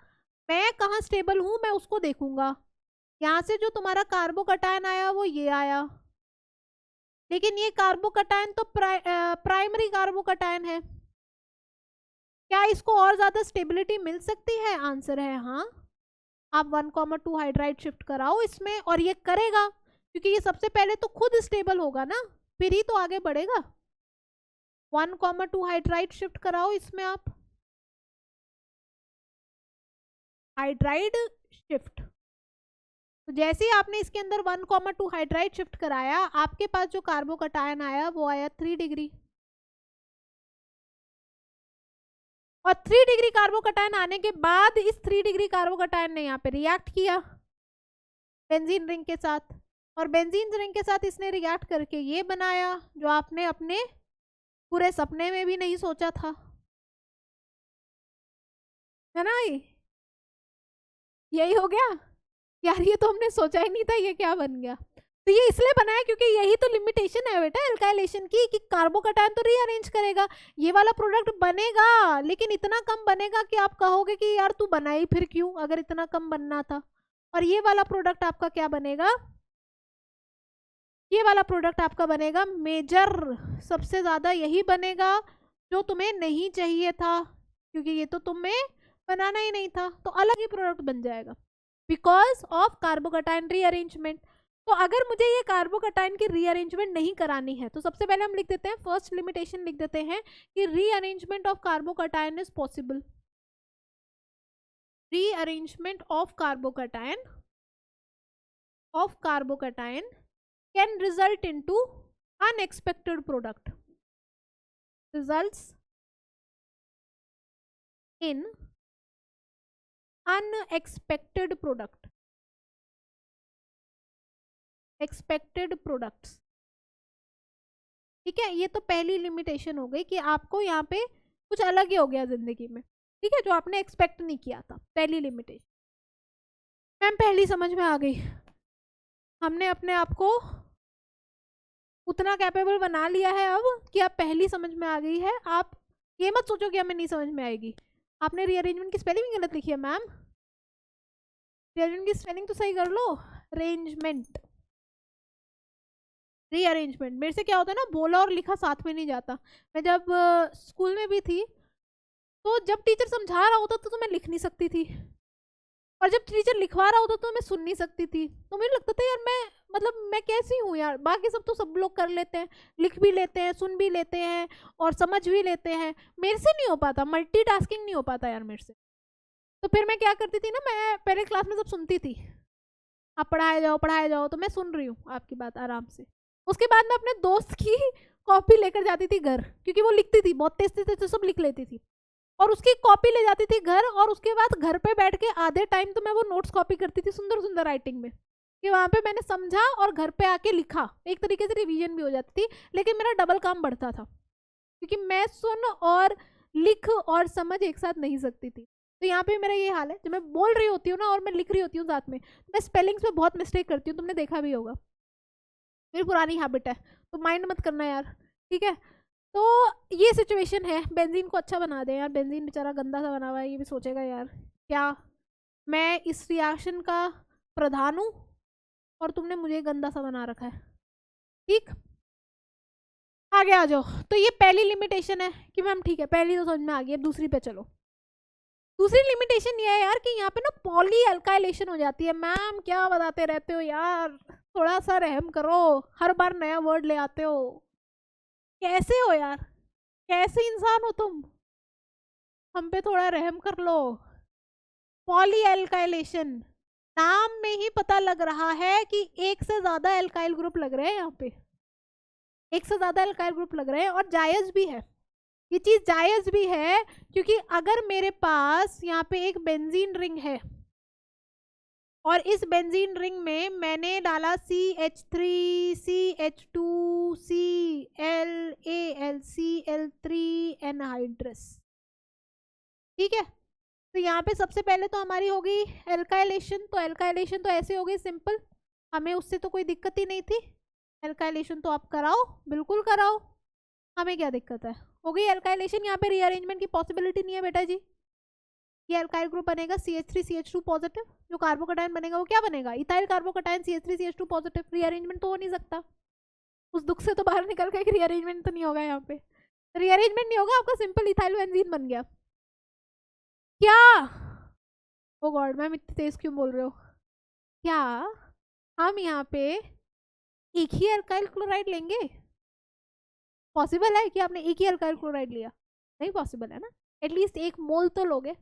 मैं कहाँ स्टेबल हूँ, मैं उसको देखूंगा। यहाँ से जो तुम्हारा कार्बोकैटायन आया वो ये आया, लेकिन ये कार्बोकैटायन तो प्राइमरी कार्बोकैटायन है, क्या इसको और ज्यादा स्टेबिलिटी मिल सकती है? आंसर है हाँ। आप 1,2 हाइड्राइड शिफ्ट कराओ इसमें और ये करेगा, क्योंकि ये सबसे पहले तो खुद स्टेबल होगा ना, फिर ही तो आगे बढ़ेगा। 1,2 हाइड्राइड शिफ्ट कराओ इसमें, आप हाइड्राइड शिफ्ट, तो जैसे ही आपने इसके अंदर 1,2 हाइड्राइड शिफ्ट कराया, आपके पास जो कार्बोकैटायन आया वो आया 3 डिग्री, और 3 डिग्री कार्बोकैटायन आने के बाद इस 3 डिग्री कार्बोकैटायन ने यहाँ पे रिएक्ट किया बेंजीन रिंग के साथ, और बेंजीन रिंग के साथ इसने रिएक्ट करके ये बनाया जो आपने अपने पूरे सपने में भी नहीं सोचा था। है ना? यही हो गया यार, ये तो हमने सोचा ही नहीं था, ये क्या बन गया। तो ये इसलिए बना है क्योंकि यही तो लिमिटेशन है बेटा एल्काइलेशन की, कि कार्बोकैटायन तो रीअरेंज करेगा, ये वाला प्रोडक्ट बनेगा लेकिन इतना कम बनेगा कि आप कहोगे कि यार तू बनाई फिर क्यों, अगर इतना कम बनना था। और ये वाला प्रोडक्ट आपका क्या बनेगा, ये वाला प्रोडक्ट आपका बनेगा मेजर, सबसे ज्यादा यही बनेगा जो तुम्हें नहीं चाहिए था, क्योंकि ये तो तुम्हें बनाना ही नहीं था, तो अलग ही प्रोडक्ट बन जाएगा बिकॉज ऑफ कार्बोकैटायन रीअरेंजमेंट। तो अगर मुझे ये कार्बोकैटायन की रीअरेंजमेंट नहीं करानी है तो सबसे पहले हम लिख देते हैं, फर्स्ट लिमिटेशन लिख देते हैं कि rearrangement of carbocation is possible. Rearrangement of carbocation can result into unexpected product, results in unexpected product, expected products। ठीक है, ये तो पहली लिमिटेशन हो गई कि आपको यहाँ पे कुछ अलग ही हो गया जिंदगी में, ठीक है, जो आपने एक्सपेक्ट नहीं किया था, पहली लिमिटेशन। मैम पहली समझ में आ गई, हमने अपने आप को उतना कैपेबल बना लिया है अब कि आप पहली समझ में आ गई है। आप ये मत सोचो कि हमें नहीं समझ में आएगी। आपने रीअरेंजमेंट की स्पेलिंग गलत लिखी है मैम, रीअरेंजमेंट की स्पेलिंग तो सही कर लो, अरेंजमेंट, रीअरेंजमेंट। मेरे से क्या होता है ना, बोला और लिखा साथ में नहीं जाता। मैं जब स्कूल में भी थी तो जब टीचर समझा रहा होता तो मैं लिख नहीं सकती थी, और जब टीचर लिखवा रहा होता तो मैं सुन नहीं सकती थी। तो मुझे लगता था यार मैं कैसी हूँ यार, बाकी सब तो सब लोग कर लेते हैं, लिख भी लेते हैं, सुन भी लेते हैं और समझ भी लेते हैं, मेरे से नहीं हो पाता, मल्टीटास्किंग नहीं हो पाता यार मेरे से। तो फिर मैं क्या करती थी ना, मैं पहले क्लास में सब सुनती थी, आप पढ़ाए जाओ, तो मैं सुन रही हूँ आपकी बात आराम से। उसके बाद मैं अपने दोस्त की कॉपी लेकर जाती थी घर, क्योंकि वो लिखती थी बहुत तेज तेज, तो सब लिख लेती थी, और उसकी कॉपी ले जाती थी घर, और उसके बाद घर पे बैठ के आधे टाइम तो मैं वो नोट्स कॉपी करती थी सुंदर सुंदर राइटिंग में, कि वहाँ पे मैंने समझा और घर पे आके लिखा, एक तरीके से रिवीजन भी हो जाती थी, लेकिन मेरा डबल काम बढ़ता था, क्योंकि मैं सुन और लिख और समझ एक साथ नहीं सकती थी। तो यहाँ पे मेरा ये हाल है, जब मैं बोल रही होती हूँ ना और मैं लिख रही होती हूँ साथ में, मैं स्पेलिंग्स में बहुत मिस्टेक करती हूँ, तुमने देखा भी होगा, मेरी पुरानी हैबिट है, तो माइंड मत करना यार, ठीक है। तो ये सिचुएशन है, बेंजीन को अच्छा बना दे यार, बेंजीन बेचारा गंदा सा बना हुआ है, ये भी सोचेगा यार क्या मैं इस रिएक्शन का प्रधान हूँ और तुमने मुझे गंदा सा बना रखा है। ठीक, आगे आ जाओ। तो ये पहली लिमिटेशन है कि मैम ठीक है, पहली तो समझ में आ गई, अब दूसरी पे चलो। दूसरी लिमिटेशन ये है यार कि यहाँ पे ना पॉली एल्काइलेशन हो जाती है। मैम क्या बताते रहते हो यार, थोड़ा सा रहम करो, हर बार नया वर्ड ले आते हो, कैसे हो यार, कैसे इंसान हो तुम, हम पे थोड़ा रहम कर लो। पॉली एल्काइलेशन, नाम में ही पता लग रहा है कि एक से ज्यादा एल्काइल ग्रुप लग रहे हैं, यहाँ पे एक से ज्यादा एल्काइल ग्रुप लग रहे हैं, और जायज भी है, ये चीज जायज भी है, क्योंकि अगर मेरे पास यहाँ पे एक बेंजीन रिंग है और इस बेंजीन रिंग में मैंने डाला CH3 CH2 ClAl Cl3 anhydrous, ठीक है। तो यहाँ पे सबसे पहले तो हमारी हो गई एल्काइलेशन, तो एल्काइलेशन तो ऐसे हो गई सिंपल, हमें उससे तो कोई दिक्कत ही नहीं थी, एल्काइलेशन तो आप कराओ, बिल्कुल कराओ, हमें क्या दिक्कत है, हो गई एल्काइलेशन। यहाँ पे रीअरेंजमेंट की पॉसिबिलिटी नहीं है बेटा जी, ये एल्काइल ग्रुप बनेगा CH3 CH2 पॉजिटिव, जो कार्बोकैटायन बनेगा वो क्या बनेगा, ethyl carbocation CH3 CH2 positive, rearrangement तो हो नहीं सकता, उस दुख से तो बाहर निकल के रीअरेंजमेंट तो नहीं होगा, यहाँ पे रीअरेंजमेंट नहीं होगा, आपका सिंपल इथाइल बेंजीन बन गया। क्या, ओ गॉड मैम इतनी तेज क्यों बोल रहे हो, क्या हम यहाँ पे एक ही एल्काइल क्लोराइड लेंगे, पॉसिबल है कि आपने एक ही एल्काइल क्लोराइड लिया, नहीं पॉसिबल है ना, एटलीस्ट एक मोल तो लोगे,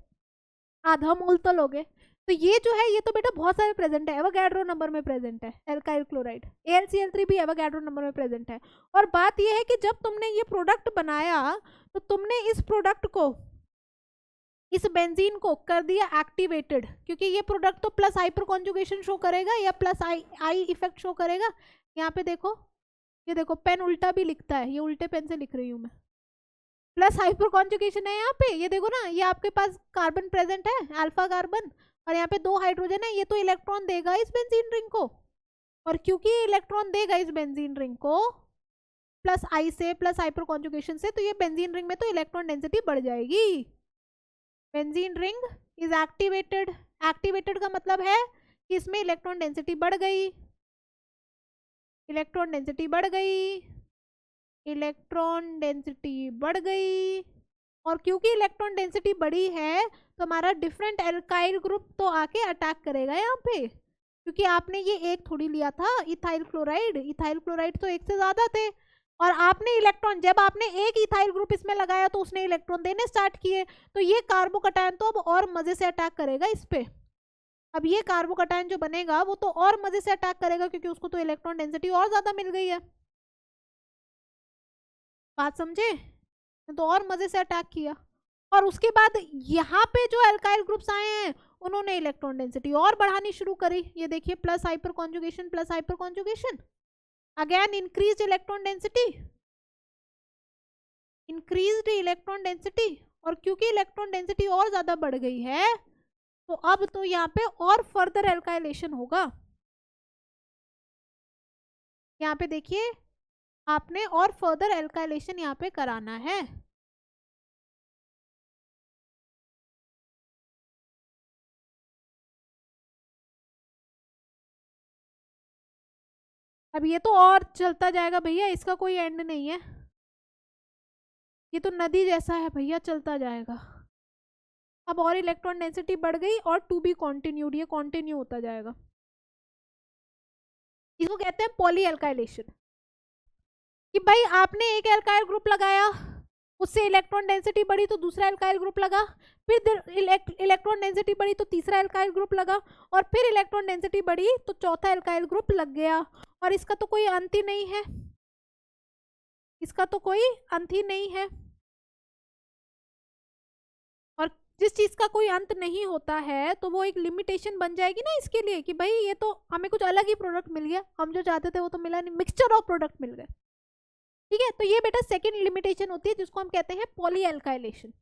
आधा मोल तो लोगे। तो ये जो है ये तो बेटा बहुत सारे प्रेजेंट है, एवोगैड्रो नंबर में प्रेजेंट है एल्काइल क्लोराइड, AlCl3 भी एवोगैड्रो नंबर में प्रेजेंट है। और बात ये है कि जब तुमने ये प्रोडक्ट बनाया तो तुमने इस प्रोडक्ट को, इस बेंजीन को कर दिया एक्टिवेटेड, क्योंकि ये प्रोडक्ट तो प्लस हाइपर कॉन्जुगेशन शो करेगा या प्लस आई इफेक्ट शो करेगा। यहाँ पे देखो, ये देखो पेन उल्टा भी लिखता है, ये उल्टे पेन से लिख रही हूँ मैं, प्लस हाइपर कॉन्जुगेशन है यहाँ पे, ये देखो ना, ये आपके पास कार्बन प्रेजेंट है, अल्फा कार्बन, और यहाँ पे 2 हाइड्रोजन है, ये तो इलेक्ट्रॉन देगा इस बेंजीन रिंग को, और क्योंकि ये इलेक्ट्रॉन देगा इस बेंजीन रिंग को प्लस आई से, प्लस हाइपर कॉन्जुगेशन से, तो ये बेंजीन रिंग में तो इलेक्ट्रॉन डेंसिटी बढ़ जाएगी। Benzene ring is activated, activated का मतलब है कि इसमें इलेक्ट्रॉन डेंसिटी बढ़ गई, इलेक्ट्रॉन डेंसिटी बढ़ गई, इलेक्ट्रॉन डेंसिटी बढ़ गई, और क्योंकि इलेक्ट्रॉन डेंसिटी बढ़ी है तो हमारा डिफरेंट एल्काइल ग्रुप तो आके अटैक करेगा यहाँ पे, क्योंकि आपने ये एक थोड़ी लिया था इथाइल क्लोराइड, इथाइल क्लोराइड तो एक से ज्यादा थे, और आपने इलेक्ट्रॉन, जब आपने एक इथाइल ग्रुप इसमें लगाया तो उसने इलेक्ट्रॉन देने स्टार्ट किए, तो ये कार्बोकैटायन तो अब और मजे से अटैक करेगा इस पे। अब ये कार्बोकैटायन जो बनेगा वो तो और मजे से अटैक करेगा, क्योंकि उसको तो इलेक्ट्रॉन डेंसिटी और ज्यादा मिल गई है, बात समझे, तो और मजे से अटैक किया। और उसके बाद यहाँ पे जो अल्काइल ग्रुप्स आए हैं उन्होंने इलेक्ट्रॉन डेंसिटी और बढ़ानी शुरू करी, ये देखिए plus hyper conjugation, plus hyper conjugation, again increased electron density, increased electron density, और क्योंकि इलेक्ट्रॉन डेंसिटी और ज्यादा बढ़ गई है तो अब तो यहाँ पे और फर्दर एल्काइलेशन होगा। यहाँ पे देखिए आपने और फर्दर एल्काइलेशन यहाँ पे कराना है। अब ये तो और चलता जाएगा भैया, इसका कोई एंड नहीं है, ये तो नदी जैसा है भैया, चलता जाएगा। अब और इलेक्ट्रॉन डेंसिटी बढ़ गई और टू बी कॉन्टिन्यूड, ये कॉन्टिन्यू होता जाएगा, इसको कहते हैं पॉली एल्काइलेशन, कि भाई आपने एक एल्काइल ग्रुप लगाया, उससे इलेक्ट्रॉन डेंसिटी बढ़ी तो दूसरा एल्काइल ग्रुप लगा, फिर इलेक्ट्रॉन डेंसिटी बढ़ी तो तीसरा एल्काइल ग्रुप लगा, और फिर इलेक्ट्रॉन डेंसिटी बढ़ी तो चौथा एल्काइल ग्रुप लग गया, और इसका तो कोई अंत ही नहीं है, इसका तो कोई अंत ही नहीं है। और जिस चीज का कोई अंत नहीं होता है तो वो एक लिमिटेशन बन जाएगी ना इसके लिए, कि भाई ये तो हमें कुछ अलग ही प्रोडक्ट मिल गया, हम जो चाहते थे वो तो मिला नहीं, मिक्सचर ऑफ प्रोडक्ट मिल गए, ठीक है। तो ये बेटा सेकेंड लिमिटेशन होती है जिसको हम कहते हैं poly alkylation.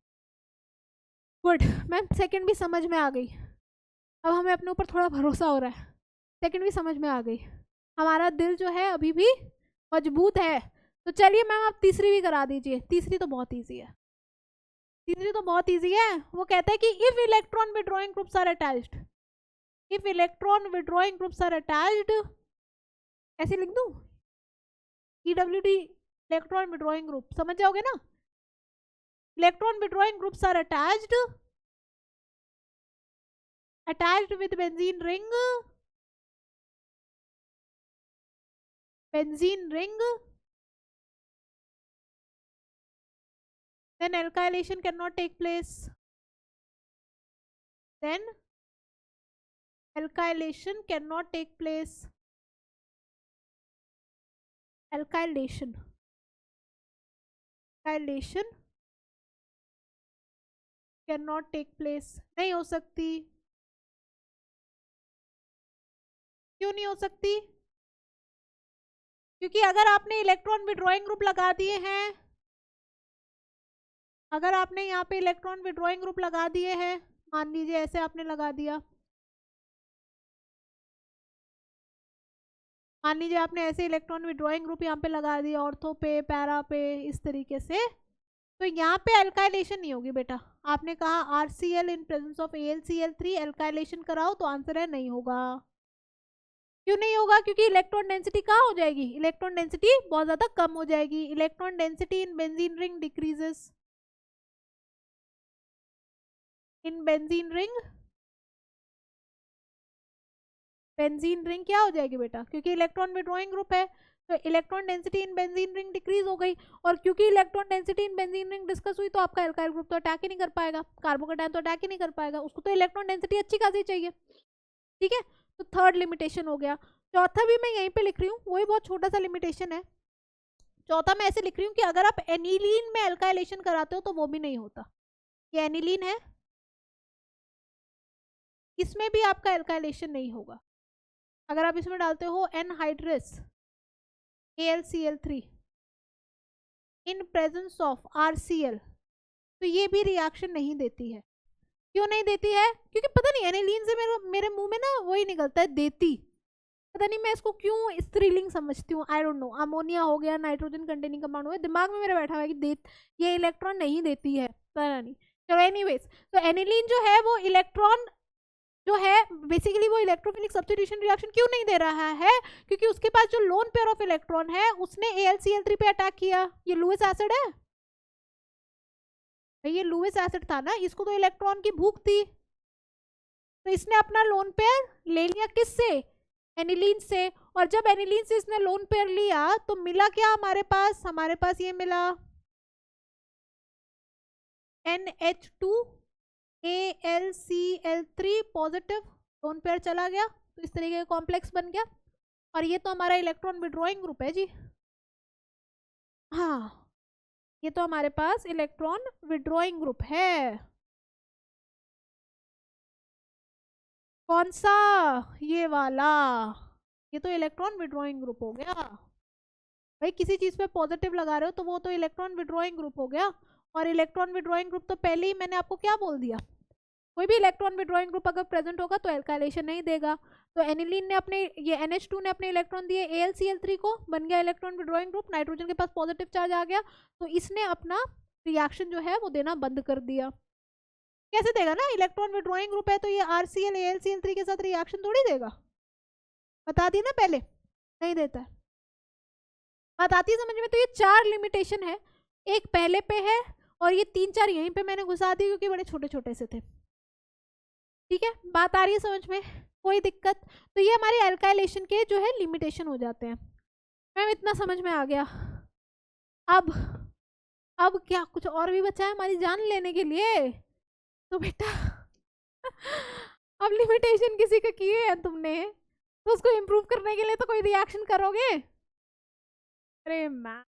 Good ma'am, second भी समझ में आ गई, अब हमें अपने ऊपर थोड़ा भरोसा हो रहा है, सेकेंड भी समझ में आ गई, हमारा दिल जो है अभी भी मजबूत है। तो चलिए मैम आप तीसरी भी करा दीजिए, तीसरी तो बहुत ईजी है, तीसरी तो बहुत ईजी है। वो कहता है कि if electron withdrawing groups are attached, if electron withdrawing groups are attached, ऐसे लिख दूं EWD इलेक्ट्रॉन विड्रॉइंग ग्रुप, समझ जाओगे ना, electron withdrawing groups are attached, attached with benzene ring, benzene ring, then alkylation cannot take place, then alkylation cannot take place, alkylation, alkylation cannot take place, नहीं हो सकती, क्यों नहीं हो सकती, क्योंकि अगर आपने इलेक्ट्रॉन विड्रॉइंग ग्रुप लगा दिए हैं, अगर आपने यहाँ पे इलेक्ट्रॉन विड्रॉइंग ग्रुप लगा दिए हैं, मान लीजिए ऐसे आपने लगा दिया, मान लीजिए आपने ऐसे इलेक्ट्रॉन विड्रॉइंग ग्रुप यहाँ पे लगा दिया, ऑर्थो पे, पैरा पे, इस तरीके से, तो यहाँ पे एल्काइलेशन नहीं होगी बेटा। आपने कहा RCl in presence of AlCl3 alkylation कराओ, तो आंसर है नहीं होगा। क्यों नहीं होगा, क्योंकि इलेक्ट्रॉन डेंसिटी कहाँ हो जाएगी, इलेक्ट्रॉन डेंसिटी बहुत ज्यादा कम हो जाएगी, electron density in benzene ring decreases, in benzene ring, benzene ring क्या हो जाएगी बेटा, क्योंकि इलेक्ट्रॉन विड्रॉइंग ग्रुप है, तो electron density in benzene ring decrease हो गई, और क्योंकि electron density in benzene ring discuss हुई तो आपका एल्काइल ग्रुप तो अटैक ही नहीं कर पाएगा, कार्बोकैटायन तो अटैक ही नहीं कर पाएगा, उसको तो इलेक्ट्रॉन डेंसिटी अच्छी खासी चाहिए, ठीक है। तो थर्ड लिमिटेशन हो गया। चौथा भी मैं यहीं पे लिख रही हूँ, वही बहुत छोटा सा लिमिटेशन है, चौथा मैं ऐसे लिख रही हूँ कि अगर आप एनिलीन में एल्काइलेशन कराते हो तो वो भी नहीं होता, ये एनिलीन है, इसमें भी आपका एल्काइलेशन नहीं होगा। अगर आप इसमें डालते हो anhydrous AlCl3, in presence of RCl, तो ये भी रिएक्शन नहीं देती है। क्यों नहीं देती है? क्योंकि पता नहीं एनिलीन से मेरे मुंह में ना वही निकलता है देती, पता नहीं मैं इसको क्यों स्त्रीलिंग समझती हूँ, आई डोंट नो। अमोनिया हो गया, नाइट्रोजन कंटेनिंग कंपाउंड हो गया, दिमाग में मेरा बैठा हुआ है कि ये इलेक्ट्रॉन नहीं देती है, पता नहीं। चलो एनीवेज, तो एनिलीन जो है वो इलेक्ट्रॉन जो है बेसिकली वो इलेक्ट्रोफिलिक सब्स्टिट्यूशन रिएक्शन क्यों नहीं दे रहा है? क्योंकि उसके पास जो लोन पेयर ऑफ इलेक्ट्रॉन है उसने AlCl3 पे अटैक किया। ये लुईस एसिड है, ये लुईस एसिड था ना, इसको तो इलेक्ट्रॉन की भूख थी, तो इसने अपना लोन पेयर ले लिया किससे? एनिलीन से। और जब एनिलीन से इसने लोन पेयर लिया तो मिला क्या हमारे पास ये मिला NH2 AlCl3 positive, lone pair चला गया, तो इस तरीके का कॉम्प्लेक्स बन गया। और ये तो हमारा इलेक्ट्रॉन विड्रॉइंग ग्रुप है जी, हाँ ये तो हमारे पास इलेक्ट्रॉन विड्रॉइंग ग्रुप है। कौन सा? ये वाला, ये तो इलेक्ट्रॉन विड्रॉइंग ग्रुप हो गया भाई। किसी चीज पे पॉजिटिव लगा रहे हो तो वो तो इलेक्ट्रॉन विड्रॉइंग ग्रुप हो गया। और इलेक्ट्रॉन विड्रॉइंग ग्रुप तो पहले ही मैंने आपको क्या बोल दिया, कोई भी इलेक्ट्रॉन विड्रॉइंग ग्रुप अगर प्रेजेंट होगा तो एल्काइलेशन नहीं देगा। तो एनिलीन ने अपने ये NH2 ने अपने इलेक्ट्रॉन दिए AlCl3 को, बन गया इलेक्ट्रॉन विड्रॉइंग ग्रुप, नाइट्रोजन के पास पॉजिटिव चार्ज आ गया, तो इसने अपना रिएक्शन जो है वो देना बंद कर दिया। कैसे देगा ना, इलेक्ट्रॉन विड्रॉइंग ग्रुप है तो ये RCl AlCl3 के साथ रिएक्शन थोड़ी देगा, बता दी ना पहले, नहीं देता है। बात आती है समझ में? तो ये 4 लिमिटेशन है, एक पहले पे है और ये 3-4 यहीं पे मैंने घुसा दी क्योंकि बड़े छोटे छोटे से थे। ठीक है, बात आ रही है समझ में? कोई दिक्कत? तो ये हमारे एल्काइलेशन के जो है लिमिटेशन हो जाते हैं। मैम इतना समझ में आ गया। अब क्या कुछ और भी बचा है हमारी जान लेने के लिए? तो बेटा अब लिमिटेशन किसी का किए हैं तुमने, तो उसको इम्प्रूव करने के लिए तो कोई रिएक्शन करोगे? अरे मैम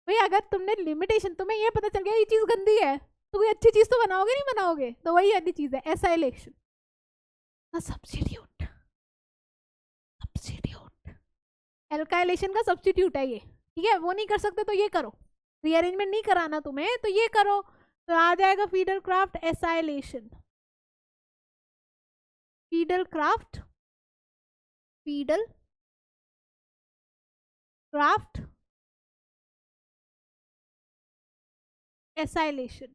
भाई, अगर तुमने लिमिटेशन, तुम्हें ये पता चल गया ये चीज गंदी है, तो कोई अच्छी चीज तो बनाओगे नहीं बनाओगे? तो वही वाली चीज है एसाइलेशन, सब्स्टिट्यूट, एल्काइलेशन का सब्स्टिट्यूट है ये। ठीक है, वो नहीं कर सकते तो ये करो, रीअरेंजमेंट नहीं कराना तुम्हें तो ये करो, तो आ जाएगा फीडरक्राफ्ट एसाइलेशन। फीडरक्राफ्ट एसाइलेशन,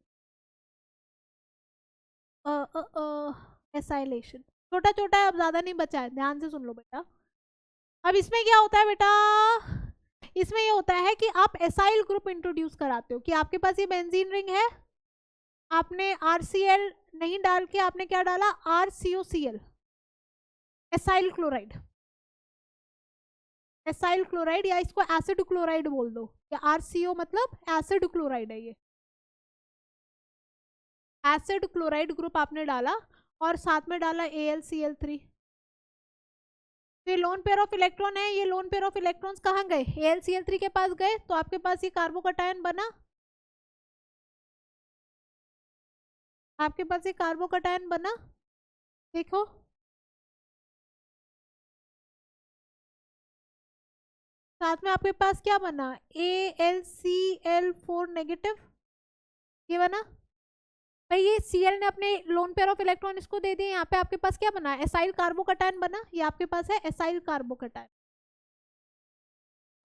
एसाइलेशन छोटा छोटा है, अब ज्यादा नहीं बचा है, ध्यान से सुन लो बेटा। अब इसमें क्या होता है बेटा, इसमें ये होता है कि आप एसाइल ग्रुप इंट्रोड्यूस कराते हो कि आपके पास ये बेंजीन रिंग है, आपने RCl नहीं डाल के आपने क्या डाला, RCOCl, acyl chloride, acyl chloride, या इसको एसिड क्लोराइड बोल दो, या RCO मतलब एसिड क्लोराइड है, ये एसिड क्लोराइड ग्रुप आपने डाला और साथ में डाला AlCl3। ये लोन पेयर ऑफ इलेक्ट्रॉन है, ये लोन पेयर ऑफ इलेक्ट्रॉन्स कहाँ गए, AlCl3 के पास गए, तो आपके पास ये कार्बोकटायन बना, आपके पास ये कार्बोकटायन बना, देखो साथ में आपके पास क्या बना, AlCl4 नेगेटिव, ये बना भाई। ये Cl ने अपने लोन पेयर ऑफ इलेक्ट्रॉन इसको दे दिए, यहाँ पे आपके पास क्या बना, एसाइल कार्बोकटायन बना, ये आपके पास है एसाइल कार्बोकटायन।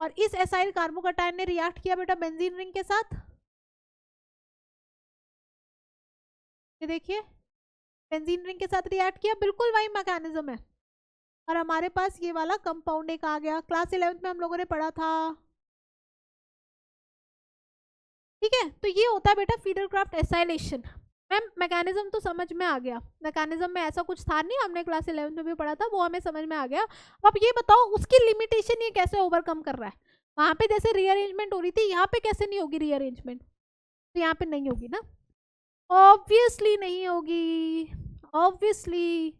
और इस एसाइल कार्बोकटायन ने रिएक्ट किया बेटा बेंजीन रिंग के साथ, ये देखिए बेंजीन रिंग के साथ रिएक्ट किया, बिल्कुल वही मैकेनिज्म है। और हमारे पास ये वाला कंपाउंड एक आ गया, क्लास 11th में हम लोगों ने पढ़ा था। ठीक है, तो ये होता है बेटा फीडरक्राफ्ट एसाइलेशन। मैम मैकेनिज्म तो समझ में आ गया, मैकेनिज्म में ऐसा कुछ था नहीं, हमने क्लास 11th में भी पढ़ा था, वो हमें समझ में आ गया। अब ये बताओ उसकी लिमिटेशन ये कैसे ओवरकम कर रहा है? वहां पे जैसे रीअरेंजमेंट हो रही थी, यहाँ पे कैसे नहीं होगी रीअरेंजमेंट? तो यहाँ पे नहीं होगी ना, ऑब्वियसली नहीं होगी, ऑब्वियसली,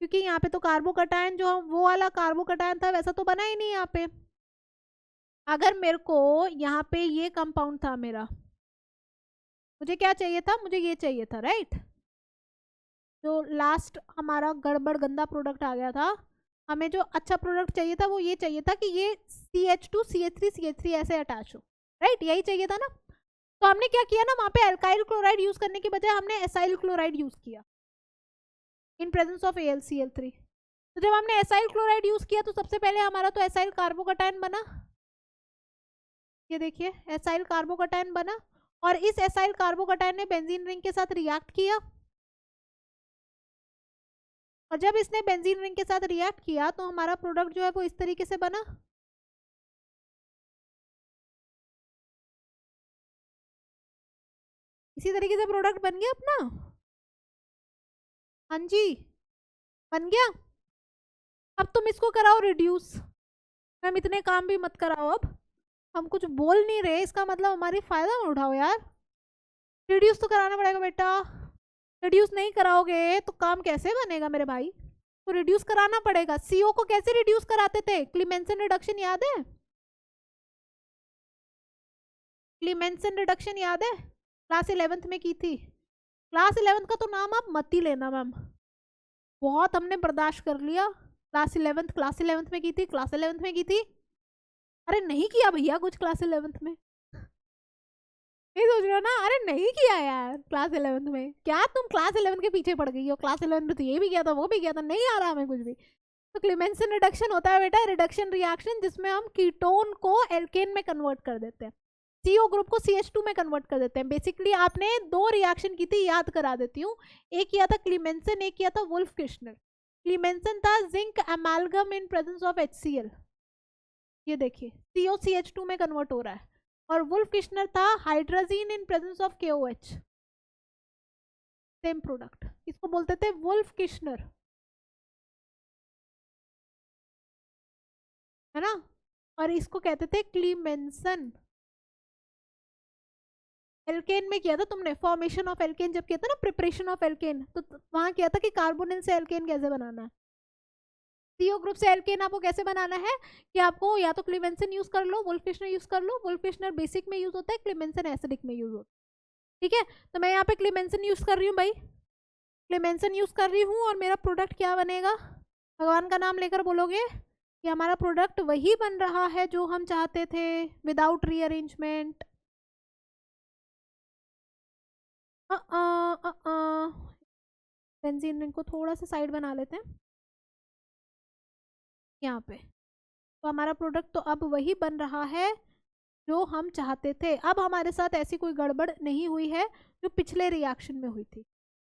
क्योंकि यहाँ पे तो कार्बोकटायन जो वो वाला कार्बोकटायन था वैसा तो बना ही नहीं यहाँ पे। अगर मेरे को यहाँ पे ये कंपाउंड था मेरा, मुझे क्या चाहिए था, मुझे ये चाहिए था, राइट? जो लास्ट हमारा गड़बड़ गंदा प्रोडक्ट आ गया था, हमें जो अच्छा प्रोडक्ट चाहिए था वो ये चाहिए था कि ये CH2 CH3 CH3 ऐसे अटैच हो, राइट, यही चाहिए था ना। तो हमने क्या किया ना, वहां पे एल्काइल क्लोराइड यूज करने के बजाय हमने एसाइल क्लोराइड यूज किया इन प्रेजेंस ऑफ AlCl3। तो जब हमने एसाइल क्लोराइड यूज किया तो सबसे पहले हमारा तो एसाइल कार्बोकटायन बना, ये देखिए एसाइल कार्बोकटायन बना, और इस एसाइल कार्बोकटायन ने बेंजीन रिंग के साथ रिएक्ट किया, और जब इसने बेंजीन रिंग के साथ रिएक्ट किया तो हमारा प्रोडक्ट जो है वो इस तरीके से बना। इसी तरीके से प्रोडक्ट बन गया अपना। हाँ जी, बन गया। अब तुम इसको कराओ रिड्यूस। मैम इतने काम भी मत कराओ, अब हम कुछ बोल नहीं रहे, इसका मतलब हमारी फायदा मत उठाओ यार। रिड्यूस तो कराना पड़ेगा बेटा, रिड्यूस नहीं कराओगे तो काम कैसे बनेगा मेरे भाई। तो रिड्यूस कराना पड़ेगा। CO को कैसे रिड्यूस कराते थे, क्लीमेंसन रिडक्शन याद है, क्लीमेंसन रिडक्शन याद है, क्लास 11th में की थी। क्लास 11th का तो नाम आप मत ही लेना मैम, बहुत हमने बर्दाश्त कर लिया। क्लास 11th में की थी, क्लास 11th में की थी। अरे नहीं किया भैया कुछ क्लास 11th में, नहीं सोच रहे हो ना, अरे नहीं किया यार क्लास 11th में, क्या तुम क्लास 11th के पीछे पड़ गई हो, क्लास 11th में तो ये भी किया था वो भी किया था, नहीं आ रहा हमें कुछ भी। तो क्लीमेंसन रिडक्शन होता है बेटा रिडक्शन रिएक्शन जिसमें हम कीटोन को एल्केन में कन्वर्ट कर देते हैं, CO ग्रुप को CH2 में कन्वर्ट कर देते हैं। बेसिकली आपने 2 रिएक्शन की थी, याद करा देती हूँ। एक किया था क्लीमेंसन, एक किया था वुल्फ किश्नर। क्लीमेंसन था zinc amalgam in presence of HCl, ये देखिए CO CH2 में कन्वर्ट हो रहा है, और वुल्फ किश्नर था hydrazine in presence of KOH, same product, इसको बोलते थे वुल्फ किश्नर, है ना, और इसको कहते थे क्लीमेंसन। एल्केन में किया था तुमने, फॉर्मेशन ऑफ एल्केन जब किया था ना, प्रिपरेशन ऑफ एल्केन, तो वहां किया था कि कार्बोनिल से एल्केन कैसे बनाना है, CO ग्रुप से एल्केन आपको कैसे बनाना है, कि आपको या तो क्लीमेंसन यूज कर लो, वुल्फ किश्नर यूज कर लो। वुल्फ किश्नर बेसिक में यूज होता है, क्लीमेंसन एसिडिक में यूज होता है, ठीक है। तो मैं यहाँ पे क्लीमेंसन यूज कर रही हूँ भाई, क्लीमेंसन यूज कर रही हूँ, और मेरा प्रोडक्ट क्या बनेगा, भगवान का नाम लेकर बोलोगे कि हमारा प्रोडक्ट वही बन रहा है जो हम चाहते थे विदाउट रीअरेंजमेंट। बेंजीन रिंग को थोड़ा सा साइड बना लेते हैं यहाँ पे, तो हमारा प्रोडक्ट तो अब वही बन रहा है जो हम चाहते थे। अब हमारे साथ ऐसी कोई गड़बड़ नहीं हुई है जो पिछले रिएक्शन में हुई थी,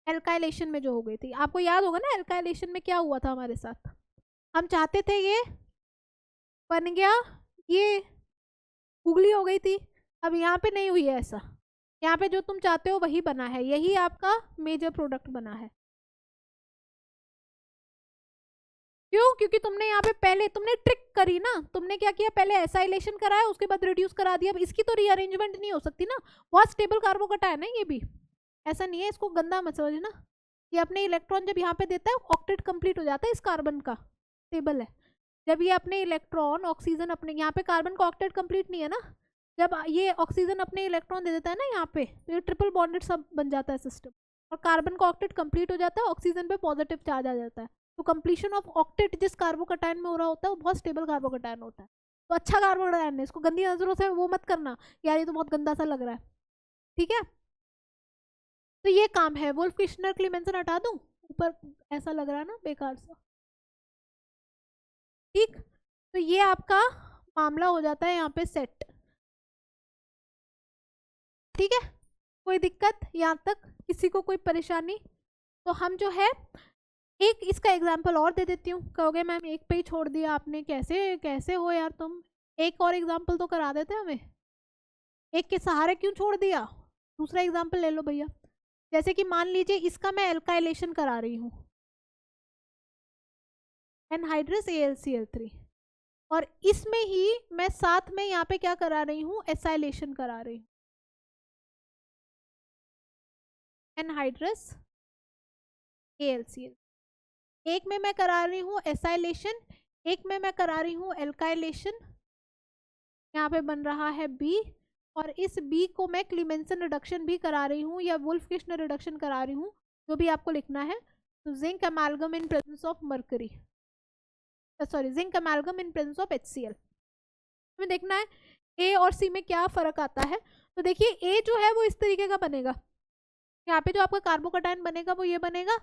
एल्काइलेशन में जो हो गई थी। आपको याद होगा ना एल्काइलेशन में क्या हुआ था हमारे साथ, हम चाहते थे ये बन गया, ये उगली हो गई थी। अब यहाँ पे नहीं हुई है ऐसा, यहाँ पे जो तुम चाहते हो वही बना है, यही आपका मेजर प्रोडक्ट बना है। क्यों, क्योंकि तुमने यहाँ पे पहले तुमने ट्रिक करी ना, तुमने क्या किया, पहले एसाइलेशन कराया उसके बाद रिड्यूस करा दिया। अब इसकी तो रीअरेंजमेंट नहीं हो सकती ना, बहुत स्टेबल कार्बोकटायन है ये भी, ऐसा नहीं है, इसको गंदा मत समझना। ये अपने इलेक्ट्रॉन जब यहाँ पे देता है ऑक्टेट कंप्लीट हो जाता है, इस कार्बन का स्टेबल है। जब ये अपने इलेक्ट्रॉन ऑक्सीजन अपने, यहाँ पे कार्बन का ऑक्टेट कंप्लीट नहीं है ना, जब ये ऑक्सीजन अपने इलेक्ट्रॉन दे देता है ना यहाँ पे, तो ये ट्रिपल बॉन्डेड सब बन जाता है सिस्टम, और कार्बन का ऑक्टेट कंप्लीट हो जाता है, ऑक्सीजन पे पॉजिटिव चार्ज आ जाता है। तो कंप्लीशन ऑफ ऑक्टेट जिस कार्बोकटायन में हो रहा होता है वो बहुत स्टेबल कार्बोकटायन होता है, तो अच्छा कार्बोकटायन है, इसको गंदी नजरों से वो मत करना यार, ये तो बहुत गंदा सा लग रहा है, ठीक है। तो ये काम है, वुल्फ किश्नर क्लीमेंसन हटा दूं ऊपर, ऐसा लग रहा है ना बेकार सा, ठीक। तो ये आपका मामला हो जाता है यहाँ पे सेट, ठीक है। कोई दिक्कत यहाँ तक, किसी को कोई परेशानी? तो हम जो है एक इसका एग्जाम्पल और दे देती हूँ। कहोगे मैम एक पे ही छोड़ दिया आपने, कैसे कैसे हो यार तुम, एक और एग्जाम्पल तो करा देते हमें, एक के सहारे क्यों छोड़ दिया, दूसरा एग्जाम्पल ले लो भैया। जैसे कि मान लीजिए इसका मैं एल्काइलेशन करा रही हूँ, एनहाइड्रस AlCl3, और इसमें ही मैं साथ में यहाँ पे क्या करा रही हूँ, एसाइलेशन करा रही हूँ, एनहाइड्रस AlCl। एक में मैं करा रही हूँ एसाइलेशन, एक में मैं करा रही हूँ एल्काइलेशन, यहाँ पे बन रहा है B, और इस B को मैं क्लीमेंसन रिडक्शन भी करा रही हूँ या वुल्फ किश्नर रिडक्शन करा रही हूँ, जो भी आपको लिखना है। तो zinc amalgam in presence of mercury, sorry zinc amalgam in presence of HCl। हमें देखना है ए और सी में क्या फर्क आता है? तो देखिए ए जो है वो इस तरीके का बनेगा, यहाँ पे जो आपका कार्बोकटायन बनेगा वो ये बनेगा,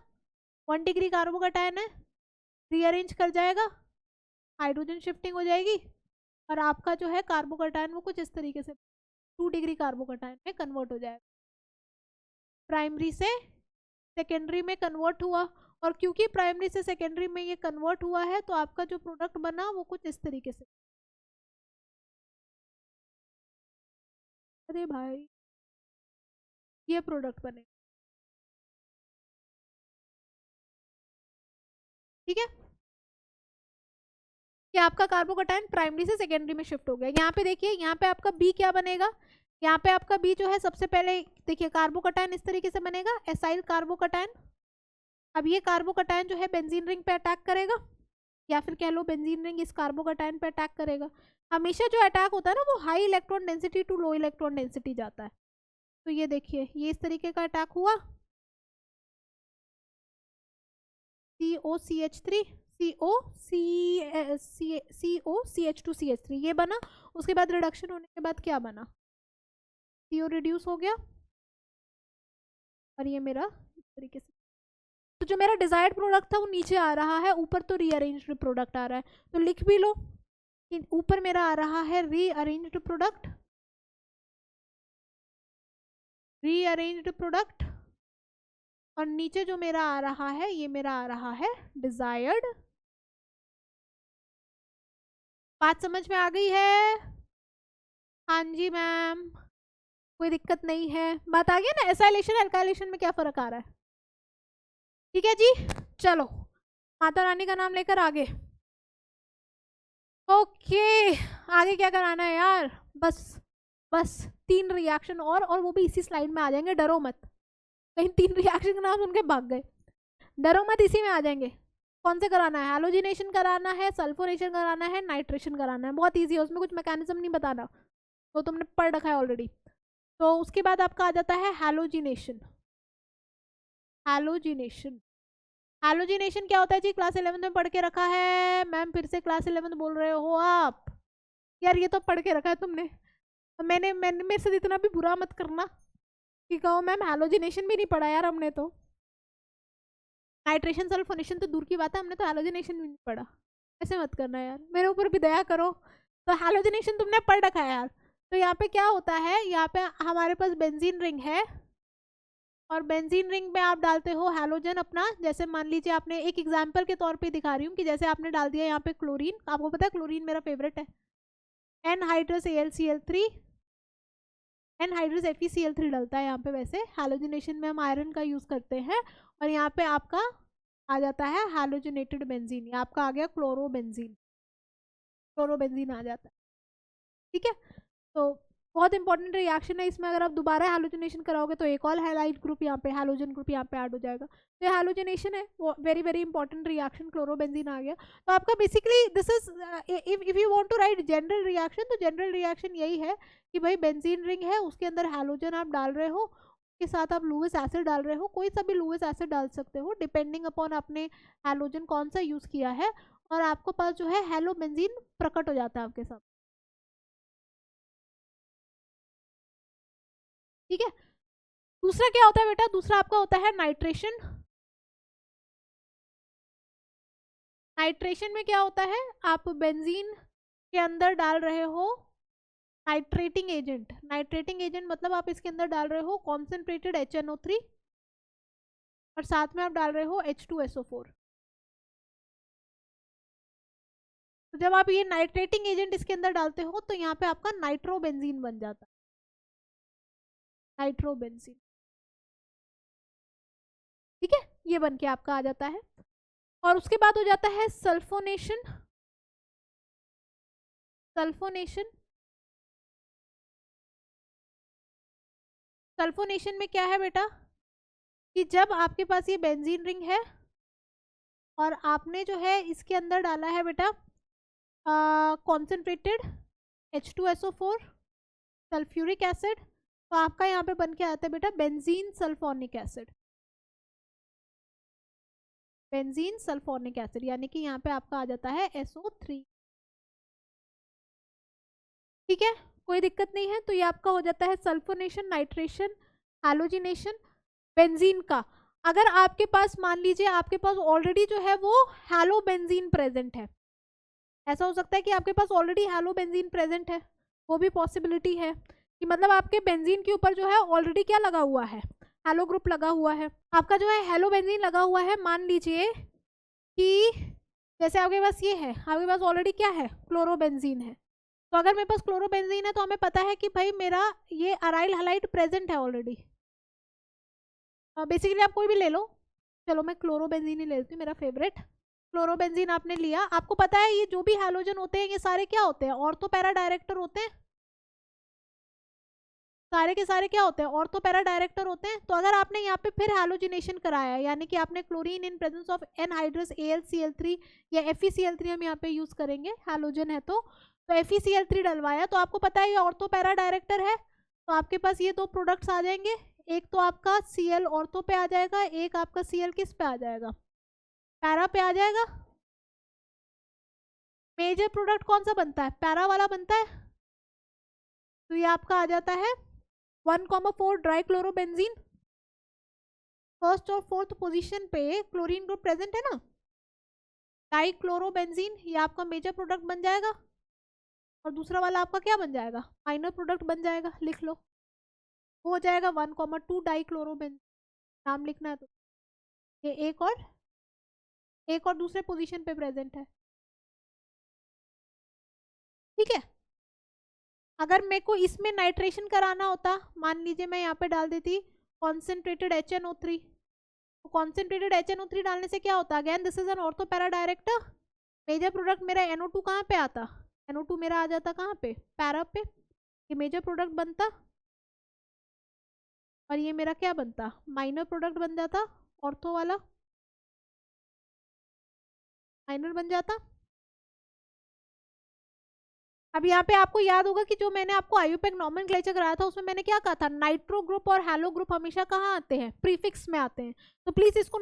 1 डिग्री कार्बोकटायन है, रीअरेंज कर जाएगा, हाइड्रोजन शिफ्टिंग हो जाएगी, और आपका जो है कार्बोकटायन वो कुछ इस तरीके से 2 डिग्री कार्बोकटायन में कन्वर्ट हो जाएगा, प्राइमरी से सेकेंडरी में कन्वर्ट हुआ। और क्योंकि प्राइमरी से सेकेंडरी में ये कन्वर्ट हुआ है तो आपका जो प्रोडक्ट बना वो कुछ इस तरीके से, अरे भाई ये प्रोडक्ट बने, ठीक है, कि आपका कार्बोकटायन प्राइमरी से सेकेंडरी में शिफ्ट हो गया। यहाँ पे देखिए, यहाँ पे आपका बी क्या बनेगा, यहाँ पे आपका बी जो है सबसे पहले देखिए कार्बोकटायन इस तरीके से बनेगा, एसाइल कार्बोकटायन। अब ये कार्बोकटायन जो है बेंजीन रिंग पे अटैक करेगा, या फिर कह लो बेंजीन रिंग इस कार्बोकटायन पे अटैक करेगा। हमेशा जो अटैक होता है ना वो high electron density to low electron density जाता है। तो ये देखिए ये इस तरीके का अटैक हुआ, COCH3 COCH2CH3 ये बना। उसके बाद रिडक्शन होने के बाद क्या बना, CO रिड्यूस हो गया, और ये मेरा इस तरीके से, तो जो मेरा डिजायर्ड प्रोडक्ट था वो नीचे आ रहा है, ऊपर तो रीअरेंज्ड प्रोडक्ट आ रहा है। तो लिख भी लो कि ऊपर मेरा आ रहा है रीअरेंज्ड प्रोडक्ट, रीअरेंज्ड प्रोडक्ट, और नीचे जो मेरा आ रहा है ये मेरा आ रहा है डिजायर्ड। बात समझ में आ गई है? हाँ जी मैम, कोई दिक्कत नहीं है, बात आ गया ना? एसाइलेशन एल्काइलेशन में क्या फर्क आ रहा है? ठीक है जी, चलो माता रानी का नाम लेकर आगे। ओके, आगे क्या कराना है यार? बस बस 3 रिएक्शन और वो भी इसी स्लाइड में आ जाएंगे, डरो मत, कहीं 3 रिएक्शन का नाम सुन के भाग गए, डरो मत, इसी में आ जाएंगे। कौन से कराना है? हैलोजिनेशन कराना है, सल्फोनेशन कराना है, नाइट्रेशन कराना है, बहुत ईजी है, उसमें कुछ मैकेनिज्म नहीं बताना, तो तुमने पढ़ रखा है ऑलरेडी। तो उसके बाद आपका आ जाता है हैलोजिनेशन। हैलोजिनेशन, हैलोजिनेशन क्या होता है जी? क्लास 11 में पढ़ के रखा है। मैम फिर से क्लास 11 बोल रहे हो आप? यार ये तो पढ़ के रखा है तुमने, मैंने मेरे से इतना भी बुरा मत करना कि कहो मैम हैलोजिनेशन भी नहीं पढ़ा यार हमने तो। नाइट्रेशन सल्फोनेशन तो दूर की बात है, हमने तो हैलोजिनेशन भी नहीं पढ़ा, ऐसे मत करना यार, मेरे ऊपर भी दया करो। तो हैलोजिनेशन तुमने पढ़ रखा है यार। तो यहाँ पे क्या होता है, यहाँ पे हमारे पास बेंजीन रिंग है, और बेंजीन रिंग में आप डालते हो हैलोजन अपना, जैसे मान लीजिए आपने, एक एग्जांपल के तौर पे दिखा रही हूँ कि जैसे आपने डाल दिया यहाँ पे क्लोरीन, आपको पता है क्लोरीन मेरा फेवरेट है, एनहाइड्रस AlCl3, एनहाइड्रस FeCl3 डलता है यहाँ पे। वैसे हैलोजिनेशन में हम आयरन का यूज करते हैं, और यहाँ पे आपका आ जाता है हैलोजिनेटेड बेंजीन, ये आपका आ गया क्लोरोबेंजीन, क्लोरोबेंजीन आ जाता है, ठीक है। तो बहुत इंपॉर्टेंट रिएक्शन है इसमें, अगर आप दोबारा हैलोजिनेशन कराओगे तो एक और हैलाइड ग्रुप यहाँ पे, हैलोजन ग्रुप यहाँ पे ऐड हो जाएगा। तो ये हैलोजिनेशन है, वो very very important reaction, chlorobenzene आ गया। तो आपका basically this is, if you want to write general reaction, तो जनरल रिएक्शन यही है कि भाई बेंजीन रिंग है, उसके अंदर हैलोजन आप डाल रहे हो, के साथ आप लुइस एसिड डाल रहे हो, कोई सा भी लुइस एसिड डाल सकते हो डिपेंडिंग अपॉन आपने हैलोजन कौन सा यूज किया है, और आपको पास जो है हैलोबेंजीन प्रकट हो जाता है आपके साथ, ठीक है। दूसरा क्या होता है बेटा? दूसरा आपका होता है नाइट्रेशन। नाइट्रेशन में क्या होता है, आप बेंजीन के अंदर डाल रहे हो नाइट्रेटिंग एजेंट, नाइट्रेटिंग एजेंट मतलब आप इसके अंदर डाल रहे हो कॉन्सेंट्रेटेड HNO3, और साथ में आप डाल रहे हो H2SO4। तो जब आप ये नाइट्रेटिंग एजेंट इसके अंदर डालते हो तो यहाँ पे आपका नाइट्रोबेंजीन बन जाता है, नाइट्रोबेंजीन, ठीक है, ये बन के आपका आ जाता है। और उसके बाद हो जाता है सल्फोनेशन। सल्फोनेशन, सल्फोनेशन में क्या है बेटा कि जब आपके पास ये बेंजीन रिंग है और आपने जो है इसके अंदर डाला है बेटा कॉन्सेंट्रेटेड H2SO4 सल्फ्यूरिक एसिड, तो आपका यहाँ पे बन के आता है बेटा benzene sulphonic acid, benzene sulphonic acid, यानी कि यहाँ पे आपका आ जाता है SO3, ठीक है। कोई दिक्कत नहीं है। तो ये आपका हो जाता है सल्फोनेशन, नाइट्रेशन, हैलोजिनेशन बेंजीन का। अगर आपके पास मान लीजिए आपके पास ऑलरेडी जो है वो हैलो बेंजीन प्रेजेंट है, ऐसा हो सकता है कि आपके पास ऑलरेडी हैलो बेंजीन प्रेजेंट है, वो भी पॉसिबिलिटी है कि मतलब आपके बेंजीन के ऊपर जो है ऑलरेडी क्या लगा हुआ है, हैलो ग्रुप लगा हुआ है। आपका जो है हैलो बेंजीन लगा हुआ है, मान लीजिए कि जैसे आपके पास ये है, आपके पास ऑलरेडी क्या है, क्लोरोबेंजीन है। तो अगर मेरे पास क्लोरोबेंजीन है तो हमें पता है कि भाई मेरा ये अराइल हैलाइड प्रेजेंट है ऑलरेडी। बेसिकली आप कोई भी ले लो, चलो मैं क्लोरोबेंजीन ही ले लेती हूँ, मेरा फेवरेट। क्लोरोबेंजीन आपने लिया, आपको पता है ये जो भी हैलोजन होते हैं ये सारे क्या होते हैं, ऑर्थो पैरा डायरेक्टर होते हैं, सारे के सारे क्या होते हैं, ऑर्थो पैरा डायरेक्टर होते हैं। तो अगर आपने यहाँ पे फिर हैलोजिनेशन कराया, यानी कि आपने chlorine in presence of anhydrous AlCl3 या FeCl3 हम यहाँ पे यूज करेंगे, हैलोजन है तो FeCl3 डलवाया, तो आपको पता है ये ऑर्थो पैरा डायरेक्टर है। तो आपके पास ये दो प्रोडक्ट्स आ जाएंगे, एक तो आपका Cl ऑर्थो पे आ जाएगा, एक आपका Cl किस पे आ जाएगा, पैरा पे आ जाएगा। मेजर प्रोडक्ट कौन सा बनता है, पैरा वाला बनता है। तो ये आपका आ जाता है 1,4 ड्राई क्लोरोबेंजीन। फर्स्ट और फोर्थ पोजीशन पे क्लोरीन ग्रुप प्रेजेंट है ना, डाई क्लोरोबेंजीन, ये आपका मेजर प्रोडक्ट बन जाएगा, और दूसरा वाला आपका क्या बन जाएगा, माइनर प्रोडक्ट बन जाएगा, लिख लो, हो जाएगा 1,2 डाई क्लोरोबेंजीन, नाम लिखना है तो। ये एक और दूसरे पोजीशन पे प्रेजेंट है, ठीक है। अगर मेरे को इसमें नाइट्रेशन कराना होता, मान लीजिए मैं यहाँ पे डाल देती कॉन्सेंट्रेटेड HNO3, तो कॉन्सेंट्रेटेड HNO3 डालने से क्या होता, again this is an ortho para director. Major product मेरा NO2 कहाँ पे आता, NO2 मेरा आ जाता कहाँ पे, पैरा पे, ये मेजर प्रोडक्ट बनता, और ये मेरा क्या बनता, माइनर प्रोडक्ट बन जाता, ऑर्थो वाला माइनर बन जाता। अब यहाँ पे आपको याद होगा कि जो मैंने आपको आयुपेक नॉमेनक्लेचर कराया था उसमें मैंने क्या कहा था, नाइट्रो ग्रुप और हैलो ग्रुप हमेशा कहाँ आते हैं, प्रीफिक्स में आते हैं। तो प्लीज इसको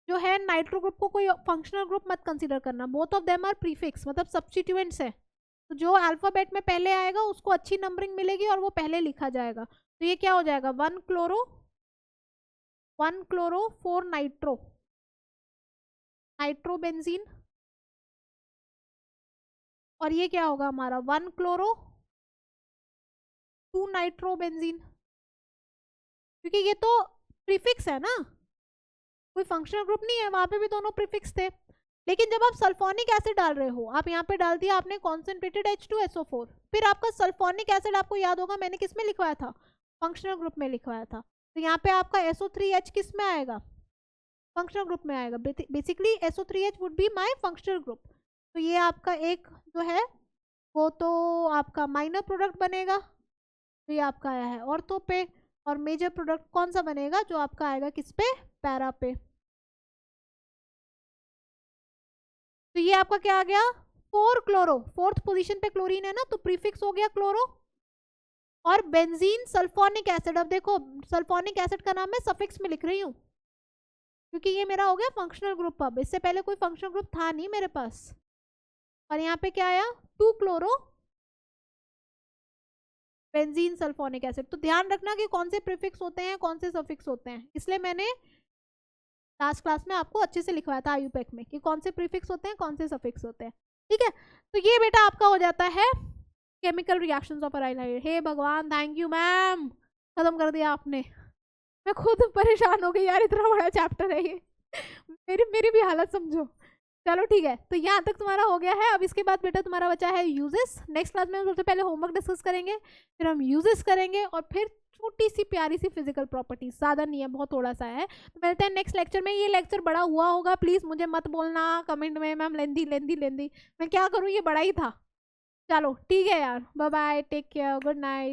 जो है नाइट्रो ग्रुप को कोई फंक्शनल ग्रुप मत कंसीडर करना, both of them are prefix, मतलब सब्स्टिट्यूएंट्स है। तो जो अल्फाबेट में पहले आएगा उसको अच्छी नंबरिंग मिलेगी और वो पहले लिखा जाएगा। तो ये क्या हो जाएगा, 1 क्लोरो 4 नाइट्रोबेंजीन, और ये क्या होगा हमारा 1 क्लोरो 2 नाइट्रोबेंजीन, क्योंकि ये तो प्रीफिक्स है ना, कोई फंक्शनल ग्रुप नहीं है, वहां पे भी दोनों प्रीफिक्स थे। लेकिन जब आप सल्फोनिक एसिड डाल रहे हो, आप यहाँ पे डाल दिया आपने कॉन्सेंट्रेटेड H2SO4, फिर आपका सल्फोनिक एसिड आपको याद होगा मैंने किस में लिखवाया था, फंक्शनल ग्रुप में लिखवाया था। तो यहाँ पे आपका SO3H किस में आएगा, फंक्शनल ग्रुप में आएगा। Basically SO3H would be my functional group. तो ये आपका एक जो है वो तो आपका माइनर प्रोडक्ट बनेगा, तो ये आपका आया है ऑर्थो पे, और मेजर प्रोडक्ट कौन सा बनेगा, जो आपका आएगा किस पे, पैरा पे। तो ये आपका क्या आ गया, 4 क्लोरो, फोर्थ पोजीशन पे क्लोरीन है ना, तो प्रीफिक्स हो गया क्लोरो, और बेंजीन सल्फोनिक एसिड। अब देखो सल्फोनिक एसिड का नाम मैं सफिक्स में लिख रही हूँ क्योंकि ये मेरा हो गया फंक्शनल ग्रुप, अब इससे पहले कोई फंक्शनल ग्रुप था नहीं मेरे पास। और यहाँ पे क्या आया, 2 क्लोरो बेंजीन सल्फोनिक एसिड। तो ध्यान रखना कि कौन से प्रीफिक्स होते हैं कौन से सफिक्स होते हैं, इसलिए मैंने लास्ट क्लास में आपको अच्छे से लिखवाया था आयुपेक में कि कौन से प्रीफिक्स होते हैं कौन से सफिक्स होते हैं, ठीक है। तो ये बेटा आपका हो जाता है chemical reactions of aryl hydride. हे भगवान, थैंक यू मैम, खत्म कर दिया आपने, मैं खुद परेशान हो गई यार, इतना बड़ा चैप्टर है ये, मेरी भी हालत समझो। चलो ठीक है, तो यहाँ तक तुम्हारा हो गया है। अब इसके बाद बेटा तुम्हारा बचा है यूजेस। नेक्स्ट क्लास में हम सबसे पहले होमवर्क डिस्कस करेंगे, फिर हम यूजेस करेंगे, और फिर छोटी सी प्यारी सी फिजिकल प्रॉपर्टीज, ज़्यादा नहीं है, बहुत थोड़ा सा है। तो मिलते हैं नेक्स्ट लेक्चर में। ये लेक्चर बड़ा हुआ होगा, प्लीज़ मुझे मत बोलना कमेंट में मैम लेंदी लेंदी लेंदी, मैं क्या करूँ, ये बड़ा ही था। चलो ठीक है यार, bye bye, take care, good night.